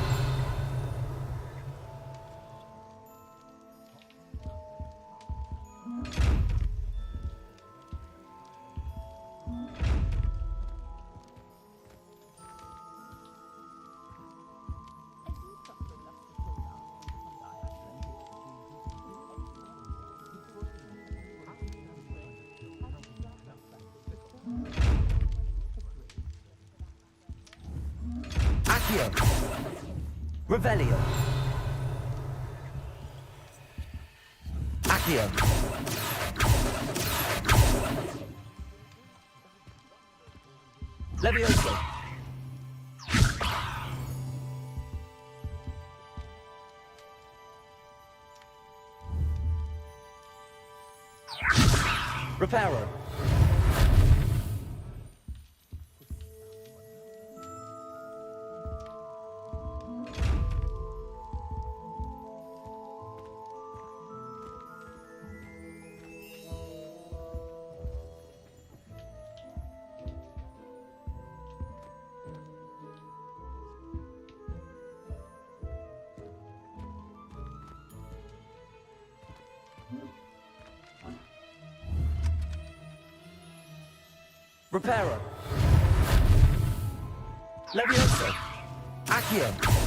Accio. Revelio. Accio. Levioso. Reparo. Reparo. Levioso. Accio.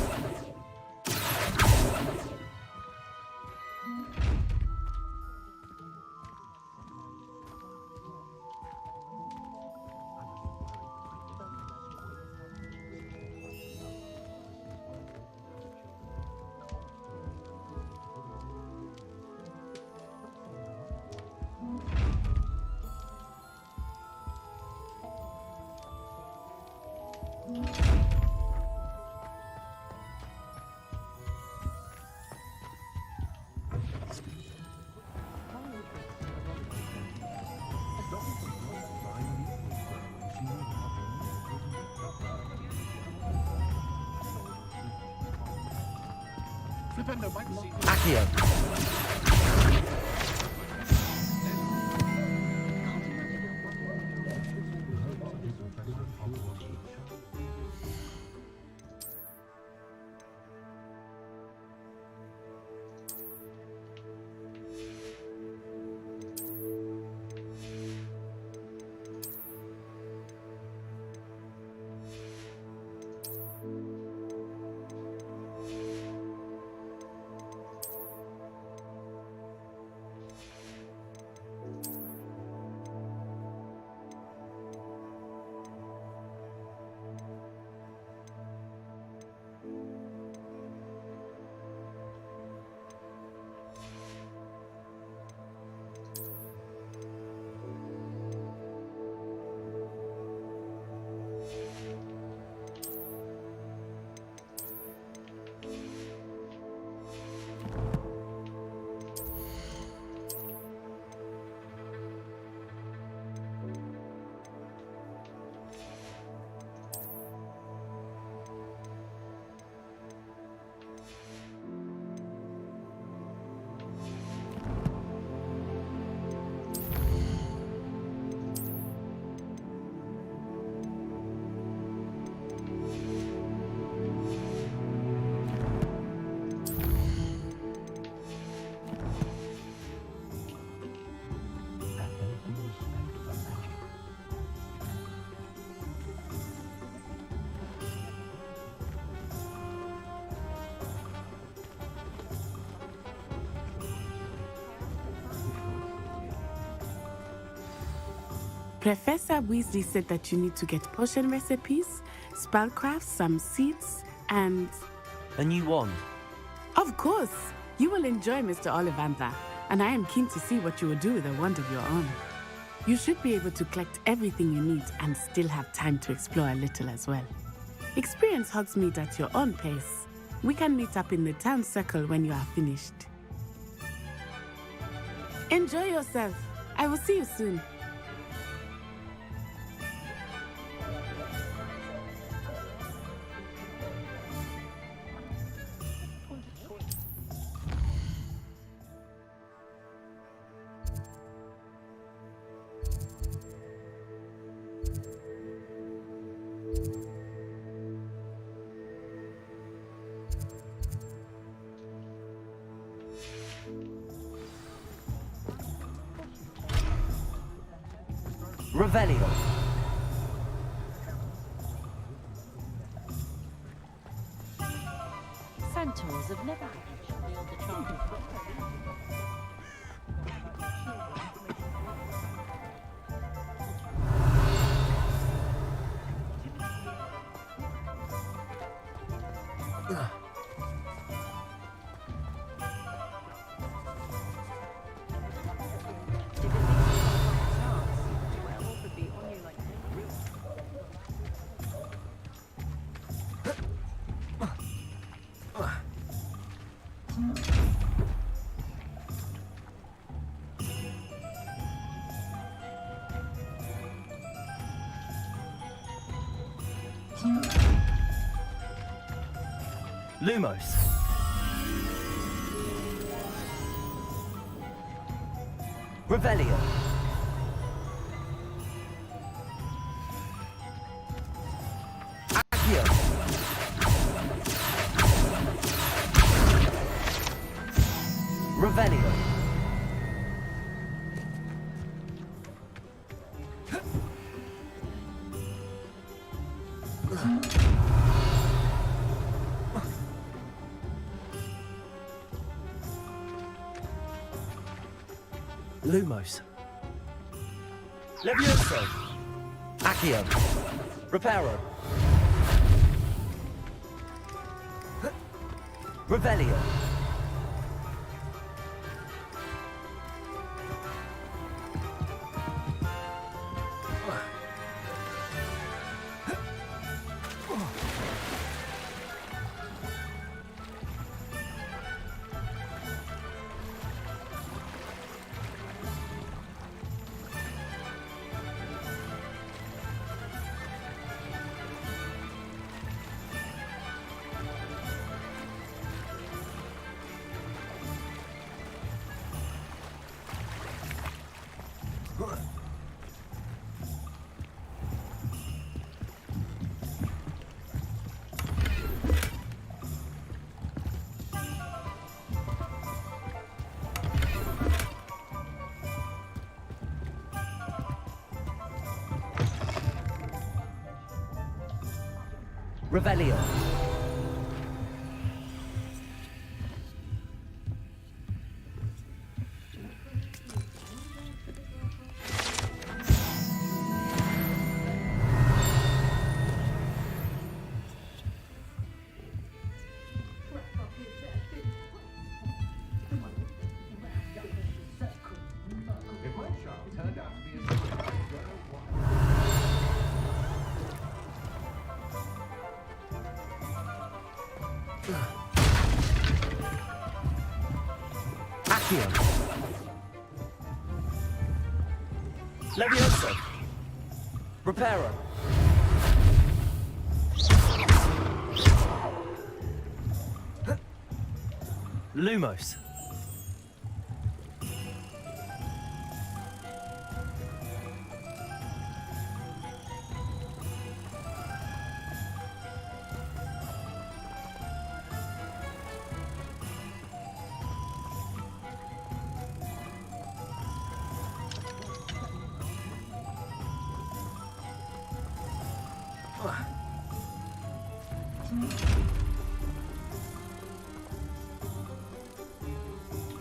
Accio. Professor Weasley said that you need to get potion recipes, spellcraft, some seeds, and... A new wand. Of course! You will enjoy Mr. Ollivander, and I am keen to see what you will do with a wand of your own. You should be able to collect everything you need and still have time to explore a little as well. Experience Hogsmeade at your own pace. We can meet up in the town circle when you are finished. Enjoy yourself. I will see you soon. Revelio. Centaurs have never wield the charm. Lumos. Revelio. Accio. Revelio. Lumos. Levioso. Accio. Reparo. Revelio. Revelio. Accio. Levioso. Reparo. Lumos.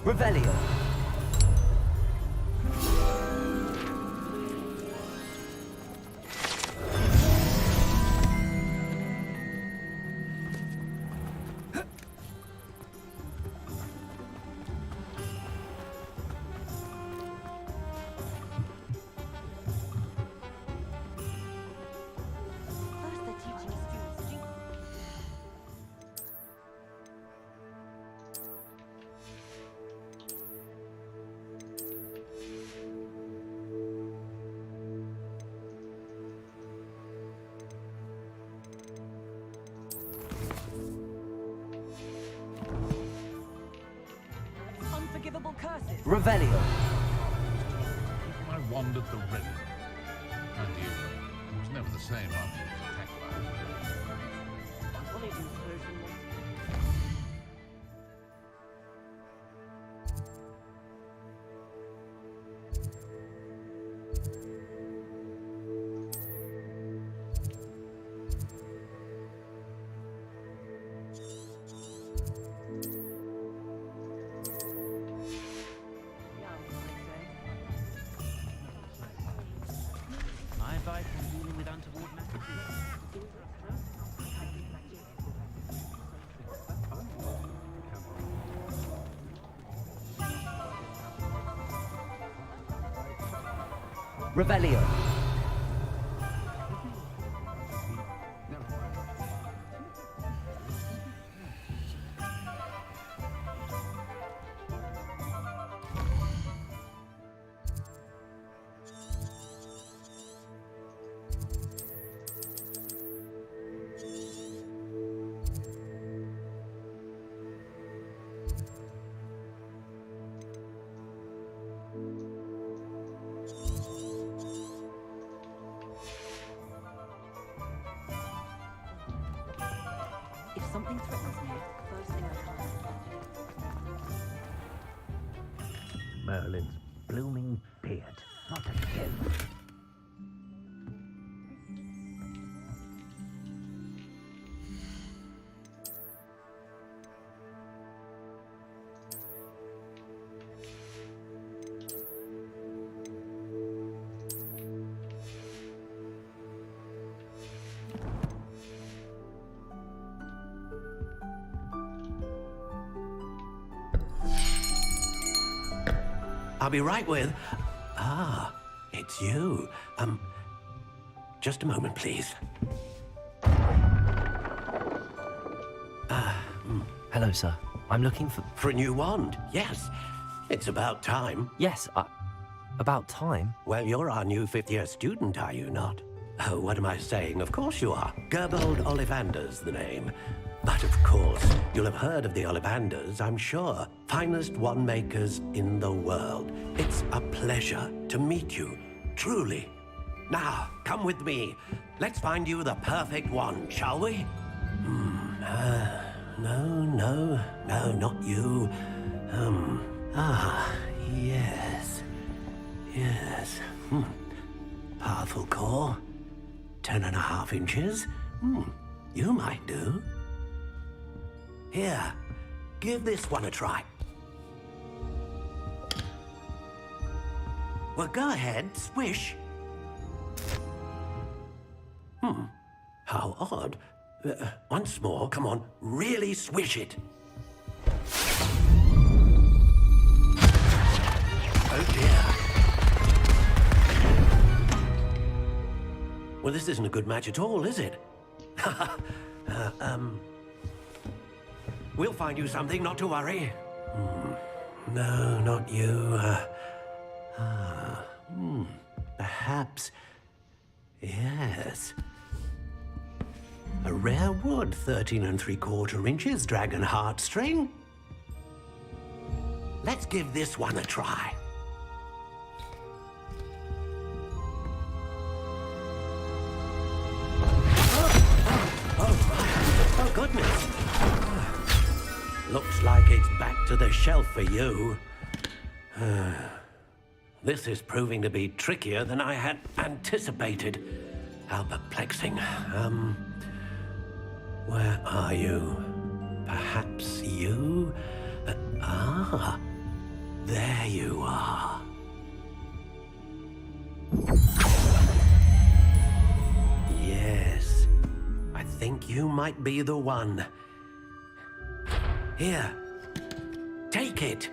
Revelio. Unforgivable curses. Revelio. I wandered the river. And you, it was never the same after it was attacked My advice on dealing with untoward matters. Revelio. If something threatens me, first thing I can't. Merlin's blooming beard. Not again. I'll be right with... Ah, it's you. Just a moment, please. Hello, sir. I'm looking for... For a new wand, yes. It's about time. Yes, about time? Well, you're our new fifth-year student, are you not? Oh, what am I saying? Of course you are. Gerbold Ollivander's the name. But of course, you'll have heard of the Ollivanders, I'm sure. Finest wand makers in the world. It's a pleasure to meet you, truly. Now, come with me. Let's find you the perfect wand, shall we? No, not you. Yes. Powerful core. 10.5 inches. You might do. Here, give this one a try. Well, go ahead, swish. How odd. Once more, come on, really swish it. Oh dear. Well, this isn't a good match at all, is it? We'll find you something, not to worry. No, not you. Perhaps. Yes. A rare wood, 13 3/4 inches, dragon heartstring. Let's give this one a try. Oh, goodness. Looks like it's back to the shelf for you. This is proving to be trickier than I had anticipated. How perplexing. Where are you? Perhaps you? There you are. Yes, I think you might be the one. Here, take it.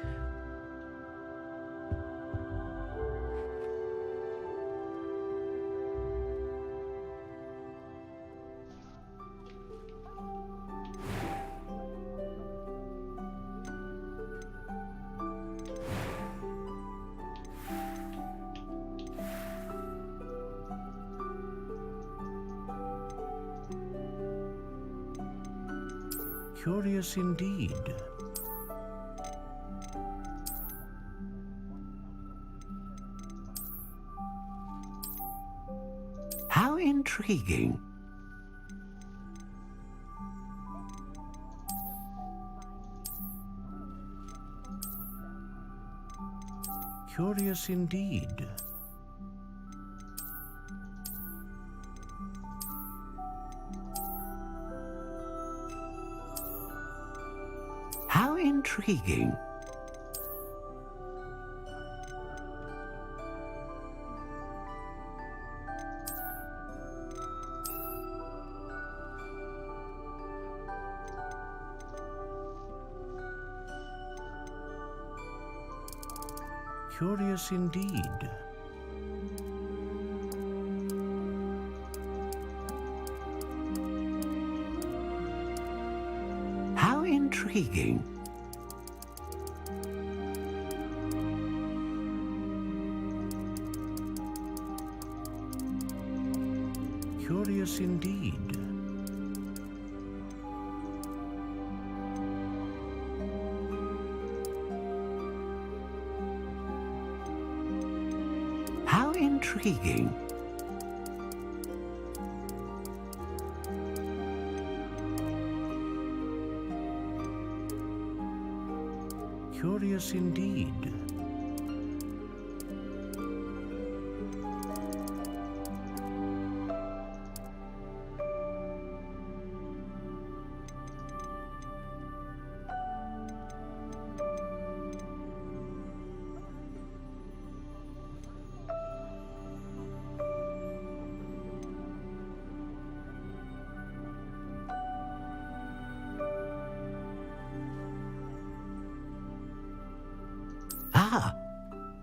Curious indeed. How intriguing. Curious indeed. How intriguing. Curious indeed. How intriguing. Curious indeed. How intriguing. Curious indeed.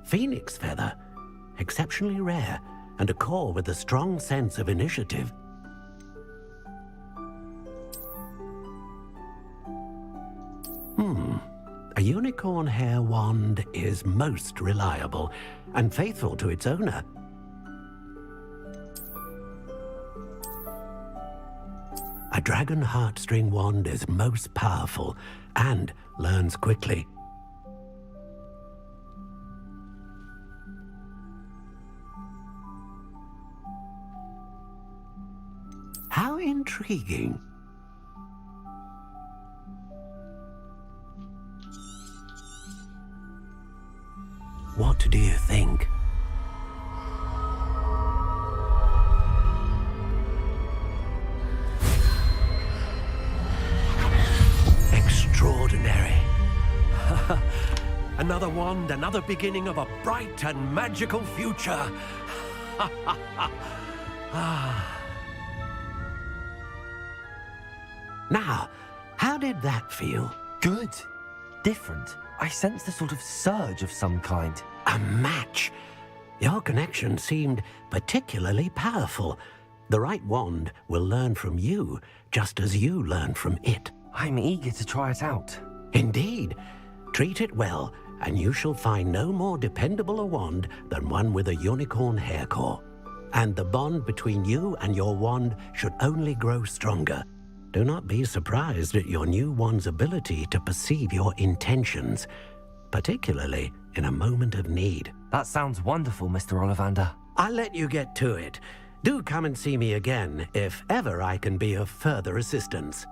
Phoenix feather. Exceptionally rare, and a core with a strong sense of initiative. A unicorn hair wand is most reliable and faithful to its owner. A dragon heartstring wand is most powerful and learns quickly. How intriguing. What do you think? Another wand, another beginning of a bright and magical future. Now, how did that feel? Good. Different. I sensed a sort of surge of some kind. A match. Your connection seemed particularly powerful. The right wand will learn from you, just as you learn from it. I'm eager to try it out. Indeed. Treat it well, and you shall find no more dependable a wand than one with a unicorn hair core. And the bond between you and your wand should only grow stronger. Do not be surprised at your new wand's ability to perceive your intentions, particularly in a moment of need. That sounds wonderful, Mr. Ollivander. I'll let you get to it. Do come and see me again if ever I can be of further assistance.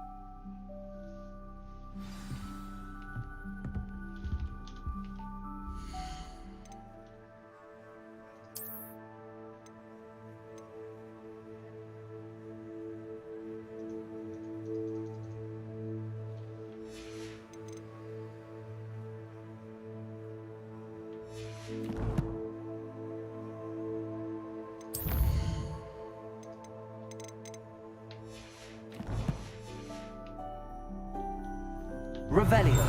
Revelio.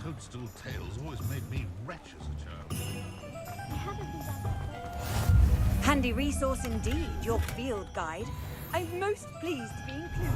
Toadstool tales always made me wretch as a child. Handy resource indeed, your field guide. I'm most pleased to be included.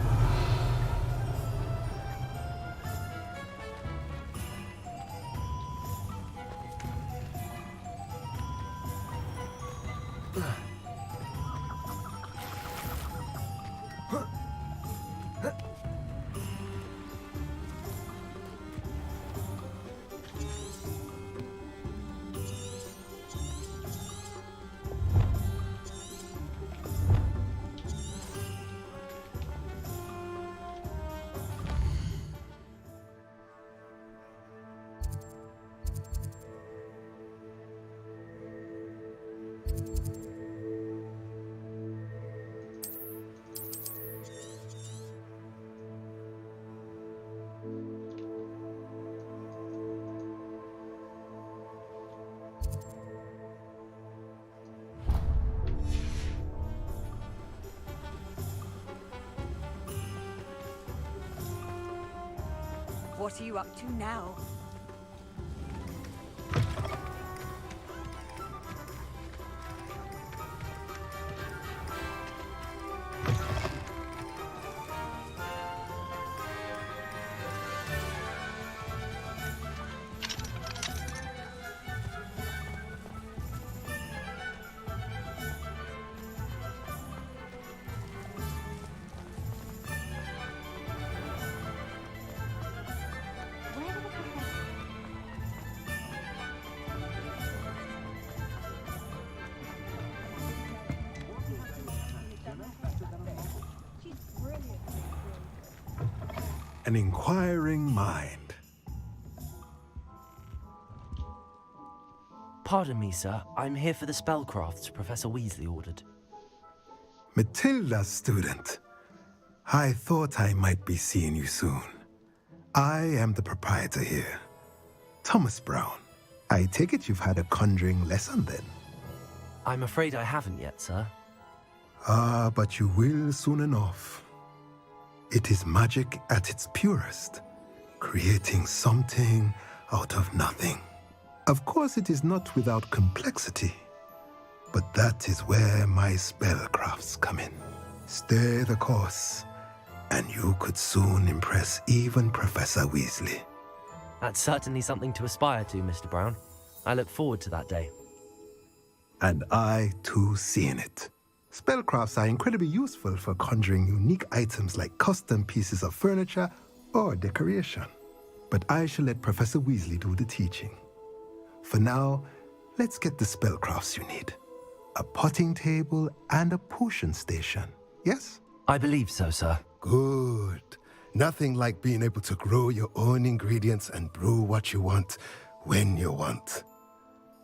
What are you up to now? An inquiring mind. Pardon me, sir. I'm here for the spellcrafts Professor Weasley ordered. Matilda's student. I thought I might be seeing you soon. I am the proprietor here, Thomas Brown. I take it you've had a conjuring lesson then? I'm afraid I haven't yet, sir. Ah, but you will soon enough. It is magic at its purest, creating something out of nothing. Of course, it is not without complexity, but that is where my spellcrafts come in. Stay the course, and you could soon impress even Professor Weasley. That's certainly something to aspire to, Mr. Brown. I look forward to that day. And I, too, seeing it. Spellcrafts are incredibly useful for conjuring unique items like custom pieces of furniture or decoration. But I shall let Professor Weasley do the teaching. For now, let's get the spellcrafts you need. A potting table and a potion station, yes? I believe so, sir. Good. Nothing like being able to grow your own ingredients and brew what you want when you want.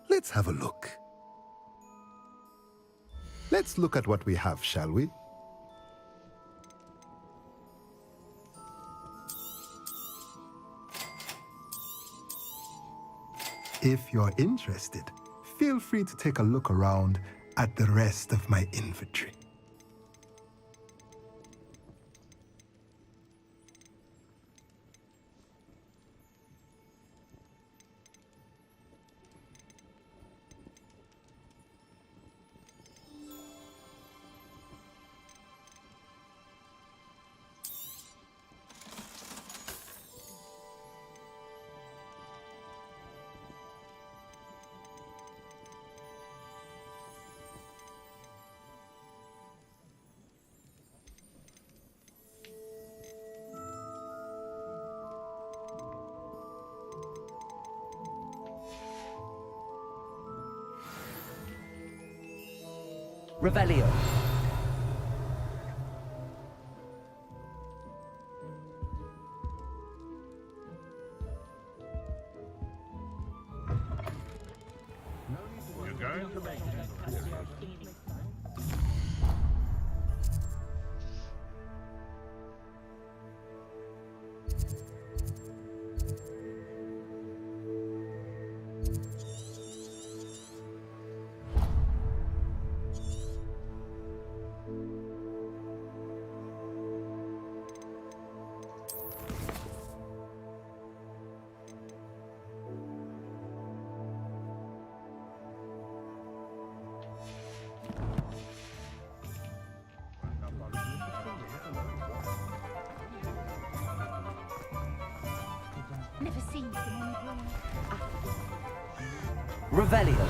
Let's have a look. Let's look at what we have, shall we? If you're interested, feel free to take a look around at the rest of my inventory. Revelio. You're going to make it. Never seen someone Revelio.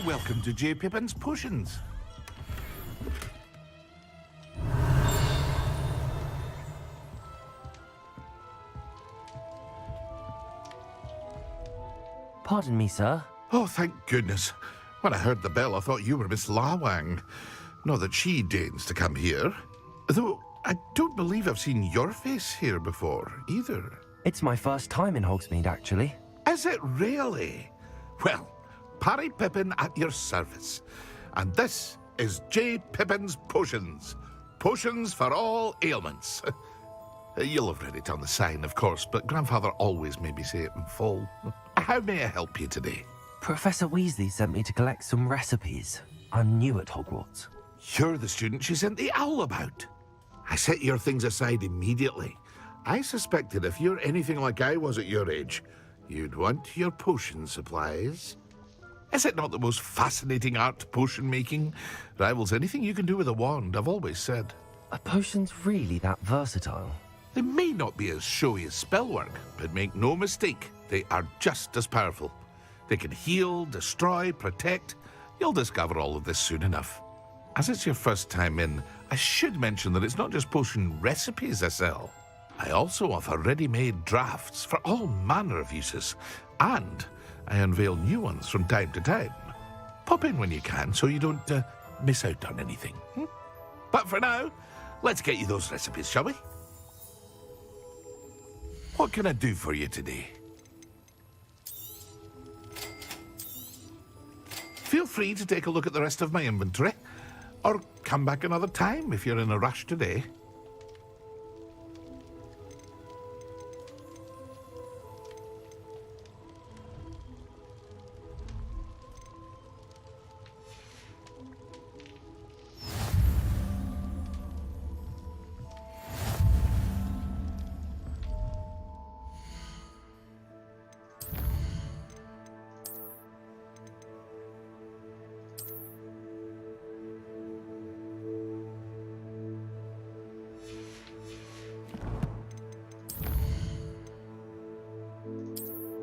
Welcome to J. Pippin's Potions. Pardon me, sir. Oh, thank goodness. When I heard the bell, I thought you were Miss Lawang. Not that she deigns to come here. Though I don't believe I've seen your face here before, either. It's my first time in Hogsmeade, actually. Is it really? Well, Parry Pippin at your service. And this is J. Pippin's Potions. Potions for all ailments. You'll have read it on the sign, of course, but Grandfather always made me say it in full. How may I help you today? Professor Weasley sent me to collect some recipes. I'm new at Hogwarts. You're the student she sent the owl about. I set your things aside immediately. I suspected if you're anything like I was at your age, you'd want your potion supplies. Is it not the most fascinating art, potion making? Rivals anything you can do with a wand, I've always said. Are potions really that versatile? They may not be as showy as spellwork, but make no mistake, they are just as powerful. They can heal, destroy, protect. You'll discover all of this soon enough. As it's your first time in, I should mention that it's not just potion recipes I sell. I also offer ready-made drafts for all manner of uses, and I unveil new ones from time to time. Pop in when you can so you don't miss out on anything. But for now, let's get you those recipes, shall we? What can I do for you today? Feel free to take a look at the rest of my inventory, or come back another time if you're in a rush today.